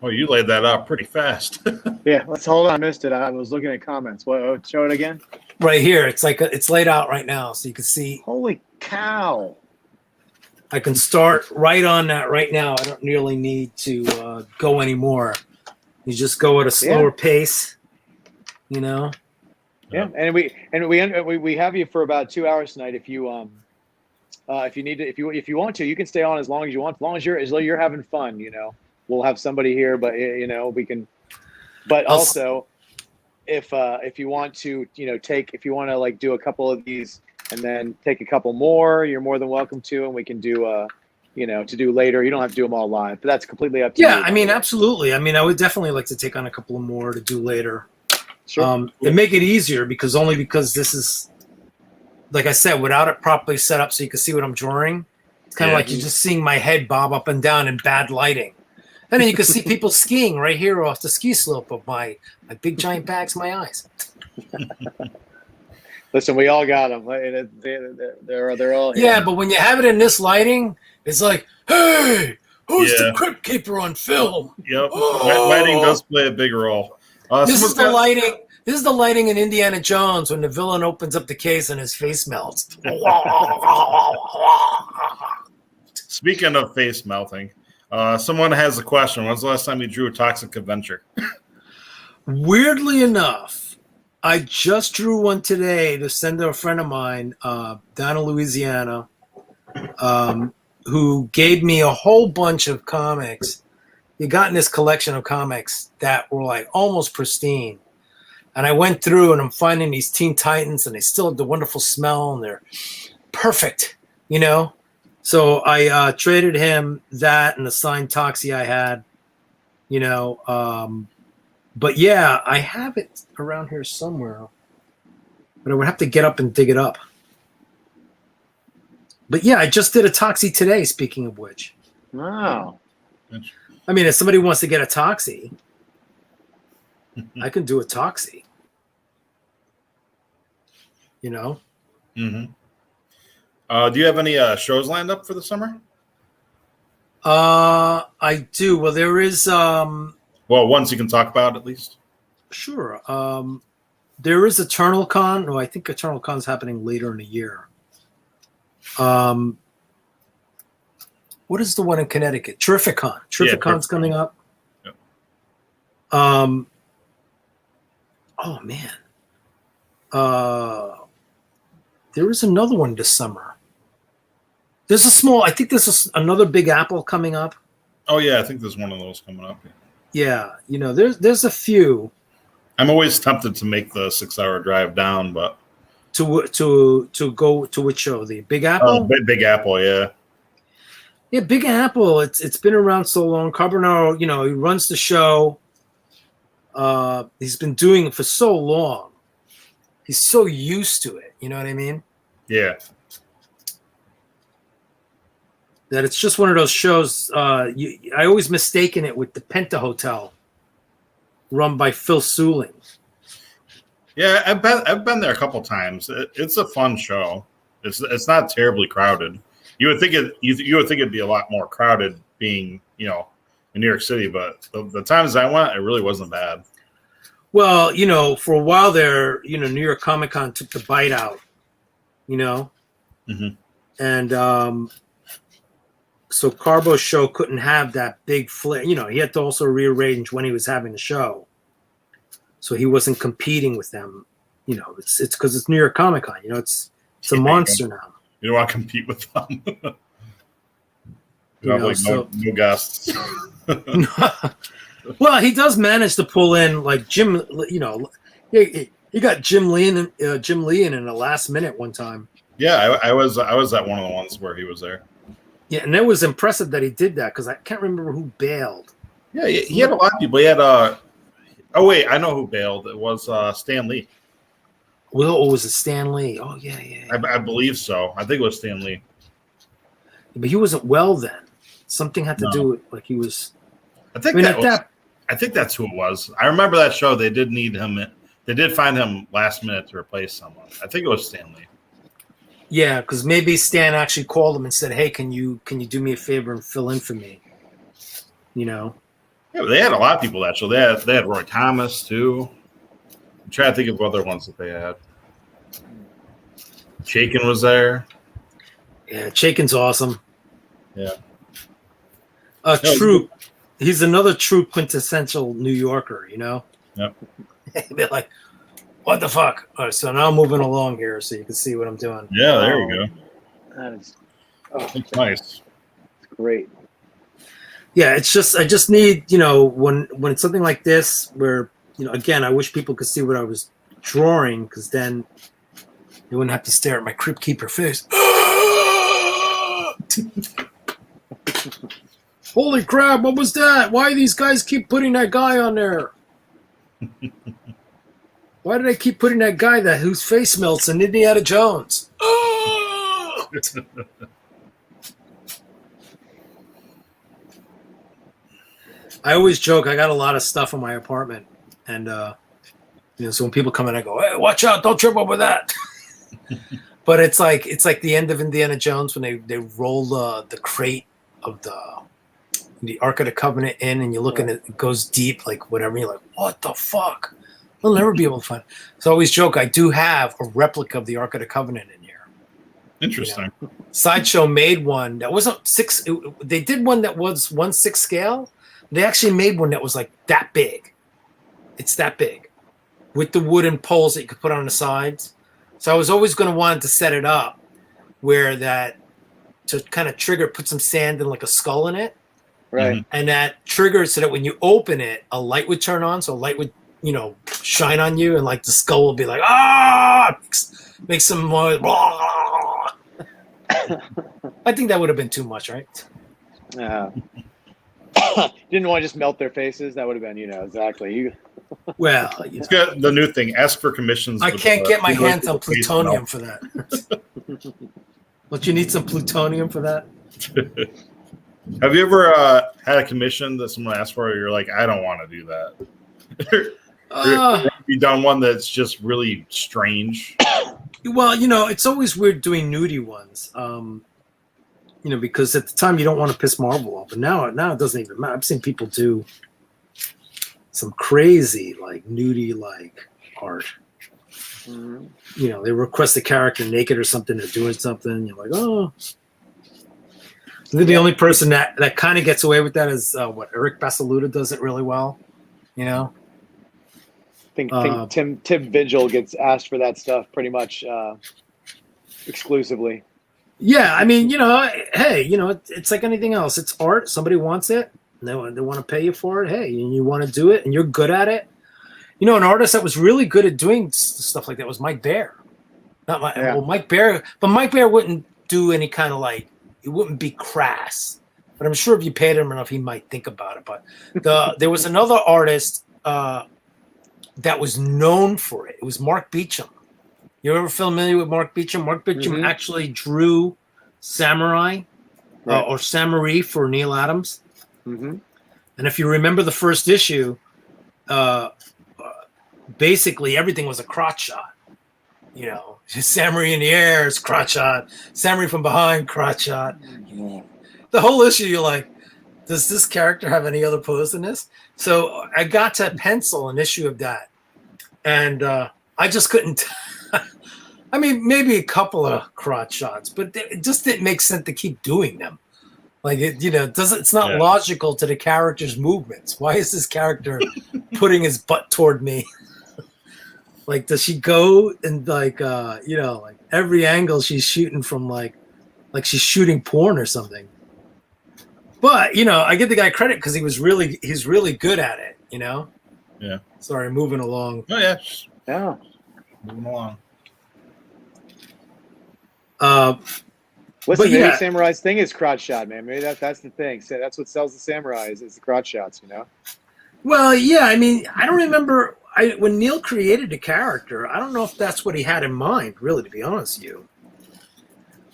Oh, you laid that out pretty fast. Yeah, let's hold on. I missed it. I was looking at comments. What? Show it again. Right here. It's it's laid out right now, so you can see. Holy cow! I can start right on that right now. I don't really need to go anymore. You just go at a slower pace, Yeah, and we have you for about 2 hours tonight. If you need to, if you want to, you can stay on as long as you want. As long as you're having fun, we'll have somebody here. But we can. But also, if you want to, if you want to do a couple of these and then take a couple more, you're more than welcome to, and we can do to do later. You don't have to do them all live, but that's completely up to you. Yeah, I mean, absolutely. I mean, I would definitely like to take on a couple more to do later. Sure. And make it easier because this is, like I said, without it properly set up so you can see what I'm drawing. It's kind of like you're just seeing my head bob up and down in bad lighting. And then you can see people skiing right here off the ski slope of my big giant bags, my eyes. Listen, we all got them. They're all here. Yeah, but when you have it in this lighting, it's like, hey, who's the Crypt Keeper on film? Yep, lighting does play a big role. This is the lighting. This is the lighting in Indiana Jones when the villain opens up the case and his face melts. Speaking of face melting, someone has a question. When's the last time you drew a Toxic Adventure? Weirdly enough, I just drew one today to send to a friend of mine down in Louisiana who gave me a whole bunch of comics. He got in this collection of comics that were almost pristine. And I went through and I'm finding these Teen Titans and they still have the wonderful smell and they're perfect, So I traded him that and the signed Toxie I had, But yeah, I have it around here somewhere. But I would have to get up and dig it up. But yeah, I just did a toxie today, speaking of which. Wow. I mean, if somebody wants to get a toxie, I can do a toxie. You know? Mm-hmm. Do you have any shows lined up for the summer? I do. Well, there is Well, ones you can talk about at least. sure. There is Eternal Con. No, I think Eternal Con is happening later in the year. What is the one in Connecticut? Terrificon. Terrificon's coming up. Yep. Oh man. There is another one this summer. There's a small. I think there's another Big Apple coming up. Oh yeah, I think there's one of those coming up. Yeah, you know, there's a few. I'm always tempted to make the 6-hour drive down, but To go to which show? The Big Apple? oh, Big Apple, yeah. Yeah, Big Apple. It's been around so long. Carbonaro, you know, he runs the show. He's been doing it for so long. He's so used to it. You know what I mean? Yeah. That it's just one of those shows. I always mistaken it with the Penta Hotel, run by Phil Suling. Yeah, I've been there a couple times. It's a fun show. It's not terribly crowded. You would think it'd be a lot more crowded, being in New York City, but the times I went, it really wasn't bad. Well, you know, for a while there, you know, New York Comic Con took the bite out, you know, and so Carbo's show couldn't have that big flare. You know, he had to also rearrange when he was having the show, so he wasn't competing with them. You know, it's because it's New York Comic Con. You know, it's a monster now. You don't want to compete with them. You know, so, no guests. Well, he does manage to pull in like Jim. You know, he got Jim Lee in the last minute one time. Yeah, I was at one of the ones where he was there. Yeah, and it was impressive that he did that because I can't remember who bailed. Yeah, he had a lot of people. He had oh wait, I know who bailed. It was Stan Lee. Well, was it Stan Lee? Oh yeah. I believe so. I think it was Stan Lee. But he wasn't well then. Something had to do with like he was. I think that's who it was. I remember that show. They did need him. They did find him last minute to replace someone. I think it was Stan Lee. Yeah, because maybe Stan actually called him and said, "Hey, can you do me a favor and fill in for me?" You know. Yeah, but they had a lot of people that show. They had Roy Thomas too. I'm trying to think of other ones that they had. Chaikin was there. Yeah, Chaikin's awesome. Yeah. True. He's another true quintessential New Yorker, you know? Yep. They're like, what the fuck? All right, so now I'm moving along here so you can see what I'm doing. Yeah, there we go. That is It's nice. It's great. Yeah, it's just I just need, you know, when it's something like this where, you know, again, I wish people could see what I was drawing because then they wouldn't have to stare at my Crypt Keeper face. Holy crap, what was that? Why do these guys keep putting that guy on there? Why do they keep putting that guy whose face melts in Indiana Jones? I always joke I got a lot of stuff in my apartment. And, you know, so when people come in, I go, hey, watch out, don't trip over that. But it's like the end of Indiana Jones when they roll the crate of the Ark of the Covenant in, and you look and it goes deep, like whatever. And you're like, what the fuck? We'll never be able to find it. So I always joke I do have a replica of the Ark of the Covenant in here. Interesting. You know? Sideshow made one that wasn't 6. They did one that was 1/6 scale. They actually made one that was like that big. It's that big with the wooden poles that you could put on the sides. So I was always going to want to set it up where that to kind of trigger, put some sand and like a skull in it. Right. And that triggers so that when you open it, a light would turn on. So a light would, you know, shine on you and like the skull will be like, make some noise. I think that would have been too much, right? Didn't want to just melt their faces. That would have been, you know, exactly. Well, It's got the new thing. Ask for commissions. I with, can't get my people hands on with the face plutonium melt. for that. Don't you need some plutonium for that? Have you ever had a commission that someone asked for? You're like, I don't want to do that. Or have you done one that's just really strange? Well, it's always weird doing nudie ones. Because at the time you don't want to piss Marvel off, but now it doesn't even matter. I've seen people do some crazy like nudie like art. Mm-hmm. They request a character naked or something, they're doing something. You're like, oh. The only person that kind of gets away with that is Eric Basaluda does it really well. I think Tim Vigil gets asked for that stuff pretty much exclusively. Yeah, I mean, hey, it's like anything else. It's art. Somebody wants it. And they want to pay you for it. Hey, and you want to do it, and you're good at it. An artist that was really good at doing stuff like that was Mike Bair. Mike Bair, but Mike Bair wouldn't do any kind of like, it wouldn't be crass. But I'm sure if you paid him enough, he might think about it. But there was another artist that was known for it. It was Mark Beecham. You ever familiar with Mark Beecham? Mark Beecham actually drew Samurai or Samurai for Neil Adams. Mm-hmm. And if you remember the first issue, basically everything was a crotch shot. Samurai in the air is crotch shot. Samurai from behind, crotch shot. The whole issue, you're like, does this character have any other pose than this? So I got to pencil an issue of that. And I just couldn't. I mean, maybe a couple of crotch shots, but it just didn't make sense to keep doing them. Like it's not logical to the character's movements. Why is this character putting his butt toward me? Like, does she go and like every angle she's shooting from like she's shooting porn or something? But I give the guy credit because he's really good at it. Yeah. Sorry, moving along. Oh yeah. Yeah. Moving along. Listen, maybe Samurai's thing is crotch shot, man. Maybe that's the thing. So that's what sells the Samurais is the crotch shots, Well, yeah. I mean, I don't remember when Neil created the character. I don't know if that's what he had in mind, really, to be honest with you.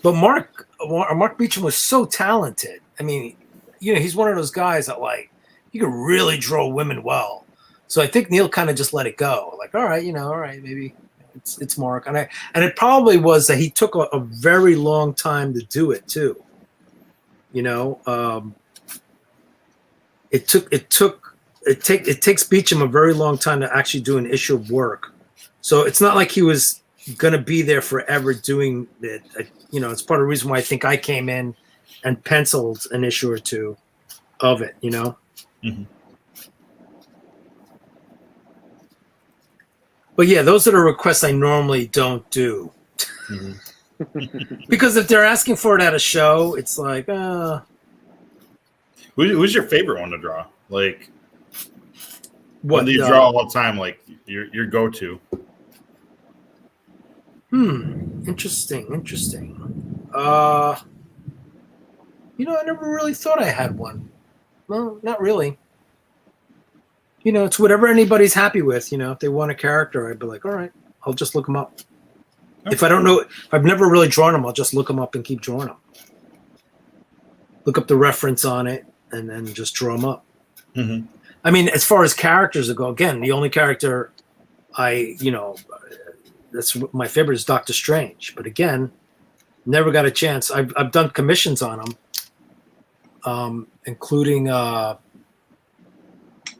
But Mark Beecham was so talented. I mean, he's one of those guys that like he could really draw women well. So I think Neil kind of just let it go. Like, all right, maybe. It's Mark, and it probably was that he took a very long time to do it too. It takes Beecham a very long time to actually do an issue of work. So it's not like he was gonna be there forever doing it. It's part of the reason why I think I came in and penciled an issue or two of it. Mm-hmm. But yeah, those are the requests I normally don't do. Mm-hmm. Because if they're asking for it at a show, it's like, Who's your favorite one to draw? Like, what do you draw all the time? Like your go-to? Interesting. I never really thought I had one. Well, not really. It's whatever anybody's happy with. If they want a character, I'd be like, all right, I'll just look them up. Okay. If I don't know, if I've never really drawn them, I'll just look them up and keep drawing them. Look up the reference on it and then just draw them up. Mm-hmm. I mean, as far as characters go, again, the only character that's my favorite is Doctor Strange. But again, never got a chance. I've done commissions on them, including.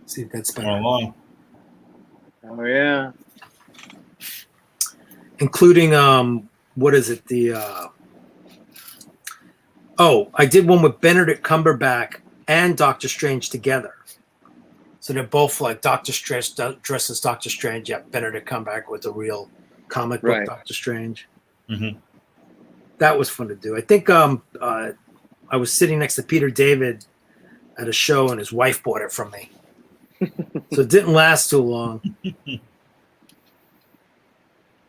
See if that's better. Long. Oh yeah. Including what is it? I did one with Benedict Cumberbatch and Doctor Strange together. So they're both like Doctor Strange dressed as Doctor Strange. Yeah, Benedict Cumberbatch with the real comic book Doctor Strange. Mm-hmm. That was fun to do. I think I was sitting next to Peter David at a show and his wife bought it from me. So it didn't last too long.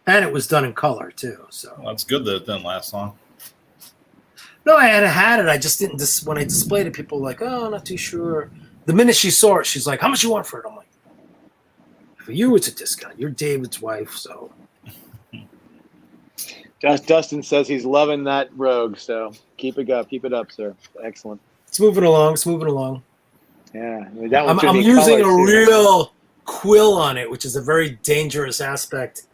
And it was done in color too. So that's good that it didn't last long. No, I had it. I just didn't. When I displayed it, people were like, "Oh, I'm not too sure." The minute she saw it, she's like, "How much you want for it?" I'm like, For you, it's a discount. You're David's wife, so. Dustin says he's loving that Rogue, so keep it up, sir. Excellent. It's moving along. It's moving along. Yeah, I mean, that one I'm using a real quill on it, which is a very dangerous aspect,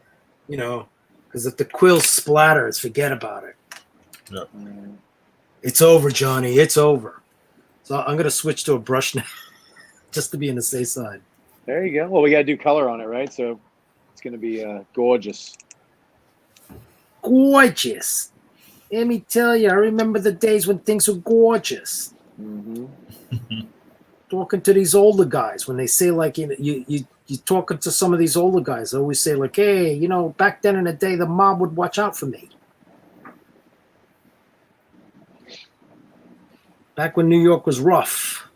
you know, because if the quill splatters, forget about it. Yeah. It's over, Johnny. It's over. So I'm going to switch to a brush now, just to be on the safe side. There you go. Well, we got to do color on it, right? So it's going to be gorgeous. Gorgeous. Let me tell you, I remember the days when things were gorgeous. Mm-hmm. Talking to these older guys, when they say, like, you talking to some of these older guys, they always say, like, hey, you know, back then in the day, the mob would watch out for me. Back when New York was rough,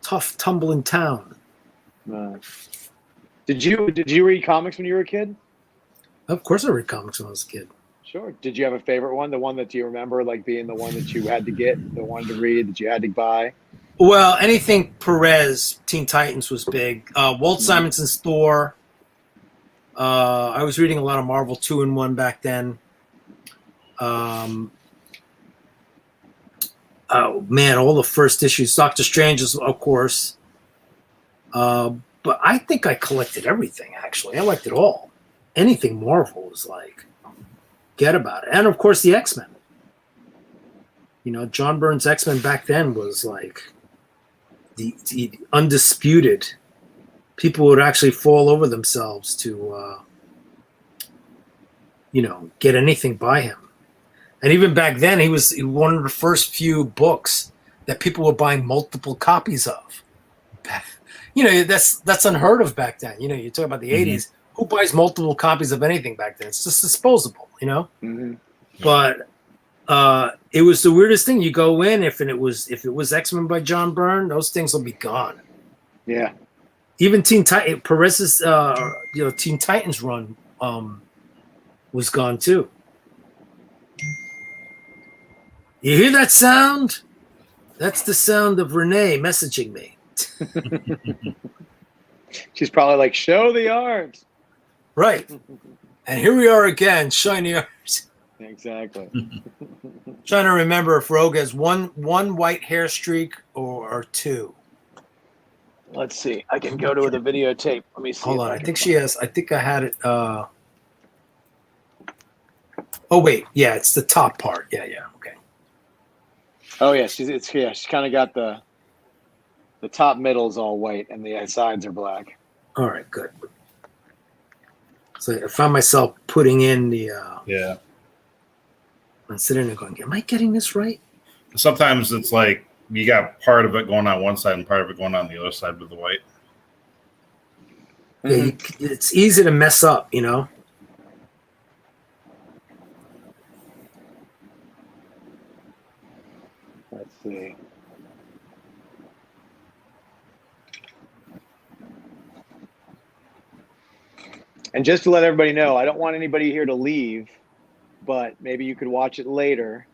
tough, tumbling town. Did you read comics when you were a kid? Of course I read comics when I was a kid. Sure. Did you have a favorite one? The one that you remember, like, being the one that you had to get, the one to read, that you had to buy? Well, anything Perez, Teen Titans was big. Walt Simonson's Thor. I was reading a lot of Marvel 2-in-1 back then. Oh, man, all the first issues. Doctor Strange, of course. But I think I collected everything, actually. I liked it all. Anything Marvel was like, get about it. And, of course, the X-Men. You know, John Byrne's X-Men back then was like the undisputed. People would actually fall over themselves to, you know, get anything by him. And even back then, he was one of the first few books that people were buying multiple copies of. You know, that's unheard of back then. You know, you talk about the 80s. Who buys multiple copies of anything back then? It's just disposable, you know? Mm-hmm. But it was the weirdest thing. You go in, if it was X-Men by John Byrne, those things will be gone. Yeah. Even Perez's Teen Titans run was gone too. You hear that sound? That's the sound of Renee messaging me. She's probably like, show the art. Right. And here we are again, showing the art. Exactly. Trying to remember if Rogue has one white hair streak or two. Let's see. I can go to the videotape. Let me see. Hold on. I think she has. I think I had it. Oh, wait. Yeah, it's the top part. Yeah. Okay. Oh, yeah. She's kind of got the top middle's all white and the sides are black. All right, good. So I found myself putting in the. Yeah. I'm sitting there going, am I getting this right? Sometimes it's like you got part of it going on one side and part of it going on the other side with the white. Yeah, it's easy to mess up, you know? Let's see. And just to let everybody know, I don't want anybody here to leave, but maybe you could watch it later.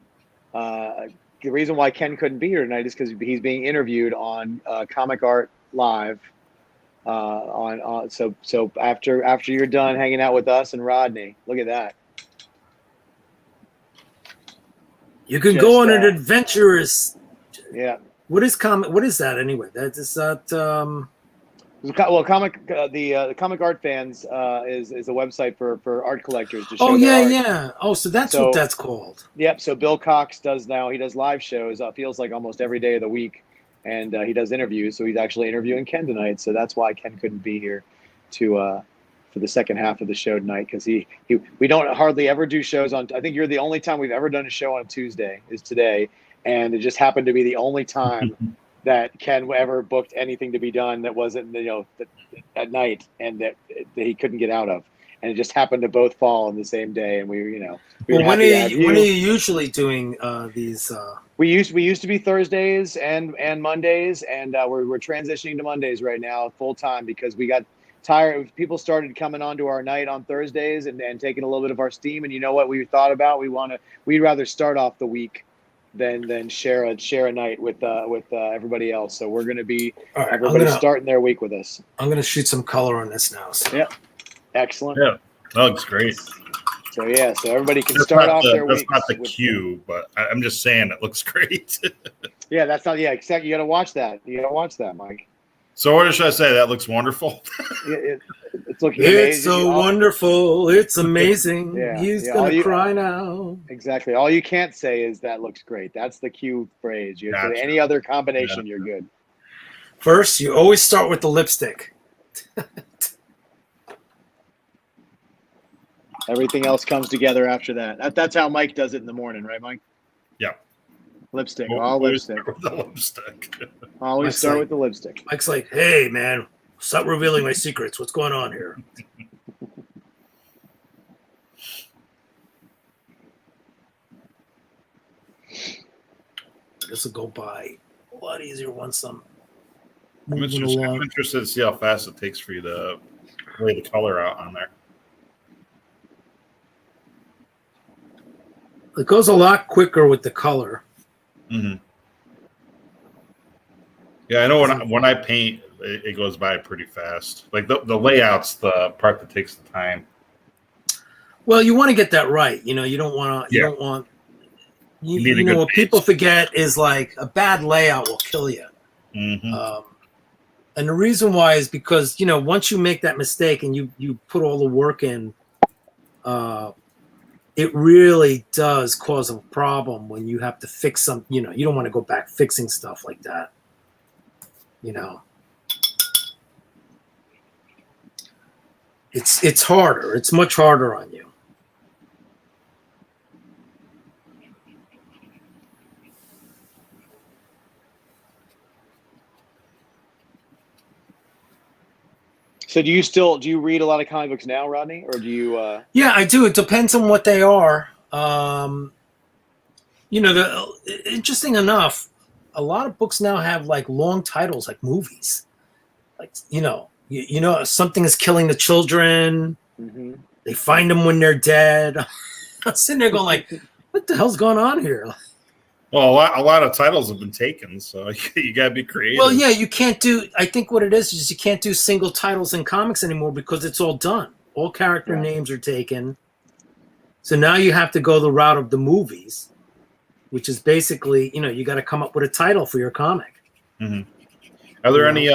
The reason why Ken couldn't be here tonight is because he's being interviewed on Comic Art Live. So after you're done hanging out with us and Rodney, look at that. You can go on an adventurous. Yeah. What is that anyway? Well, the Comic Art Fans is a website for art collectors to show. Oh their art. yeah. Oh, so that's what that's called. Yep. So Bill Cox does now. He does live shows. Feels like almost every day of the week, and he does interviews. So he's actually interviewing Ken tonight. So that's why Ken couldn't be here for the second half of the show tonight, because we don't hardly ever do shows on. I think you're the only time we've ever done a show on a Tuesday is today, and it just happened to be the only time that Ken ever booked anything to be done that wasn't, at night, and that he couldn't get out of, and it just happened to both fall on the same day. And when are you usually doing these? We used to be Thursdays and Mondays, and we're transitioning to Mondays right now full time because we got tired. People started coming onto our night on Thursdays and taking a little bit of our steam. And you know what we thought about? We'd rather start off the week than share a night with everybody else. So we're going to be All right, everybody starting their week with us. I'm gonna shoot some color on this now. So. Yeah, excellent. Yeah, that looks great. So so everybody can start off their week. That's not the cue, but I'm just saying it looks great. Yeah, that's not. Yeah, exactly. You got to watch that. You got to watch that, Mike. So what should I say? That looks wonderful. It's looking amazing. It's so wonderful. It's amazing. Yeah, He's gonna cry now. Exactly. All you can't say is that looks great. That's the cue phrase. You say any other combination, you're good. First, you always start with the lipstick. Everything else comes together after that. That's how Mike does it in the morning, right, Mike? Yeah. Lipstick. Always Lipstick. start with the lipstick. Always start with the lipstick. Mike's like, hey, man, stop revealing my secrets. What's going on here? This will go by a lot easier once I'm moving along. I'm interested to see how fast it takes for you to lay the color out on there. It goes a lot quicker with the color. Mm-hmm. Yeah, I know when I paint, it goes by pretty fast. Like the layout's the part that takes the time. Well, you want to get that right. You don't want to. You don't want. You know what people forget is like a bad layout will kill you. Mm-hmm. And the reason why is because once you make that mistake and you put all the work in, it really does cause a problem when you have to fix something. You don't want to go back fixing stuff like that. It's harder. It's much harder on you. So do you read a lot of comic books now, Rodney, or do you? Yeah, I do. It depends on what they are. Interesting enough, a lot of books now have like long titles, like movies. Like something is killing the children. Mm-hmm. They find them when they're dead. I'm sitting there going like, what the hell's going on here? Well, a lot of titles have been taken, so you got to be creative. Well, yeah, you can't do. I think what it is you can't do single titles in comics anymore because it's all done. All character names are taken. So now you have to go the route of the movies, which is basically, you got to come up with a title for your comic. Mm-hmm. Are there any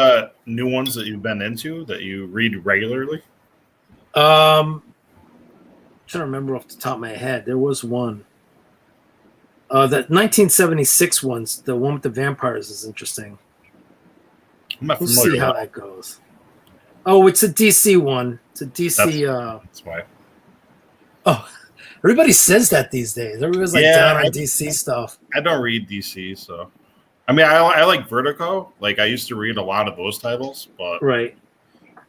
new ones that you've been into that you read regularly? I'm trying to remember off the top of my head. There was one. That 1976 ones, the one with the vampires, is interesting. I'm not We'll familiar see how that goes. Oh, it's a DC one. It's a DC. That's why. Oh, everybody says that these days. Everybody's like down on DC stuff. I don't read DC, so. I mean, I like Vertigo. Like, I used to read a lot of those titles, but right,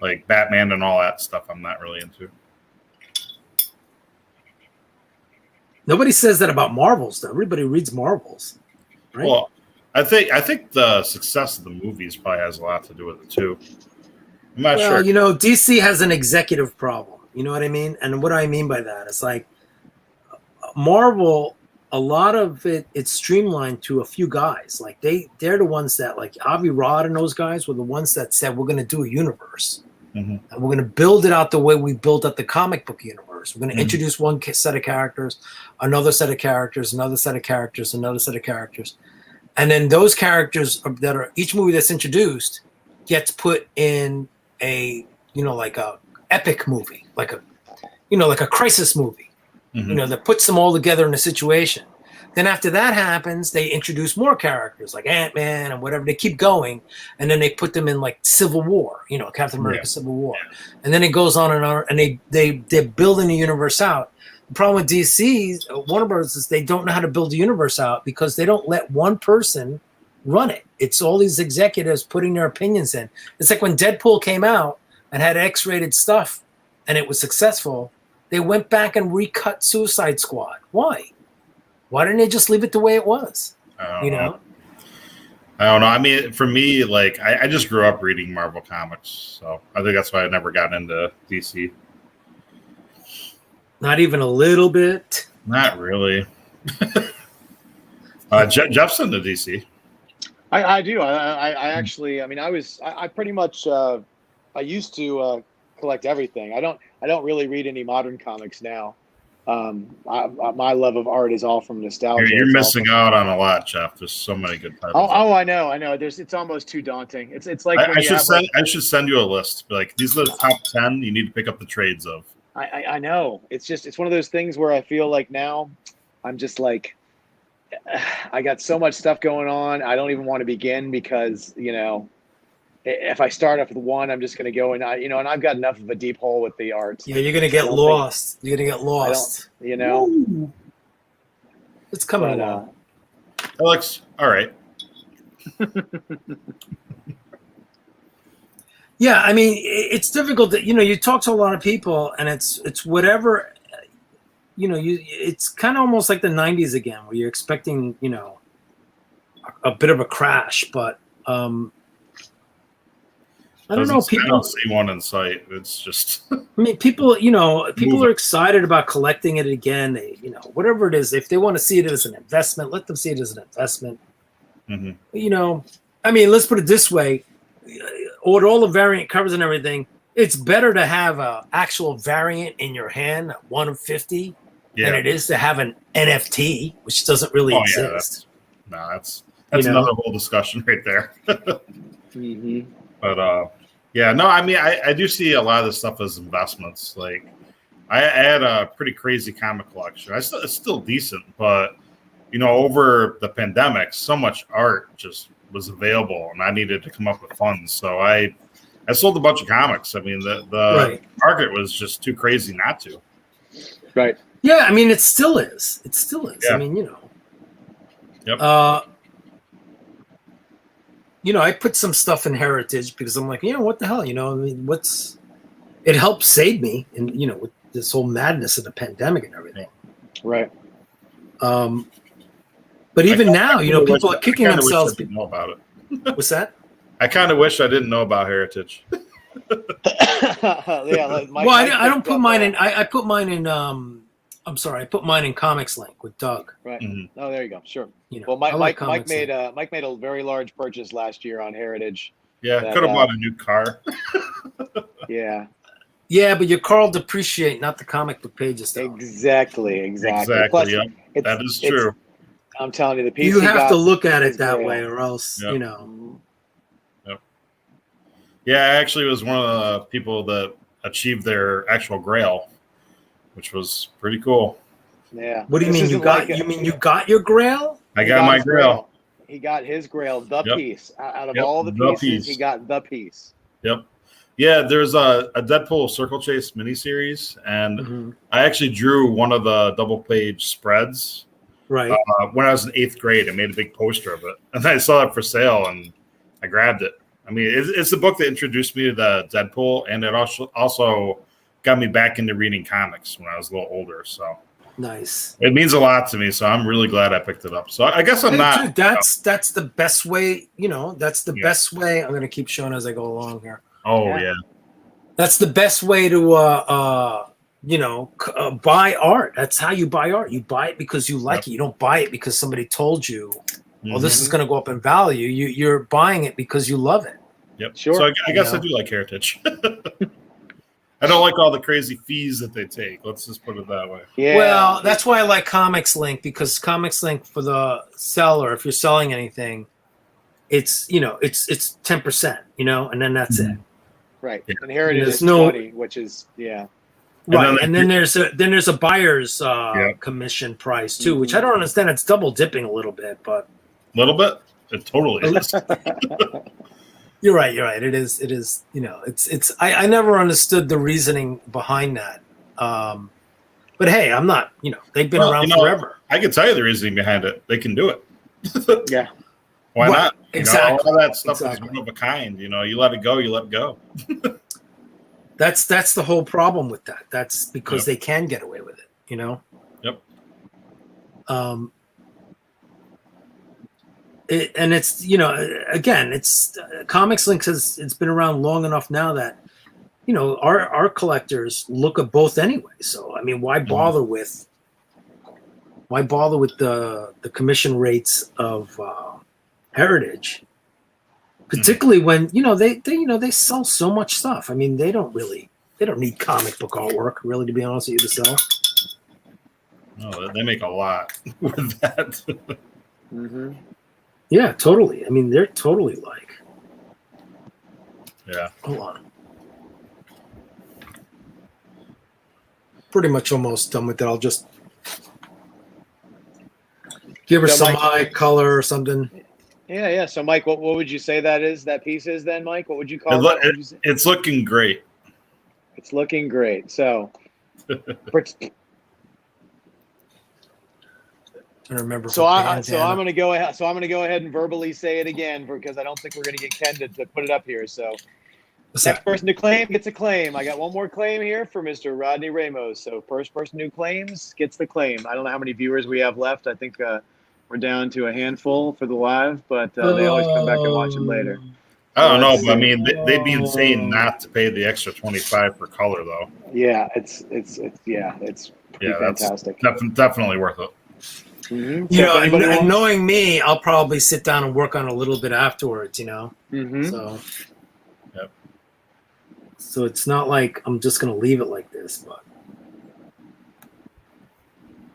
like Batman and all that stuff, I'm not really into. Nobody says that about Marvels, though. Everybody reads Marvels, right? Well, I think the success of the movies probably has a lot to do with it too. I'm not sure. DC has an executive problem. You know what I mean? And what I mean by that is like Marvel. A lot of it's streamlined to a few guys. Like they're the ones that like Avi Rod and those guys were the ones that said we're going to do a universe, and we're going to build it out the way we built up the comic book universe. We're going to introduce one set of characters, another set of characters, another set of characters, another set of characters, and then those characters that are each movie that's introduced gets put in a like a epic movie, like a crisis movie. That puts them all together in a situation. Then after that happens, they introduce more characters like Ant-Man and whatever. They keep going, and then they put them in like Civil War, Captain America Civil War. And then it goes on, and they're building the universe out. The problem with DC, Warner Bros., is they don't know how to build the universe out because they don't let one person run it. It's all these executives putting their opinions in. It's like when Deadpool came out and had X-rated stuff and it was successful, they went back and recut Suicide Squad. Why? Why didn't they just leave it the way it was? I don't know. I mean, for me, like I just grew up reading Marvel comics, so I think that's why I never got into DC. Not even a little bit. Not really. Jeff's in the DC. I do. I actually. I mean, I pretty much. I used to collect everything. I don't really read any modern comics now. My love of art is all from nostalgia. You're missing out on a lot, Jeff. There's so many good titles. Oh, I know. It's almost too daunting. It's like I should send you a list. Like, these are the top 10 you need to pick up the trades of. I know. It's one of those things where I feel like now I'm just like, I got so much stuff going on. I don't even want to begin because, if I start off with one, I'm just going to go and and I've got enough of a deep hole with the art. Yeah, you're going to get lost. You're going to get lost. Ooh. It's coming along. Alex, all right. Yeah, I mean, it's difficult that, you talk to a lot of people and it's whatever, it's kind of almost like the 90s again, where you're expecting, a bit of a crash, but I don't know. People, I don't see one in sight. It's just. I mean, people are excited about collecting it again. They, whatever it is, if they want to see it as an investment, let them see it as an investment. Mm-hmm. I mean, let's put it this way: with all the variant covers and everything, it's better to have an actual variant in your hand, 1 of 50, than it is to have an NFT, which doesn't really exist. That's another whole discussion right there. Mm-hmm. But I mean, I do see a lot of this stuff as investments. Like, I had a pretty crazy comic collection. It's still decent, but over the pandemic, so much art just was available, and I needed to come up with funds. So I sold a bunch of comics. I mean, the market was just too crazy not to. Right. Yeah, I mean, it still is. It still is. Yeah. I mean, Yep. I put some stuff in Heritage because I'm like, what the hell? I mean, it helped save me and, with this whole madness of the pandemic and everything. Right. But even now, people are kicking themselves. I didn't know about it. What's that? I kind of wish I didn't know about Heritage. I don't put mine in. I put mine in. I'm sorry. I put mine in Comics Link with Doug. Right. Mm-hmm. Oh, there you go. Sure. Well, Mike made a very large purchase last year on Heritage. Yeah, could have bought a new car. Yeah. Yeah, but your car will depreciate, not the comic book pages. Though. Exactly. Plus, yep. That is true. I'm telling you, the piece you have to look at it that way, or else Yep. Yep. Yeah, I actually was one of the people that achieved their actual Grail, which was pretty cool. Yeah. What do you mean you got? You mean you got your Grail? I got my Grail. He got his Grail, the piece. Out of all the pieces, he got the piece. Yep. Yeah, there's a Deadpool Circle Chase miniseries, and I actually drew one of the double-page spreads. Right. When I was in 8th grade, I made a big poster of it, and I saw it for sale, and I grabbed it. I mean, it's the book that introduced me to the Deadpool, and it also got me back into reading comics when I was a little older. So nice. It means a lot to me, so I'm really glad I picked it up. So I guess I'm not. Dude, that's the best way. That's the best way. I'm going to keep showing as I go along here. Oh yeah. That's the best way to buy art. That's how you buy art. You buy it because you like it. You don't buy it because somebody told you, well, this is going to go up in value. You're buying it because you love it. Yep. Sure. So I guess I do like Heritage. I don't like all the crazy fees that they take. Let's just put it that way. Yeah. Well, that's why I like Comics Link, because Comics Link for the seller, if you're selling anything, it's 10%, and then that's it. Right. And Heritage is 20, which is Right, and then there's a buyer's commission price too, which I don't understand. It's double dipping a little bit, but a little bit. It totally is. You're right. It is. It's. I never understood the reasoning behind that. But hey, I'm not. They've been around forever. I can tell you the reasoning behind it. They can do it. Yeah. Why not? Exactly. All that stuff is one of a kind. You let it go. You let it go. That's the whole problem with that. That's because they can get away with it. Yep. It's again, it's Comics Link it's been around long enough now that our collectors look at both anyway. So I mean, why bother with why bother with the commission rates of Heritage? Particularly when they sell so much stuff. I mean, they don't need comic book artwork, really, to be honest with you, to sell. No, they make a lot with that. Mm-hmm. Yeah, totally. I mean, they're totally like. Yeah. Hold on. Pretty much almost done with it. I'll just give her So, some Mike- eye color or something. Yeah. So, Mike, what would you say that piece is then, Mike? What would you call that? What would you say? It's looking great. It's looking great. So, I remember. I'm going to go ahead. So I'm going to go ahead and verbally say it again because I don't think we're going to get Ken to put it up here. So What's next that? person to claim gets a claim. I got one more claim here for Mr. Rodney Ramos. So first person who claims gets the claim. I don't know how many viewers we have left. I think we're down to a handful for the live, but they always come back and watch it later. I don't know, Let's but I see. mean, they'd be insane not to pay the extra 25 for color, though. Yeah, it's pretty That's fantastic. definitely worth it. Mm-hmm. You know, and knowing me, I'll probably sit down and work on a little bit afterwards. Mm-hmm. So. Yep. So it's not like I'm just gonna leave it like this, but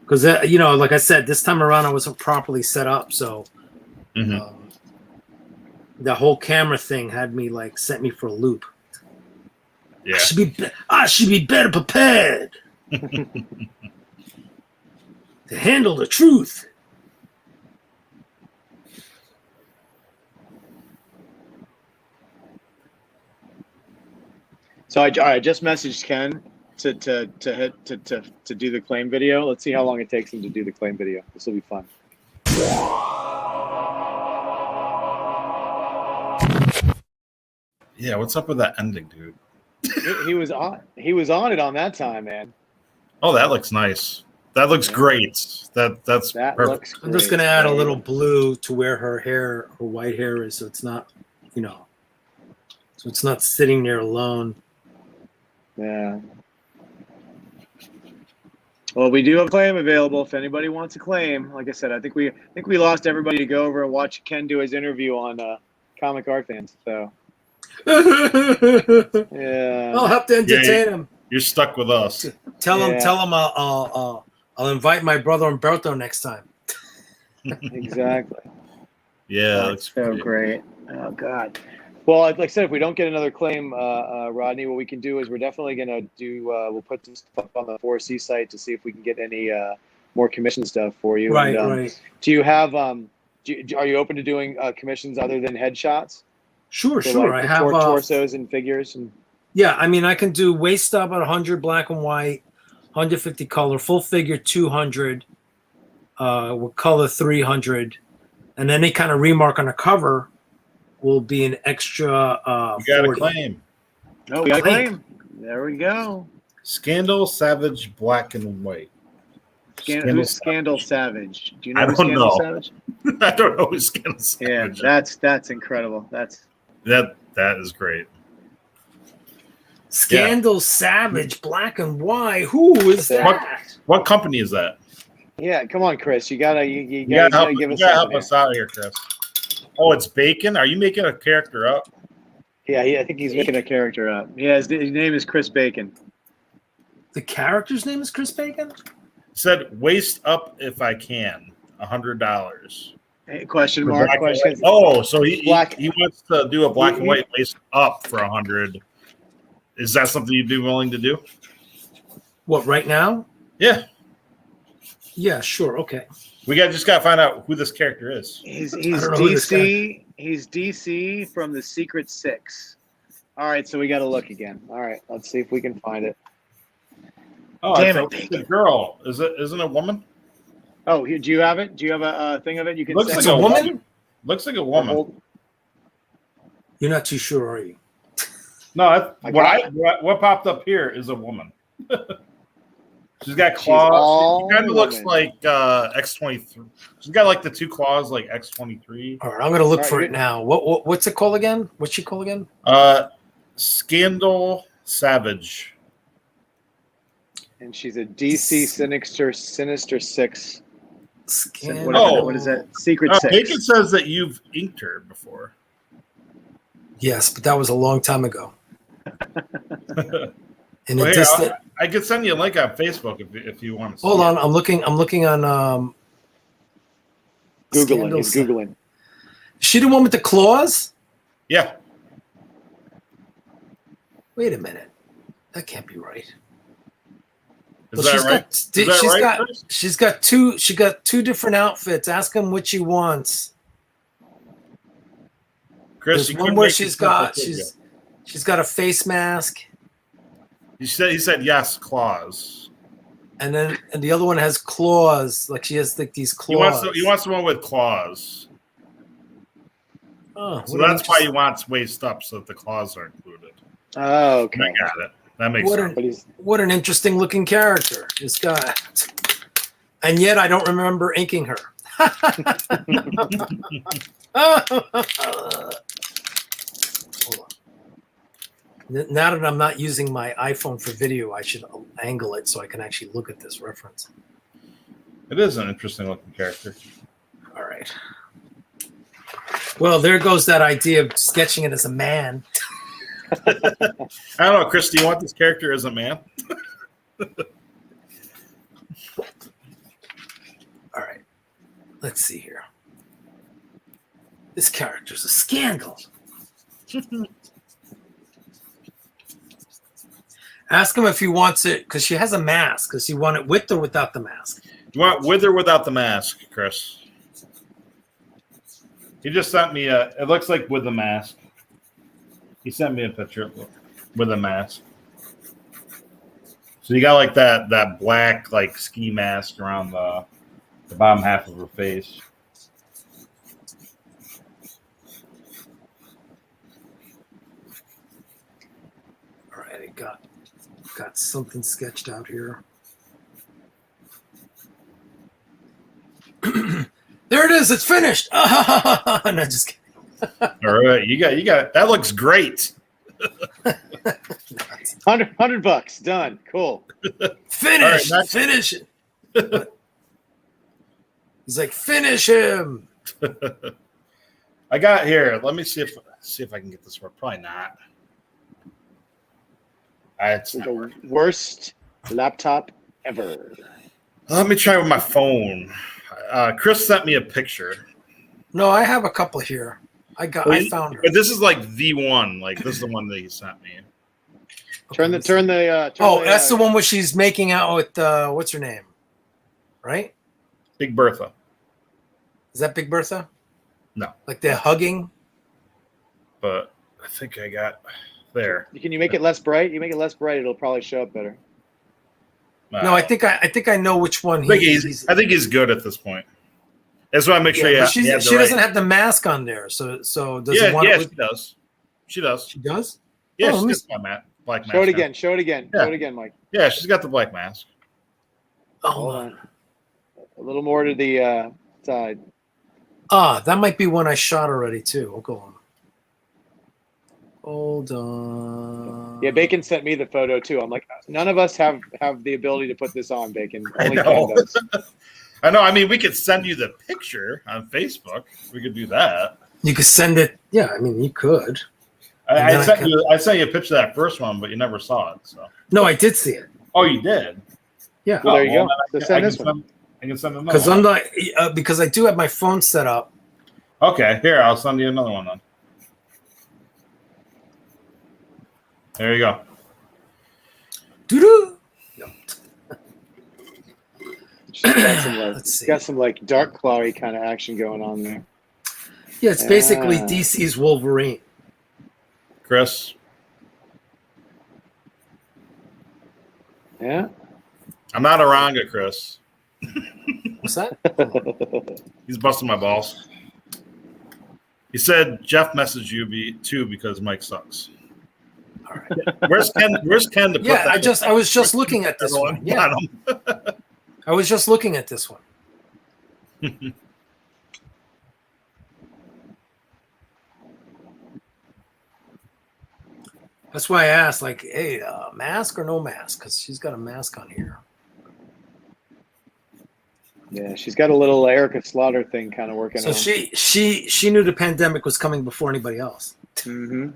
because like I said, this time around I wasn't properly set up, so the whole camera thing had me sent me for a loop. Yeah. I should be better prepared to handle the truth. So I just messaged Ken to do the claim video. Let's see how long it takes him to do the claim video. This will be fun. Yeah, what's up with that ending, dude? He was on it on that time, man. Oh, that looks nice. That looks great. That's That perfect. looks great. I'm just gonna add a little blue to where her white hair is, so it's not, so it's not sitting there alone. Yeah. Well, we do have a claim available if anybody wants a claim. Like I said, I think we lost everybody to go over and watch Ken do his interview on Comic Art Fans. So yeah, I'll have to entertain him. You're stuck with us. Tell him I'll invite my brother Umberto next time. exactly. Yeah, That's so great. Oh God. Well, like I said, if we don't get another claim, Rodney, what we can do is we're definitely going to do. We'll put this stuff on the 4C site to see if we can get any more commission stuff for you. Right, and, right. Do you have? Are you open to doing commissions other than headshots? Sure, So sure. like I have torsos and figures and. Yeah, I mean, I can do waist up at 100 black and white, 150 color, full figure 200, with color 300, and any kind of remark on the cover will be an extra You got 40. a claim. Oh, we got a claim. There we go. Scandal Savage Black and White. Who's Scandal Savage? Do you know I who's don't Scandal know. Savage? I don't know who Scandal Savage. Yeah, that's incredible. That is great. Scandal Savage Black and White. Who is that? What company is that? Yeah, come on, Chris. You gotta give You us gotta help something. us out here, Chris. Oh, it's Bacon. Are you making a character up? Yeah, I think he's making a character up. Yeah, his name is Chris Bacon. The character's name is Chris Bacon? Said waist up if I can. $100. Hey, question mark? Question. Oh, so he Black- wants to do a black and white waist up for 100. Is that something you'd be willing to do? What, right now? Yeah. Yeah, sure. Okay. We just got to find out who this character is. He's I don't know who this DC. He's DC from the Secret Six. All right, so we got to look again. All right, let's see if we can find it. Oh, Damn it's a girl. Isn't it a woman? Oh, do you have it? Do you have a thing of it? You can. Looks send like it? a woman. Looks like a woman. You're not too sure, are you? No, what popped up here is a woman. She's got claws. She kind of looks like X-23. She's got like the two claws like X-23. All right, I'm gonna look for it now. What's it called again? What's she called again? Scandal Savage. And she's a DC Sinister Six Whatever. What is that? Secret Six. Bacon says that you've inked her before. Yes, but that was a long time ago. In Well, a here, distant. I could send you a link on Facebook if you want to see Hold on, it. I'm looking on Googling. He's Scandal. Googling. Is she the one with the claws? Yeah. Wait a minute. That can't be right. Is that right? She's got two different outfits. Ask him which he wants. Chris, There's one where she's got a face mask. He said yes, claws. And the other one has claws, like she has like these claws. He wants the one with claws. Oh, so that's why he wants waist up, so that the claws are included. Oh, okay. I got it. That makes sense. What an interesting looking character this guy. And yet I don't remember inking her. Hold on. Now that I'm not using my iPhone for video, I should angle it so I can actually look at this reference. It is an interesting looking character. All right. Well, there goes that idea of sketching it as a man. I don't know, Chris, do you want this character as a man? All right. Let's see here. This character's a scandal. Ask him if he wants it, because she has a mask. Does he want it with or without the mask? You want with or without the mask, Chris? He just sent me it looks like with the mask. He sent me a picture with a mask. So you got like that black like ski mask around the bottom half of her face. All right, I got something sketched out here. There it is. It's finished. No, just kidding. All right, you got that looks great. $100 done. Cool. Finish. All right, finish it. He's like, finish him. I got here. Let me see if I can get this work. Probably not. It's The worst laptop ever. Let me try with my phone. Chris sent me a picture. No, I have a couple here. I found her. But this is like the one. Like this is the one that he sent me. That's the one where she's making out with what's her name? Right? Big Bertha. Is that Big Bertha? No. Like they're hugging? But I think I got there. Can you make it less bright? You make it less bright, it'll probably show up better. No, I think I know which one. I think he's good at this point. That's why I make sure. She doesn't have the mask on there, so does it want? Yeah, she does. She does. She does. Yeah, she's got black mask. Show it again. Show it again. Yeah. Show it again, Mike. Yeah, she's got the black mask. Hold on. A little more to the side. That might be one I shot already too. I'll go on. Hold on. Yeah, Bacon sent me the photo too. I'm like, none of us have the ability to put this on, Bacon. Only know. Ken does. I know. I mean, we could send you the picture on Facebook. We could do that. You could send it. Yeah, I mean, you could. I sent you a picture of that first one, but you never saw it. So. No, I did see it. Oh, you did? Yeah. Well, there you go. So send this one. I can send another Because one. I'm not because I do have my phone set up. Okay, here, I'll send you another one then. There you go. Doo-doo. No. Got some like dark clawy kind of action going on there. Yeah, it's basically DC's Wolverine. Chris? Yeah? I'm not Aranga, Chris. What's that? He's busting my balls. He said Jeff messaged you too because Mike sucks. All right. Where's Ken to put that? Yeah, I was just looking at this one. Yeah. I was just looking at this one. That's why I asked, like, hey, mask or no mask? Because she's got a mask on here. Yeah, she's got a little Erica Slaughter thing kind of working So on. she knew the pandemic was coming before anybody else. Mm-hmm.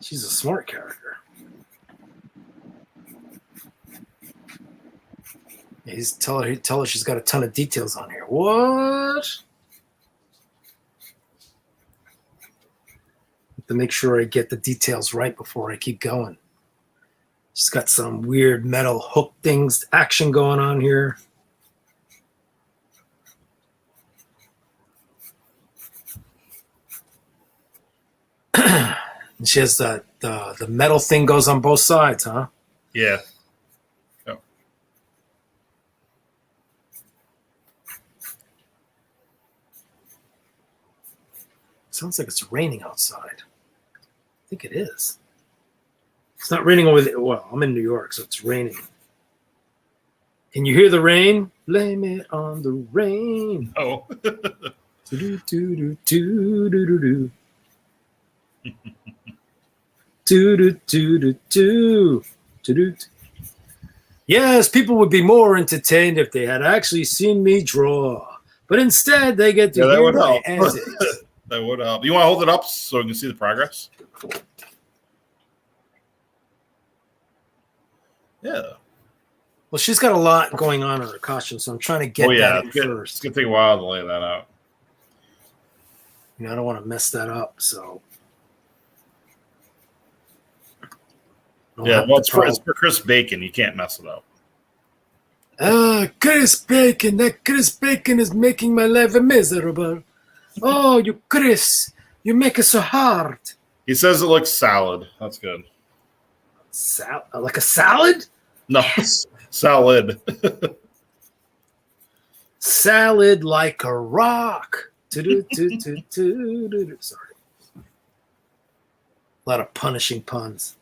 She's a smart character. Yeah, he's tell her she's got a ton of details on here. What? Have to make sure I get the details right before I keep going. She's got some weird metal hook things action going on here. And she has the metal thing goes on both sides, huh? Yeah. Sounds like it's raining outside. I think it is. It's not raining over there. Well, I'm in New York, so it's raining. Can you hear the rain? Blame it on the rain. Oh. Do-do-do-do-do-do-do-do. Do-do-do-do-do. Do-do. Yes, people would be more entertained if they had actually seen me draw. But instead, they get to Yeah, that hear would my help. antics. That would help. You want to hold it up so we can see the progress? Yeah. Well, she's got a lot going on in her costume, so I'm trying to get that in It's first. gonna take a while to lay that out. You know, I don't want to mess that up, so. Yeah, well, it's for Chris Bacon. You can't mess it up. Chris Bacon. That Chris Bacon is making my life miserable. Oh, you Chris, you make it so hard. He says it looks solid. That's good. Like a salad? No, solid. Salad like a rock. Sorry. A lot of punishing puns.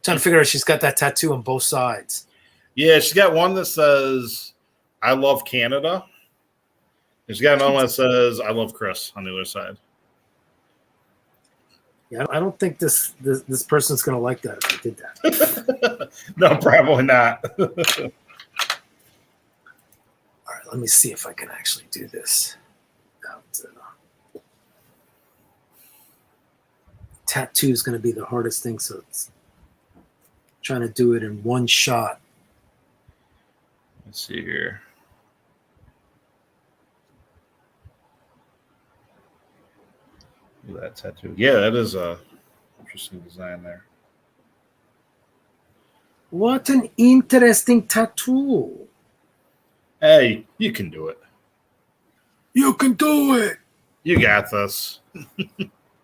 Trying to figure out if she's got that tattoo on both sides. Yeah, she's got one that says "I love Canada." She's got another one that says "I love Chris" on the other side. Yeah, I don't think this person's gonna like that if I did that. No, probably not. All right, let me see if I can actually do this. Tattoo is going to be the hardest thing, so it's trying to do it in one shot. Let's see here. Look at that tattoo. Yeah, that is a interesting design there. What an interesting tattoo. Hey, you can do it. You can do it. You got this.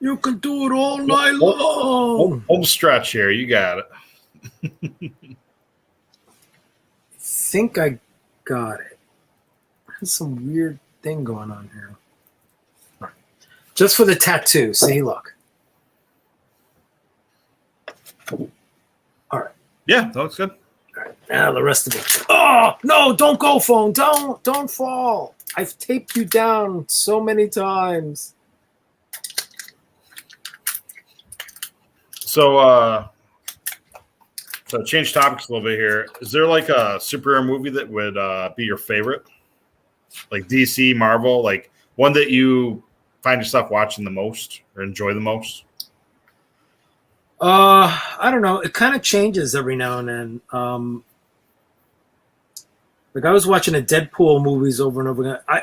You can do it all night long. Home stretch here. You got it. I think I got it. There's some weird thing going on here. Right. Just for the tattoo. See, look. All right. Yeah, that looks good. All right. Now the rest of it. Oh, no, don't go, phone. Don't fall. I've taped you down so many times. So change topics a little bit here. Is there like a superhero movie that would be your favorite? Like DC, Marvel, like one that you find yourself watching the most or enjoy the most? I don't know. It kind of changes every now and then. Like I was watching the Deadpool movies over and over again. I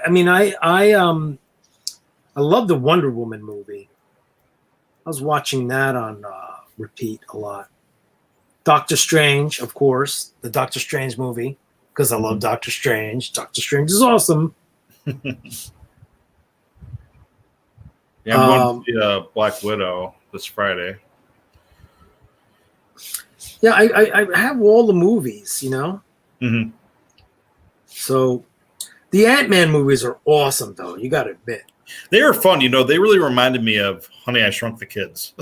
love the Wonder Woman movie. I was watching that on repeat a lot. Doctor Strange, of course, the Doctor Strange movie, because I love Doctor Strange. Doctor Strange is awesome. Yeah, I'm going to see Black Widow this Friday. Yeah, I have all the movies, you know? Mm-hmm. So the Ant-Man movies are awesome, though. You got to admit. They were fun. You know, they really reminded me of Honey, I Shrunk the Kids.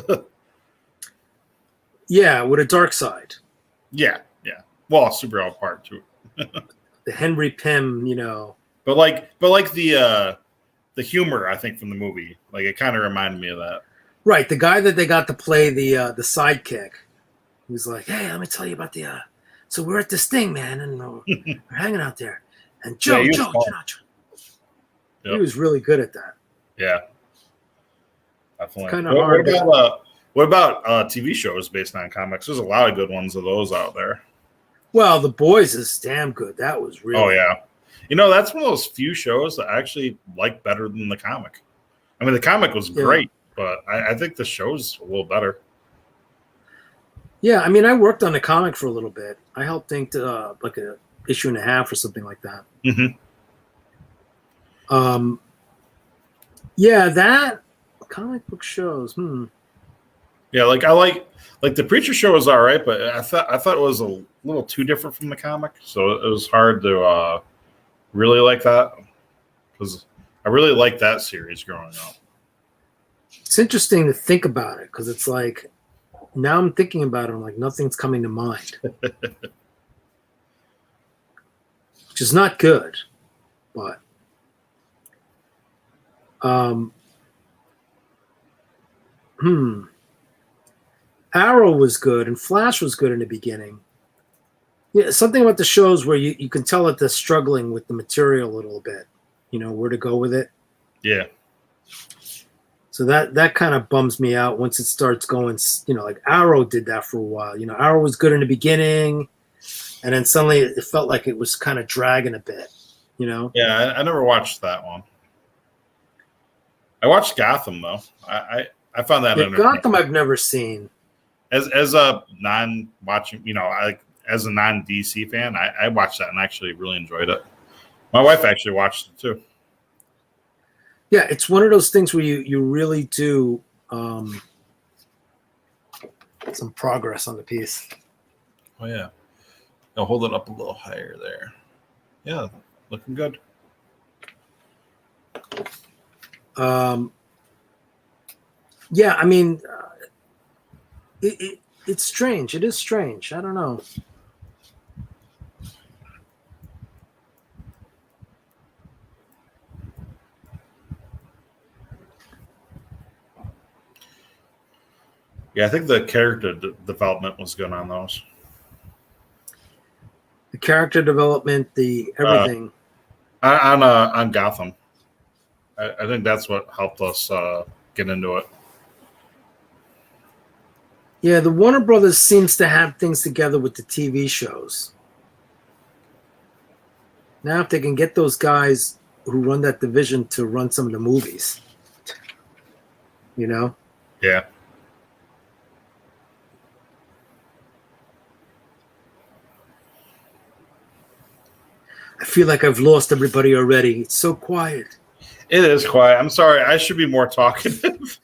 Yeah, with a dark side. Yeah. Well, superhero part too. The Henry Pym, you know. But like the humor, I think, from the movie, like it kind of reminded me of that. Right, the guy that they got to play the sidekick. He was like, "Hey, let me tell you about the So we're at this thing, man, and we're hanging out there. And Yeah, Joe, he was Joe, fun. he Yep. was really good at that. Yeah, definitely. Kinda hard. What about TV shows based on comics? There's a lot of good ones of those out there. Well, The Boys is damn good. That was really. Oh yeah, you know, that's one of those few shows that I actually like better than the comic. I mean, the comic was great, but I think the show's a little better. Yeah, I mean, I worked on the comic for a little bit. I helped think like a issue and a half or something like that. Mm-hmm. Yeah, that comic book shows. Yeah, like I like the Preacher show was all right, but I thought it was a little too different from the comic, so it was hard to really like that because I really liked that series growing up. It's interesting to think about it because it's like now I'm thinking about it. I'm like nothing's coming to mind, which is not good, but. Arrow was good and Flash was good in the beginning. Yeah, something about the shows where you can tell that they're struggling with the material a little bit, you know, where to go with it. Yeah. So that kind of bums me out once it starts going, you know, like Arrow did that for a while. You know, Arrow was good in the beginning and then suddenly it felt like it was kind of dragging a bit, you know? Yeah, I never watched that one. I watched Gotham though. I found that entertaining. Gotham I've never seen. As a non-watching, you know, as a non-DC fan, I watched that and actually really enjoyed it. My wife actually watched it too. Yeah, it's one of those things where you really do some progress on the piece. Oh yeah, I'll hold it up a little higher there. Yeah, looking good. Yeah, I mean, it's strange. It is strange. I don't know. Yeah, I think the character development was good on those. The character development, the everything. On Gotham. I think that's what helped us get into it. Yeah, the Warner Brothers seems to have things together with the TV shows. Now, if they can get those guys who run that division to run some of the movies, you know? Yeah. I feel like I've lost everybody already. It's so quiet. It is quiet. I'm sorry. I should be more talkative.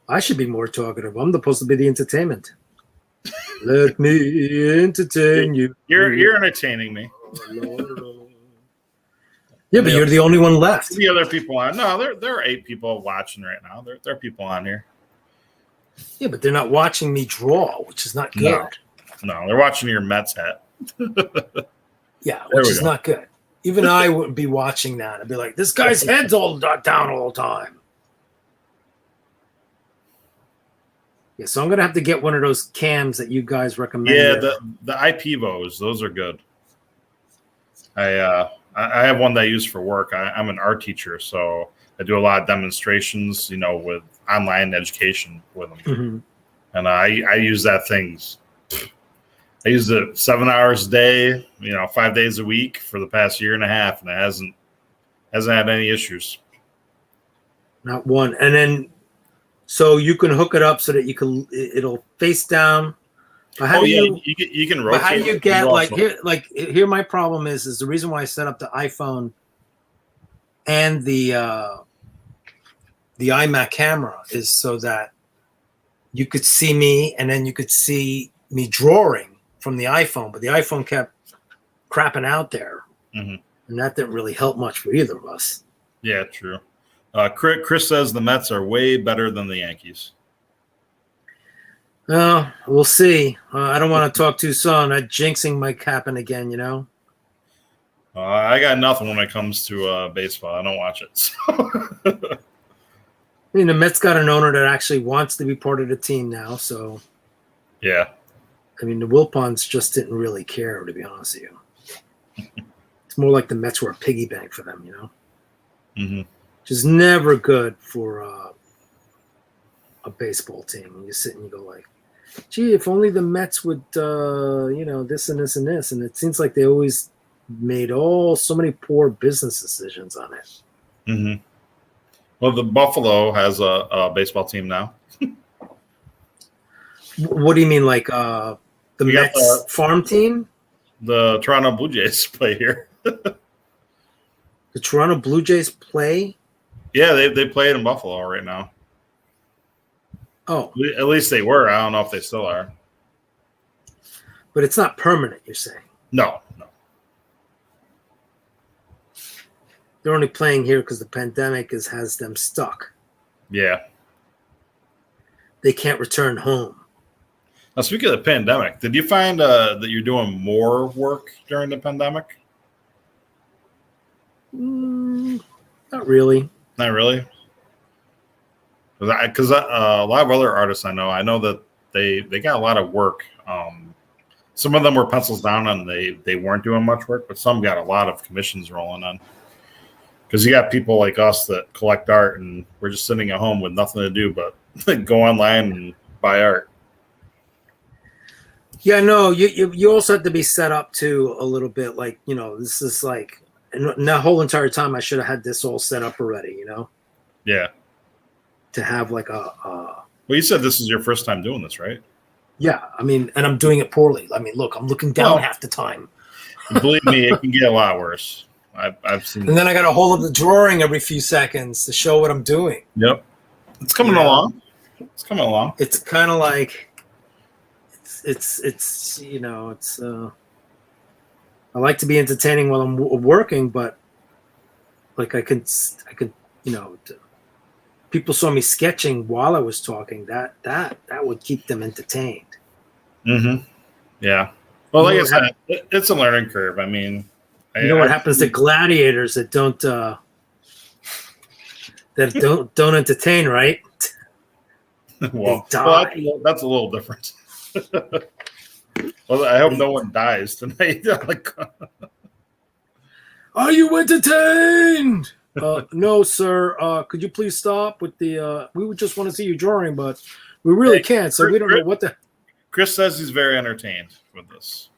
I should be more talkative. I'm supposed to be the entertainment. Let me entertain you. You're entertaining me. Yeah, but you're the only one left. The other people on? No, there are 8 people watching right now. There are people on here. Yeah, but they're not watching me draw, which is not good. No, they're watching your Mets hat. Yeah, which is not good. Even I wouldn't be watching that. I'd be like, this guy's head's all down all the time. Yeah, so I'm gonna have to get one of those cams that you guys recommend. Yeah, the IPVOs, those are good. I have one that I use for work. I'm an art teacher, so I do a lot of demonstrations, you know, with online education with them. Mm-hmm. And I use that thing. I used it 7 hours a day, you know, 5 days a week for the past year and a half, and it hasn't had any issues. Not one. And then, so you can hook it up so that it'll face down. But how you can rotate. But how do you get here? My problem is the reason why I set up the iPhone and the iMac camera is so that you could see me and then you could see me drawing from the iPhone, but the iPhone kept crapping out there, and that didn't really help much for either of us. Yeah, true. Chris says the Mets are way better than the Yankees. Well, we'll see. I don't want to talk too soon. That jinxing might happen again, you know? I got nothing when it comes to baseball. I don't watch it. So. I mean, the Mets got an owner that actually wants to be part of the team now, so. Yeah. I mean, the Wilpons just didn't really care, to be honest with you. It's more like the Mets were a piggy bank for them, you know? Mm-hmm. Which is never good for a baseball team. And you sit and you go like, gee, if only the Mets would, this and this and this. And it seems like they always made so many poor business decisions on it. Mm-hmm. Well, the Buffalo has a baseball team now. What do you mean, like the We got Mets farm team? The Toronto Blue Jays play here. The Toronto Blue Jays play? Yeah, they play in Buffalo right now. Oh. At least they were. I don't know if they still are. But it's not permanent, you're saying? No. They're only playing here because the pandemic has them stuck. Yeah. They can't return home. Now, speaking of the pandemic, did you find that you're doing more work during the pandemic? Not really. Not really. Because a lot of other artists I know that they got a lot of work. Some of them were pencils down and they weren't doing much work, but some got a lot of commissions rolling on. Because you got people like us that collect art and we're just sitting at home with nothing to do but go online and buy art. Yeah, no, you also have to be set up to a little bit like, this is like, and the whole entire time I should have had this all set up already, Yeah. To have like Well, you said this is your first time doing this, right? Yeah, I mean, and I'm doing it poorly. I mean, look, I'm looking down half the time. Believe me, it can get a lot worse. I've seen. And then I got to hold up the drawing every few seconds to show what I'm doing. Yep. It's coming along. It's coming along. It's kind of like, it's I like to be entertaining while I'm working, but like I could, people saw me sketching while I was talking. That would keep them entertained. Mm-hmm. Yeah. Well, like I said, it's a learning curve. I mean, what happens to gladiators that don't entertain, right? Well, they die. That's a little different. Well, I hope no one dies tonight. Are you entertained? No, sir. Could you please stop with the? We would just want to see you drawing, but we really can't. So we don't know what the. Chris says he's very entertained with this.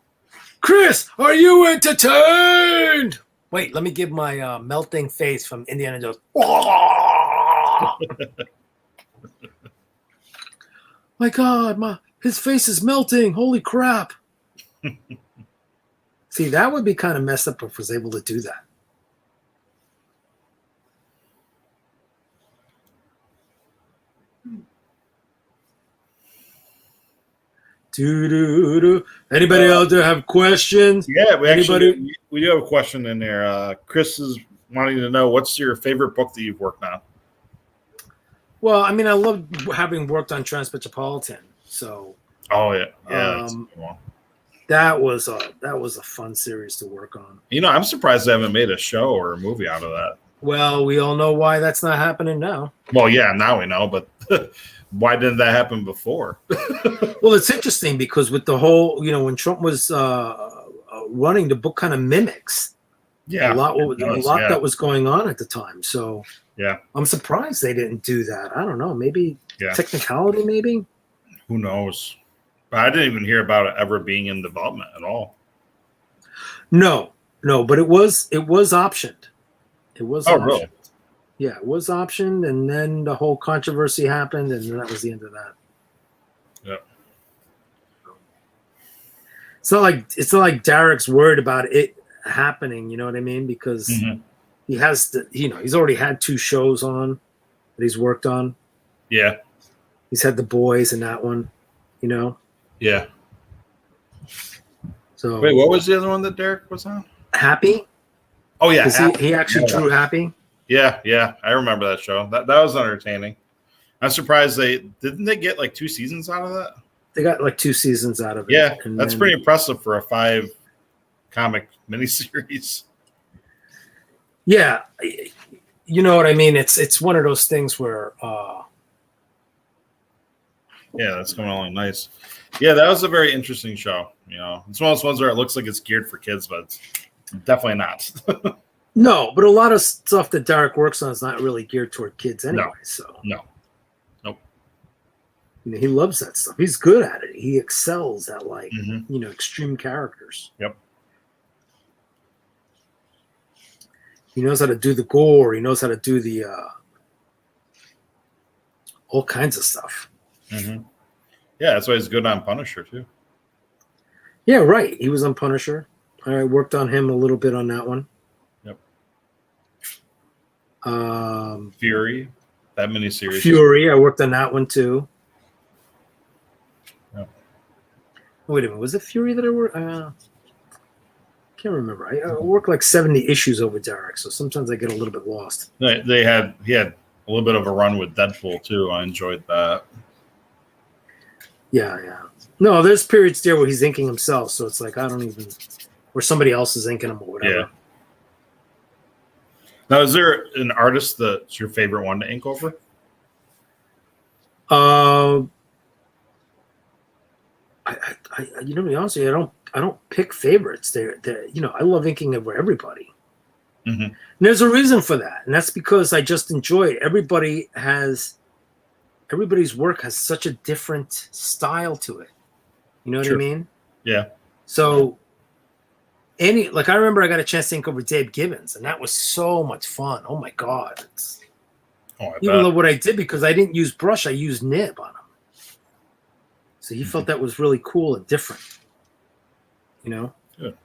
Chris, are you entertained? Wait, let me give my melting face from Indiana Jones. My God, his face is melting. Holy crap. See, that would be kind of messed up if I was able to do that. Anybody out there have questions? Yeah, we do have a question in there. Chris is wanting to know, what's your favorite book that you've worked on? Well, I mean, I love having worked on Transmetropolitan. So. Oh yeah. That was a fun series to work on. I'm surprised they haven't made a show or a movie out of that. Well, we all know why that's not happening now. Well, yeah, now we know, but why didn't that happen before? Well, it's interesting because with the whole, when Trump was running, the book kind of mimics a lot that was going on at the time. So yeah, I'm surprised they didn't do that. I don't know, maybe technicality, maybe. Who knows? But I didn't even hear about it ever being in development at all. No, but it was optioned. It was. Oh, optioned. really? Yeah, it was optioned, and then the whole controversy happened, and that was the end of that. Yep. It's not like Derek's worried about it happening. You know what I mean? Because he has he's already had 2 shows on that he's worked on. Yeah. He's had The Boys and that one. Yeah. So wait, what was the other one that Derek was on? Happy. Oh yeah, he actually drew Happy. Yeah, I remember that show. That was entertaining. I'm surprised they get like 2 seasons out of that. They got like 2 seasons out of it. Yeah, that's pretty impressive for a 5 comic miniseries. Yeah, you know what I mean. It's one of those things where. Yeah, that's going along nice. Yeah, that was a very interesting show. You know, it's one of those ones where it looks like it's geared for kids, but it's definitely not. No, but a lot of stuff that Derek works on is not really geared toward kids anyway. No. So No. Nope. You know, he loves that stuff. He's good at it. He excels at like Mm-hmm. you know, extreme characters. Yep. He knows how to do the gore. He knows how to do the all kinds of stuff. Mm-hmm. Yeah, that's why he's good on Punisher too. Yeah, right. He was on Punisher. I worked on him a little bit on that one. Yep. Um, Fury, that miniseries. Fury, I worked on that one too. Yep. Wait a minute, was it Fury that I worked? Can't remember. I worked like 70 issues over Derek, so sometimes I get a little bit lost. He had a little bit of a run with Deadpool too. I enjoyed that. Yeah. No, there's periods there where he's inking himself, so it's like I don't even, or somebody else is inking him or whatever. Yeah. Now, is there an artist that's your favorite one to ink over? I you know, to be honest with you, I don't pick favorites. They're you know, I love inking over everybody. Mm-hmm. And there's a reason for that, and that's because I just enjoy it. Everybody's work has such a different style to it. You know what I mean? Yeah. So I remember I got a chance to ink over Dave Gibbons, and that was so much fun. Oh my God. Even though what I did, because I didn't use brush, I used nib on him. So he felt that was really cool and different. You know? Good.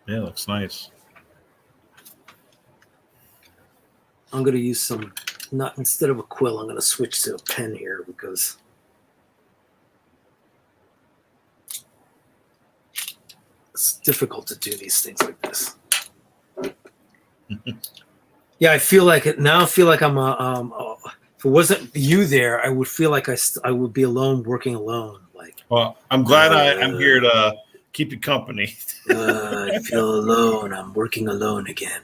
Yeah, looks nice. I'm going to use instead of a quill, I'm going to switch to a pen here because it's difficult to do these things like this. Yeah, I feel like it now. I feel like I'm if it wasn't you there, I would feel like I would be alone, working alone. Like, well, I'm glad I'm here to keep you company. I feel alone. I'm working alone again.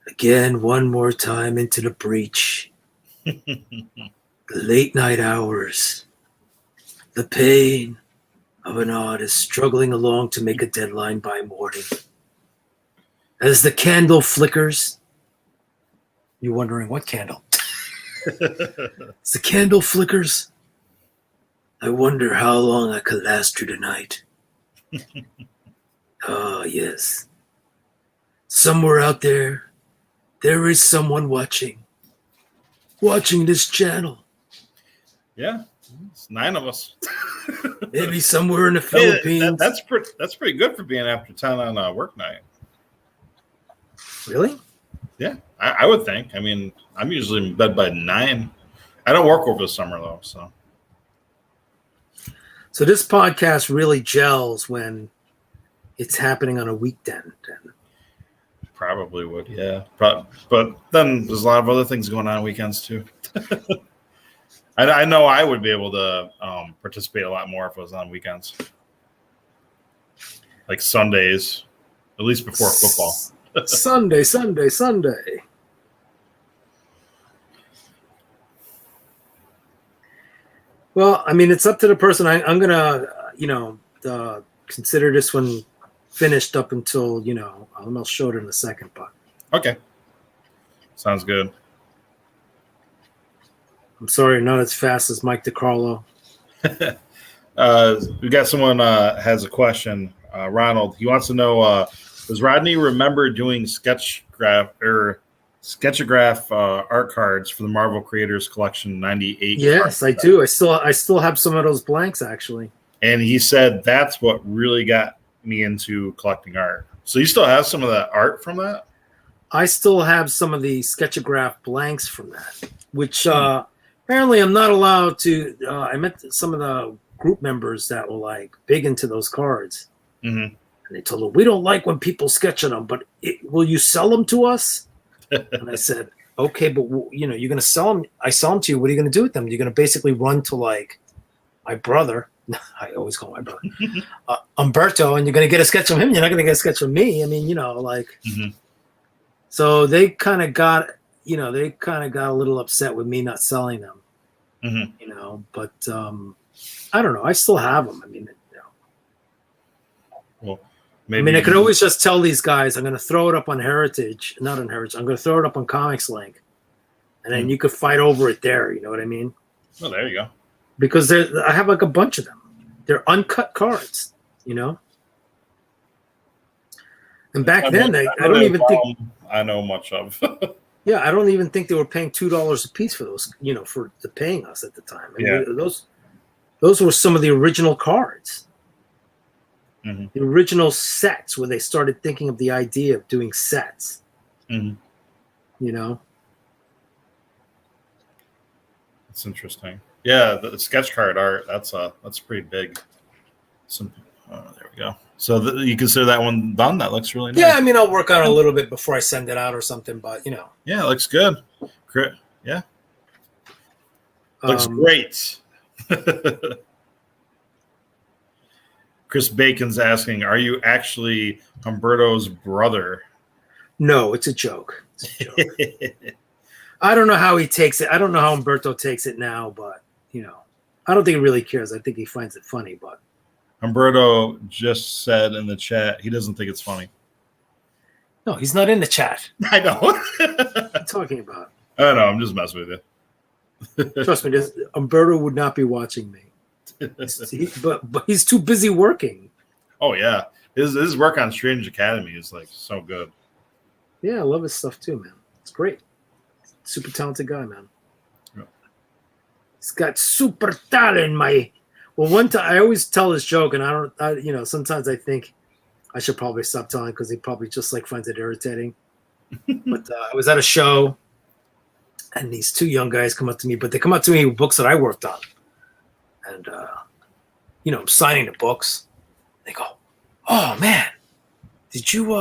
Again, one more time into the breach. The late night hours. The pain of an artist struggling along to make a deadline by morning. As the candle flickers, you're wondering what candle? As the candle flickers, I wonder how long I could last through the night. Oh, yes. Somewhere out there is someone watching this channel. Yeah, it's 9 of us. Maybe somewhere in the Philippines. That's pretty good for being after 10 on a work night. Really? Yeah, I would think. I mean, I'm usually in bed by 9. I don't work over the summer though, so. So this podcast really gels when it's happening on a weekend. Probably would, yeah. But then there's a lot of other things going on weekends too. I know I would be able to participate a lot more if it was on weekends, like Sundays, at least before football. Sunday. Well, I mean, it's up to the person. I'm gonna, consider this one finished up until I'll show it in a second. But okay, sounds good. I'm sorry, not as fast as Mike DiCarlo. We got someone has a question. Ronald, he wants to know: does Rodney remember doing sketchograph art cards for the Marvel Creators Collection '98? Yes, I do. I still have some of those blanks actually. And he said that's what really got me into collecting art. So you still have some of that art from that? I still have some of the sketchograph blanks from that, which apparently I'm not allowed to. I met some of the group members that were like big into those cards. Mm-hmm. And they told them, we don't like when people sketch on them, but will you sell them to us? And I said, okay, but you're going to sell them. I sell them to you. What are you going to do with them? You're going to basically run to like my brother. I always call my brother Umberto, and you're going to get a sketch from him. You're not going to get a sketch from me. I mean, Mm-hmm. So they kind of got, they kind of got a little upset with me not selling them. Mm-hmm. But I don't know. I still have them. I mean, Well, maybe I could always just tell these guys I'm going to throw it up on not on Heritage. I'm going to throw it up on Comics Link, and then you could fight over it there. You know what I mean? Well, there you go. Because I have like a bunch of them. They're uncut cards, And back then, I don't even think I know much of. Yeah, I don't even think they were paying $2 a piece for those, for the paying us at the time. I mean, those were some of the original cards, the original sets when they started thinking of the idea of doing sets. It's interesting. Yeah, the sketch card art, that's pretty big. There we go. So you consider that one done? That looks really nice. Yeah, I mean, I'll work on it a little bit before I send it out or something, but Yeah, it looks good. Yeah. Looks great. Chris Bacon's asking, are you actually Humberto's brother? No, it's a joke. I don't know how he takes it. I don't know how Humberto takes it now, but I don't think he really cares. I think he finds it funny, but Humberto just said in the chat he doesn't think it's funny. No, he's not in the chat. I know. What are you talking about? I don't know. I'm just messing with you. Trust me, Humberto would not be watching me. But he's too busy working. Oh yeah, his work on Strange Academy is like so good. Yeah, I love his stuff too, man. It's great. Super talented guy, man. Yeah. He's got super talent, Well, one time I always tell this joke, and sometimes I think I should probably stop telling because he probably just finds it irritating. But I was at a show, and these two young guys come up to me, but they come up to me with books that I worked on, and I'm signing the books. They go, "Oh man, did you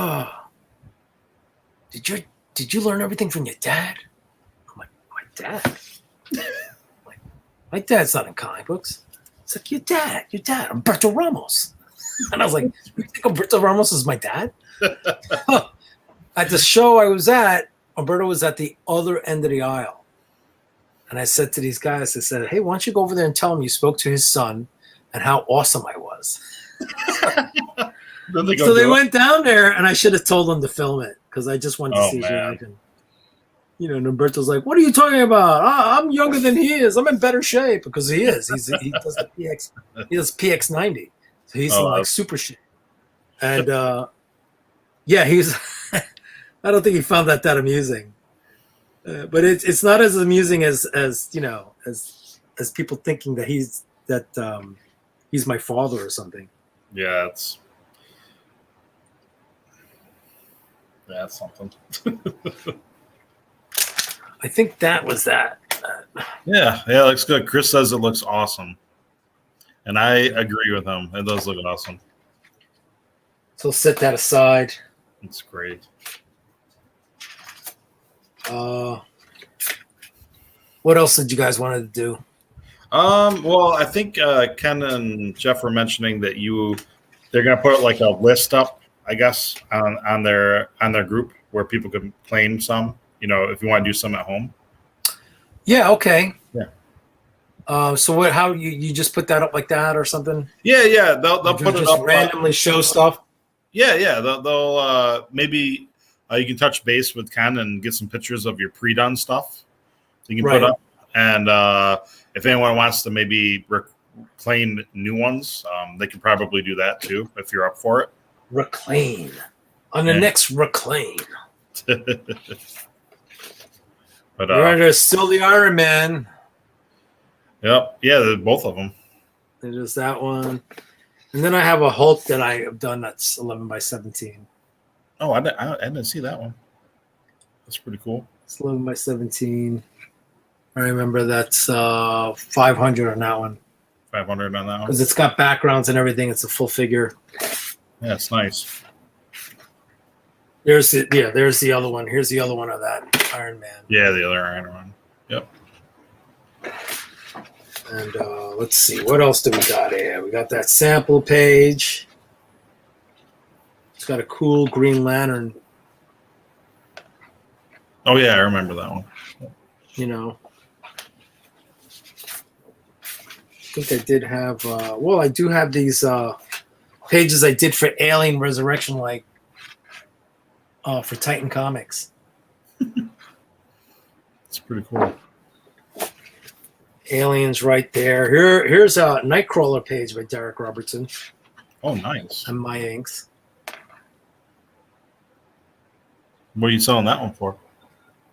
learn everything from your dad?" I'm like, "My dad? My dad's not in comic books." It's like, your dad, Humberto Ramos. And I was like, you think Humberto Ramos is my dad? At the show I was at, Humberto was at the other end of the aisle. And I said to these guys, I said, hey, why don't you go over there and tell him you spoke to his son and how awesome I was. So they went down there, and I should have told them to film it because I just wanted to see his reaction. And Humberto's like, what are you talking about? I'm younger than he is. I'm in better shape because he is. He does the PX. He does PX90. So he's super shape. And he's. I don't think he found that amusing. But it's not as amusing as people thinking that he's my father or something. Yeah, that's something. I think that was that. Yeah, it looks good. Chris says it looks awesome. And I agree with him. It does look awesome. So set that aside. It's great. What else did you guys want to do? Well, I think Ken and Jeff were mentioning that they're going to put like a list up, I guess, on their group where people can claim some. If you want to do some at home. Yeah. Okay. Yeah. So what? How you just put that up like that or something? Yeah. They'll put it up. Randomly show stuff. Yeah. They'll maybe you can touch base with Ken and get some pictures of your pre-done stuff. You can put up, and if anyone wants to maybe reclaim new ones, they can probably do that too if you're up for it. Reclaim on the next Reclaim. But there's still the Iron Man. Yep. Yeah, both of them. There's that one. And then I have a Hulk that I have done that's 11 by 17. Oh, I didn't see that one. That's pretty cool. It's 11 by 17. I remember that's 500 on that one. 500 on that one? Because it's got backgrounds and everything. It's a full figure. Yeah, it's nice. There's the other one. Here's the other one of that Iron Man. Yeah, the other Iron Man. Yep. And let's see, what else do we got here? We got that sample page. It's got a cool Green Lantern. Oh yeah, I remember that one. You know, I think I did have. Well, I do have these pages I did for Alien Resurrection, like for Titan Comics. It's pretty cool. Aliens right there. Here's a Nightcrawler page by Derek Robertson Oh, nice. and my inks. What are you selling that one for?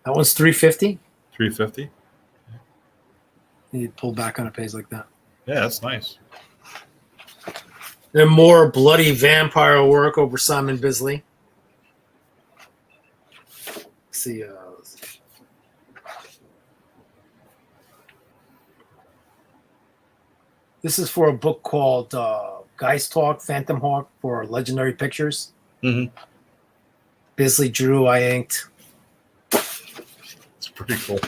That one's $350. $350. You pull back on a page like that. Yeah, that's nice. Then more bloody vampire work over Simon Bisley. Let's see. This is for a book called Geist Talk, Phantom Hawk for Legendary Pictures. Mm-hmm. Bisley drew, I inked. It's pretty cool.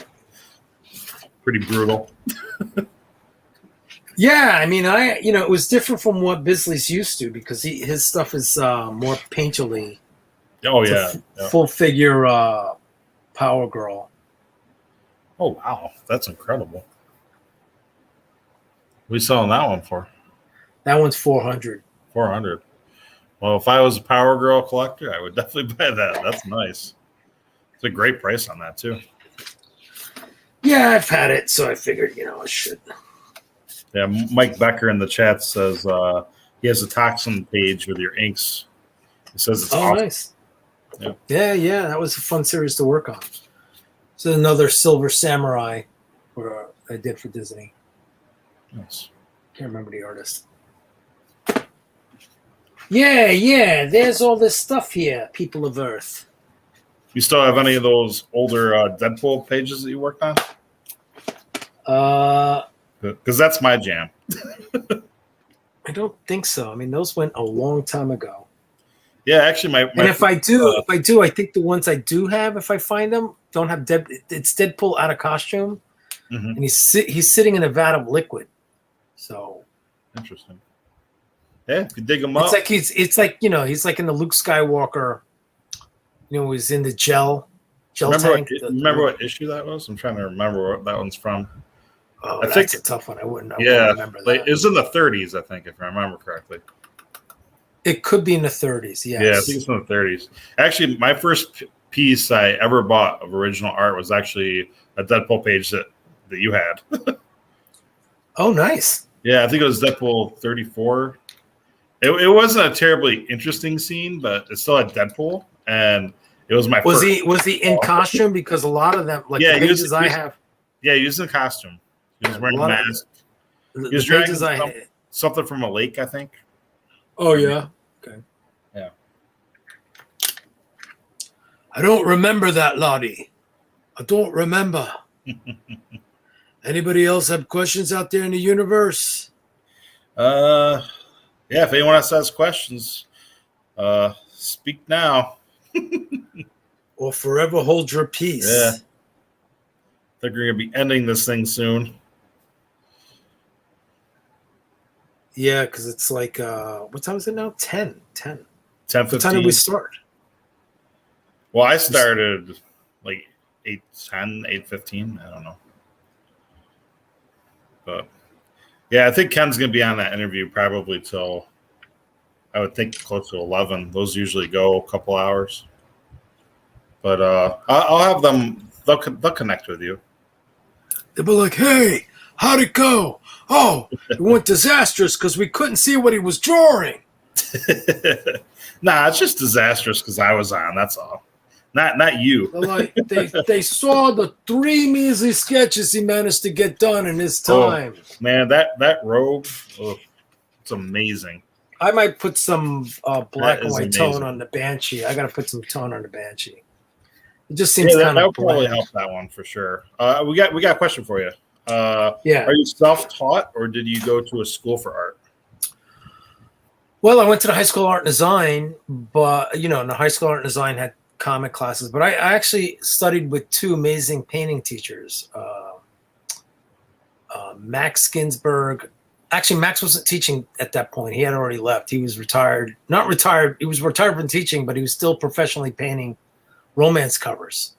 Pretty brutal. Yeah, I mean, it was different from what Bisley's used to because his stuff is more painterly. Oh It's yeah. a full figure Power Girl. Oh wow, that's incredible. What are you selling that one for? That one's $400. $400. Well, if I was a Power Girl collector, I would definitely buy that. That's nice. It's a great price on that too. Yeah, I've had it, so I figured, I should. Yeah, Mike Becker in the chat says he has a toxin page with your inks. He says it's awesome. Nice. Yeah. Yeah, that was a fun series to work on. So another Silver Samurai where I did for Disney. Nice. Can't remember the artist. Yeah, there's all this stuff here, people of Earth. You still have any of those older Deadpool pages that you worked on? Because that's my jam. I don't think so. I mean, those went a long time ago. Yeah, actually, my And if I do, I think the ones I do have, if I find them, don't have it's Deadpool out of costume, and he's sitting in a vat of liquid. So interesting. Yeah, if you dig them up, it's like he's like in the Luke Skywalker. He's in the gel tank. Remember what issue that was? I'm trying to remember what that one's from. Oh, I that's think a tough one. I wouldn't remember that. It was in the 30s, I think, if I remember correctly. It could be in the 30s, yes. Yeah, I think it's in the 30s. Actually, my first piece I ever bought of original art was actually a Deadpool page that you had. Oh, nice. Yeah, I think it was Deadpool 34. It wasn't a terribly interesting scene, but it still had Deadpool, and it was my was first. Was he in costume? Because a lot of them, like the pages I have. Yeah, he was in costume. He was wearing a mask. The He was pages dragging something from a lake, I think. Oh, yeah. Okay. Yeah. I don't remember that, Lottie. I don't remember. Anybody else have questions out there in the universe? Yeah, if anyone else has questions, speak now. Or forever hold your peace. Yeah. I think we're going to be ending this thing soon. Yeah, because it's like, what time is it now? 10. 10:15. What time did we start? Well, I started like 8:10, 8:15. I don't know. But yeah, I think Ken's going to be on that interview probably till, I would think, close to 11. Those usually go a couple hours. But I'll have them, they'll connect with you. They'll be like, hey, how'd it go? Oh, it went disastrous because we couldn't see what he was drawing. Nah, it's just disastrous because I was on. That's all. Not you. Like they saw the 3 measly sketches he managed to get done in his time. Oh, man, that rogue, it's amazing. I might put some black and white amazing. tone on the Banshee. I got to put some tone on the Banshee. It just seems Yeah, kind that of would probably bland. help that one for sure. We got a question for you. Yeah. Are you self-taught or did you go to a school for art? Well, I went to the high school of art and design, but in the high school of art and design had comic classes. But I actually studied with 2 amazing painting teachers, Max Ginsberg. Actually, Max wasn't teaching at that point. He had already left. He was retired. Not retired. He was retired from teaching, but he was still professionally painting romance covers.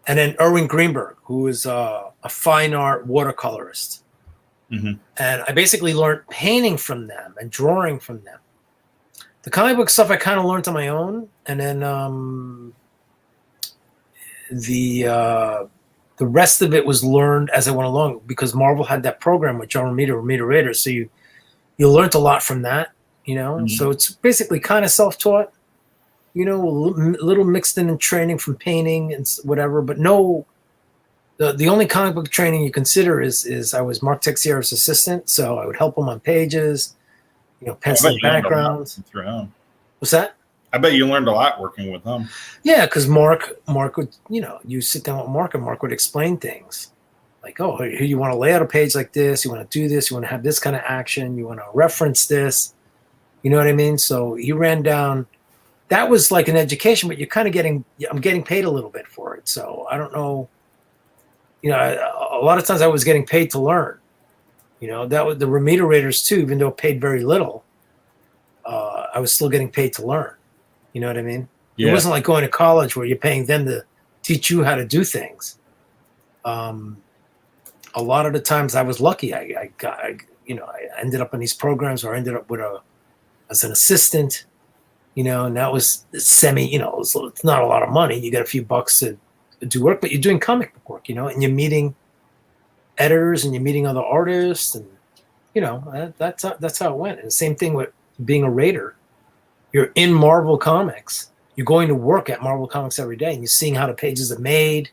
and then Erwin Greenberg, who is a fine art watercolorist. Mhm. And I basically learned painting from them and drawing from them. The comic book stuff I kind of learned on my own, and then the rest of it was learned as I went along, because Marvel had that program with John Romita Raiders. So you learned a lot from that, you know. Mhm. So it's basically kind of self-taught, you know, a little mixed in training from painting and whatever, but no. The only comic book training you consider is I was Mark Texiera's assistant, so I would help him on pages, you know, penciling backgrounds. Through him. What's that? I bet you learned a lot working with him. Yeah, because Mark would, you know, you sit down with Mark and Mark would explain things like, oh, here you want to lay out a page like this, you want to do this, you want to have this kind of action, you want to reference this, you know what I mean? So he ran down. That was like an education, but you're kind of I'm getting paid a little bit for it, so I don't know. You know, a lot of times I was getting paid to learn. You know, that was the Romita Raiders too. Even though paid very little, I was still getting paid to learn. You know what I mean? Yeah. It wasn't like going to college where you're paying them to teach you how to do things. A lot of the times I was lucky. I ended up in these programs, or I ended up as an assistant. You know, and that was semi. You know, it's not a lot of money. You get a few bucks to do work, but you're doing comic book work, you know, and you're meeting editors and you're meeting other artists, and you know, that's how it went. And the same thing with being a Raider. You're in Marvel Comics. You're going to work at Marvel Comics every day, and you're seeing how the pages are made.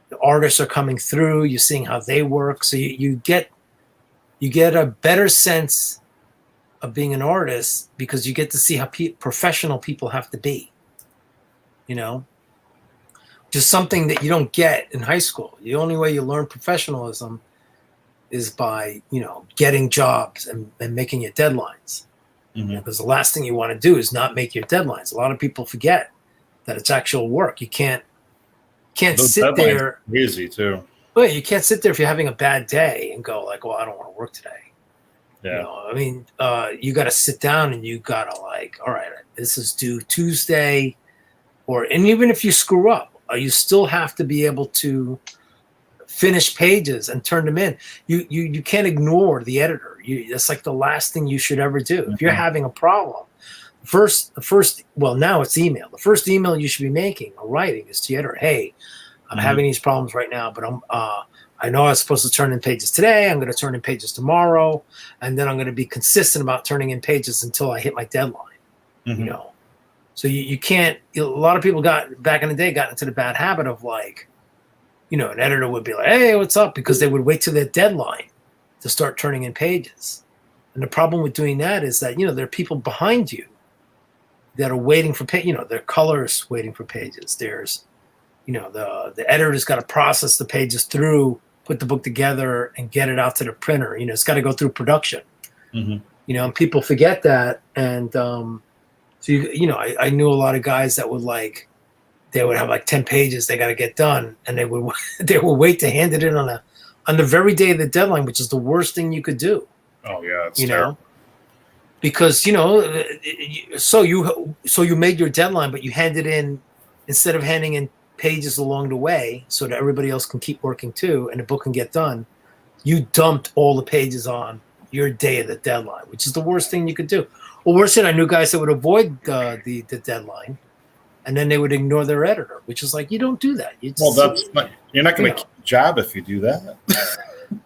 The artists are coming through. You're seeing how they work. So you get a better sense of being an artist, because you get to see how professional people have to be. You know. Just something that you don't get in high school. The only way you learn professionalism is by, you know, getting jobs and making your deadlines. Mhm. Because the last thing you want to do is not make your deadlines. A lot of people forget that it's actual work. You can't Those sit deadlines there. are crazy too. Well, you can't sit there if you're having a bad day and go like, well, I don't want to work today. Yeah. You know, I mean, you got to sit down and you got to like, all right, this is due Tuesday, and even if you screw up, you still have to be able to finish pages and turn them in. You can't ignore the editor. That's like the last thing you should ever do. If you're having a problem, well, now it's email. The first email you should be making or writing is to the editor. Hey, I'm having these problems right now, but I know I was supposed to turn in pages today. I'm going to turn in pages tomorrow, and then I'm going to be consistent about turning in pages until I hit my deadline. You know. So you can't. A lot of people got into the bad habit of like, you know, an editor would be like, "Hey, what's up?" Because they would wait till their deadline to start turning in pages. And the problem with doing that is that, you know, there are people behind you that are waiting for you know, their colors waiting for pages. There's, you know, the editor's got to process the pages through, put the book together, and get it out to the printer. You know, it's got to go through production. You know, and people forget that, and so you know, I knew a lot of guys that would like, they would have like 10 pages they got to get done, and they would wait to hand it in on the very day of the deadline, which is the worst thing you could do. Oh yeah, it's you terrible. know, because you know, so you made your deadline, but you handed in, instead of handing in pages along the way so that everybody else can keep working too, and the book can get done, you dumped all the pages on your day of the deadline, which is the worst thing you could do. Well, worse yet, I knew guys that would avoid the deadline, and then they would ignore their editor, which is like, you don't do that. You're not going to keep a job if you do that.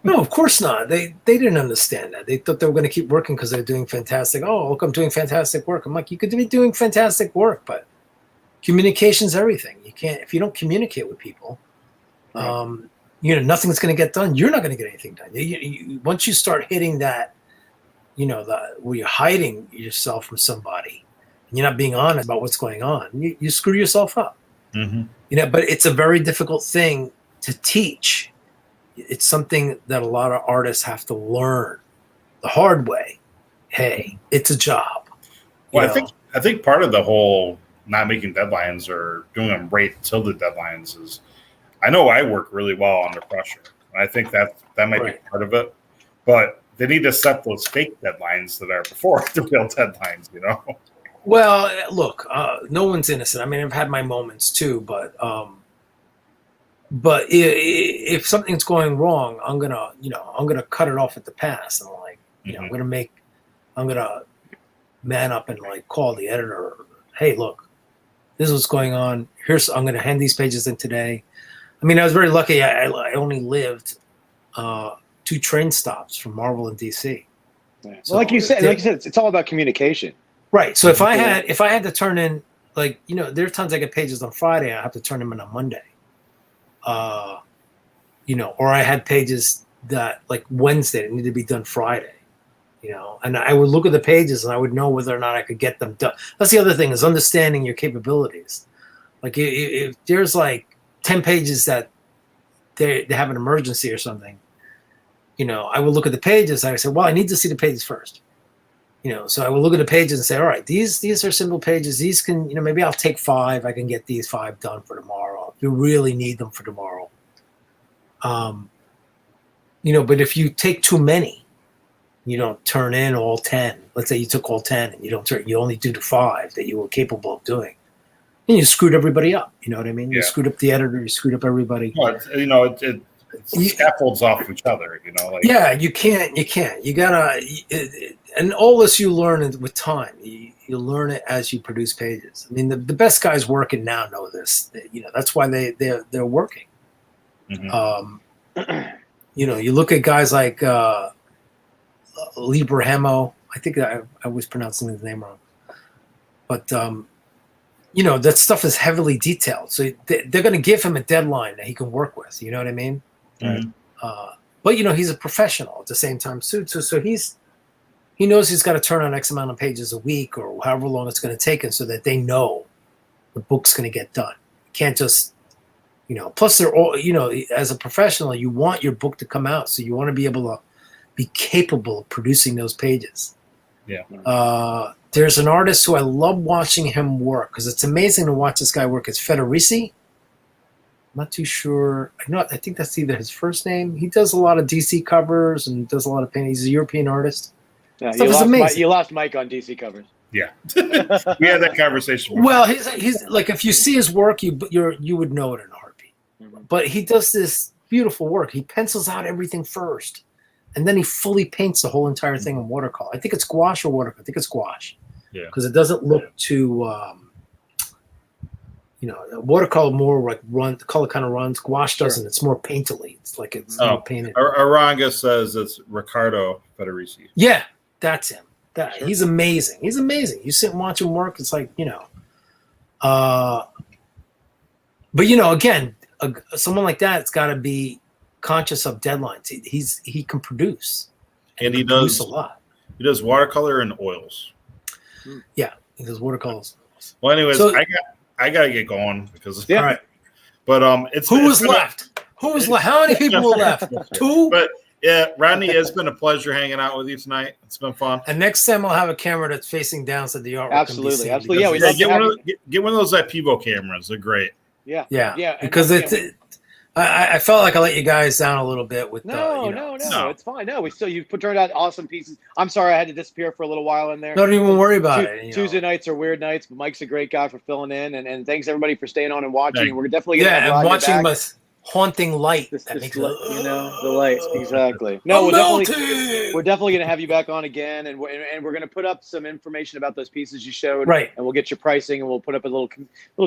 No, of course not. They didn't understand that. They thought they were going to keep working because they're doing fantastic. Oh, look, I'm doing fantastic work. I'm like, you could be doing fantastic work, but communication's everything. You can't, if you don't communicate with people, you know, nothing's going to get done. You're not going to get anything done. Once you start hitting that, you know, where you're hiding yourself from somebody and you're not being honest about what's going on, you screw yourself up. You know, but it's a very difficult thing to teach. It's something that a lot of artists have to learn the hard way. Hey, it's a job. Well, I think part of the whole not making deadlines or doing them right till the deadlines is, I know I work really well under pressure. And I think that might be part of it. But they need to set those fake deadlines that are before the real deadlines, you know? Well, look, no one's innocent. I mean, I've had my moments too, but but if something's going wrong, I'm gonna cut it off at the pass. And like, I'm gonna man up and like call the editor. Hey, look, this is what's going on. I'm gonna hand these pages in today. I mean, I was very lucky. I only lived 2 train stops from Marvel and DC. Yeah. So well, like you said, it's all about communication. Right. So if I had to turn in, like, there are times I get pages on Friday, I have to turn them in on Monday. Or I had pages that like Wednesday that need to be done Friday. And I would look at the pages and I would know whether or not I could get them done. That's the other thing, is understanding your capabilities. Like if there's like 10 pages that they have an emergency or something, I would look at the pages and I say, well, I need to see the pages first. So I will look at the pages and say, all right, these are simple pages. These can, maybe I'll take 5. I can get these 5 done for tomorrow. If you really need them for tomorrow. But if you take too many, you don't turn in all 10. Let's say you took all 10 and you only do the 5 that you were capable of doing. And you screwed everybody up. You know what I mean? You screwed up the editor, you screwed up everybody. Well, it scaffolds off each other, Yeah, you can't. You gotta, and all this you learn with time. You learn it as you produce pages. I mean, the best guys working now know this. That's why they're working. Mm-hmm. You look at guys like Librahemo. I think I was pronouncing his name wrong, but that stuff is heavily detailed. So they're going to give him a deadline that he can work with. You know what I mean? Mm-hmm. But he's a professional at the same time too. So he knows he's got to turn on X amount of pages a week or however long it's going to take him, so that they know the book's going to get done. You can't just, plus they're all, as a professional, you want your book to come out. So you want to be able to be capable of producing those pages. Yeah. There's an artist who I love watching him work, because it's amazing to watch this guy work. It's Federici. I'm not too sure. I think that's either his first name. He does a lot of DC covers and does a lot of painting. He's a European artist. Yeah, amazing. You lost Mike on DC covers. Yeah. We had that conversation. Well, he's like, if you see his work, you would know it in a heartbeat. Mm-hmm. But he does this beautiful work. He pencils out everything first, and then he fully paints the whole entire thing in watercolor. I think it's gouache or watercolor. I think it's gouache. Yeah. Because it doesn't look too, watercolor more like the color kind of runs. Gouache doesn't. It's more painterly. It's like it's more painted. Aranga says it's Ricardo Federici. Yeah, that's him. He's amazing. He's amazing. You sit and watch him work. It's like, but again, someone like that, it's got to be conscious of deadlines. He can produce, and he does does a lot. He does watercolor and oils. Yeah, he does watercolors. Well, anyways, So, I gotta get going because all right. But Who was left? How many people were left? 2. But yeah, Rodney, it's been a pleasure hanging out with you tonight. It's been fun. And next time I'll have a camera that's facing down so the artwork Absolutely. can be seen. Yeah, get one of those Pivo cameras. They're great. Yeah. Because I felt like I let you guys down a little bit with No, it's fine. No, you turned out awesome pieces. I'm sorry I had to disappear for a little while in there. Don't even worry about it. Tuesday nights are weird nights, but Mike's a great guy for filling in, and thanks everybody for staying on and watching. Thanks. We're definitely gonna have and Rodney watching back. my haunting light. That makes the light exactly. No, we're definitely gonna have you back on again, and we're gonna put up some information about those pieces you showed, right? And we'll get your pricing, and we'll put up a little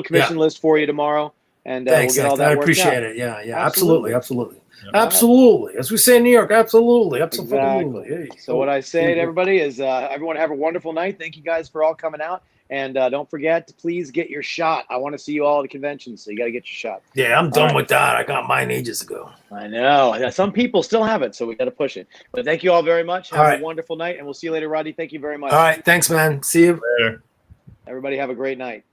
commission list for you tomorrow. And thanks, we'll get all that. I worked appreciate out. it. Yeah, absolutely. Absolutely. As we say in New York, absolutely. Exactly. Hey. So what I say to everybody is, everyone have a wonderful night. Thank you guys for all coming out. And don't forget to please get your shot. I want to see you all at the convention, so you got to get your shot. Yeah, I'm done with that. I got mine ages ago. I know. Some people still have it, so we got to push it. But thank you all very much. Have a wonderful night, and we'll see you later, Rodney. Thank you very much. All right. Thanks, man. See you later. Everybody have a great night.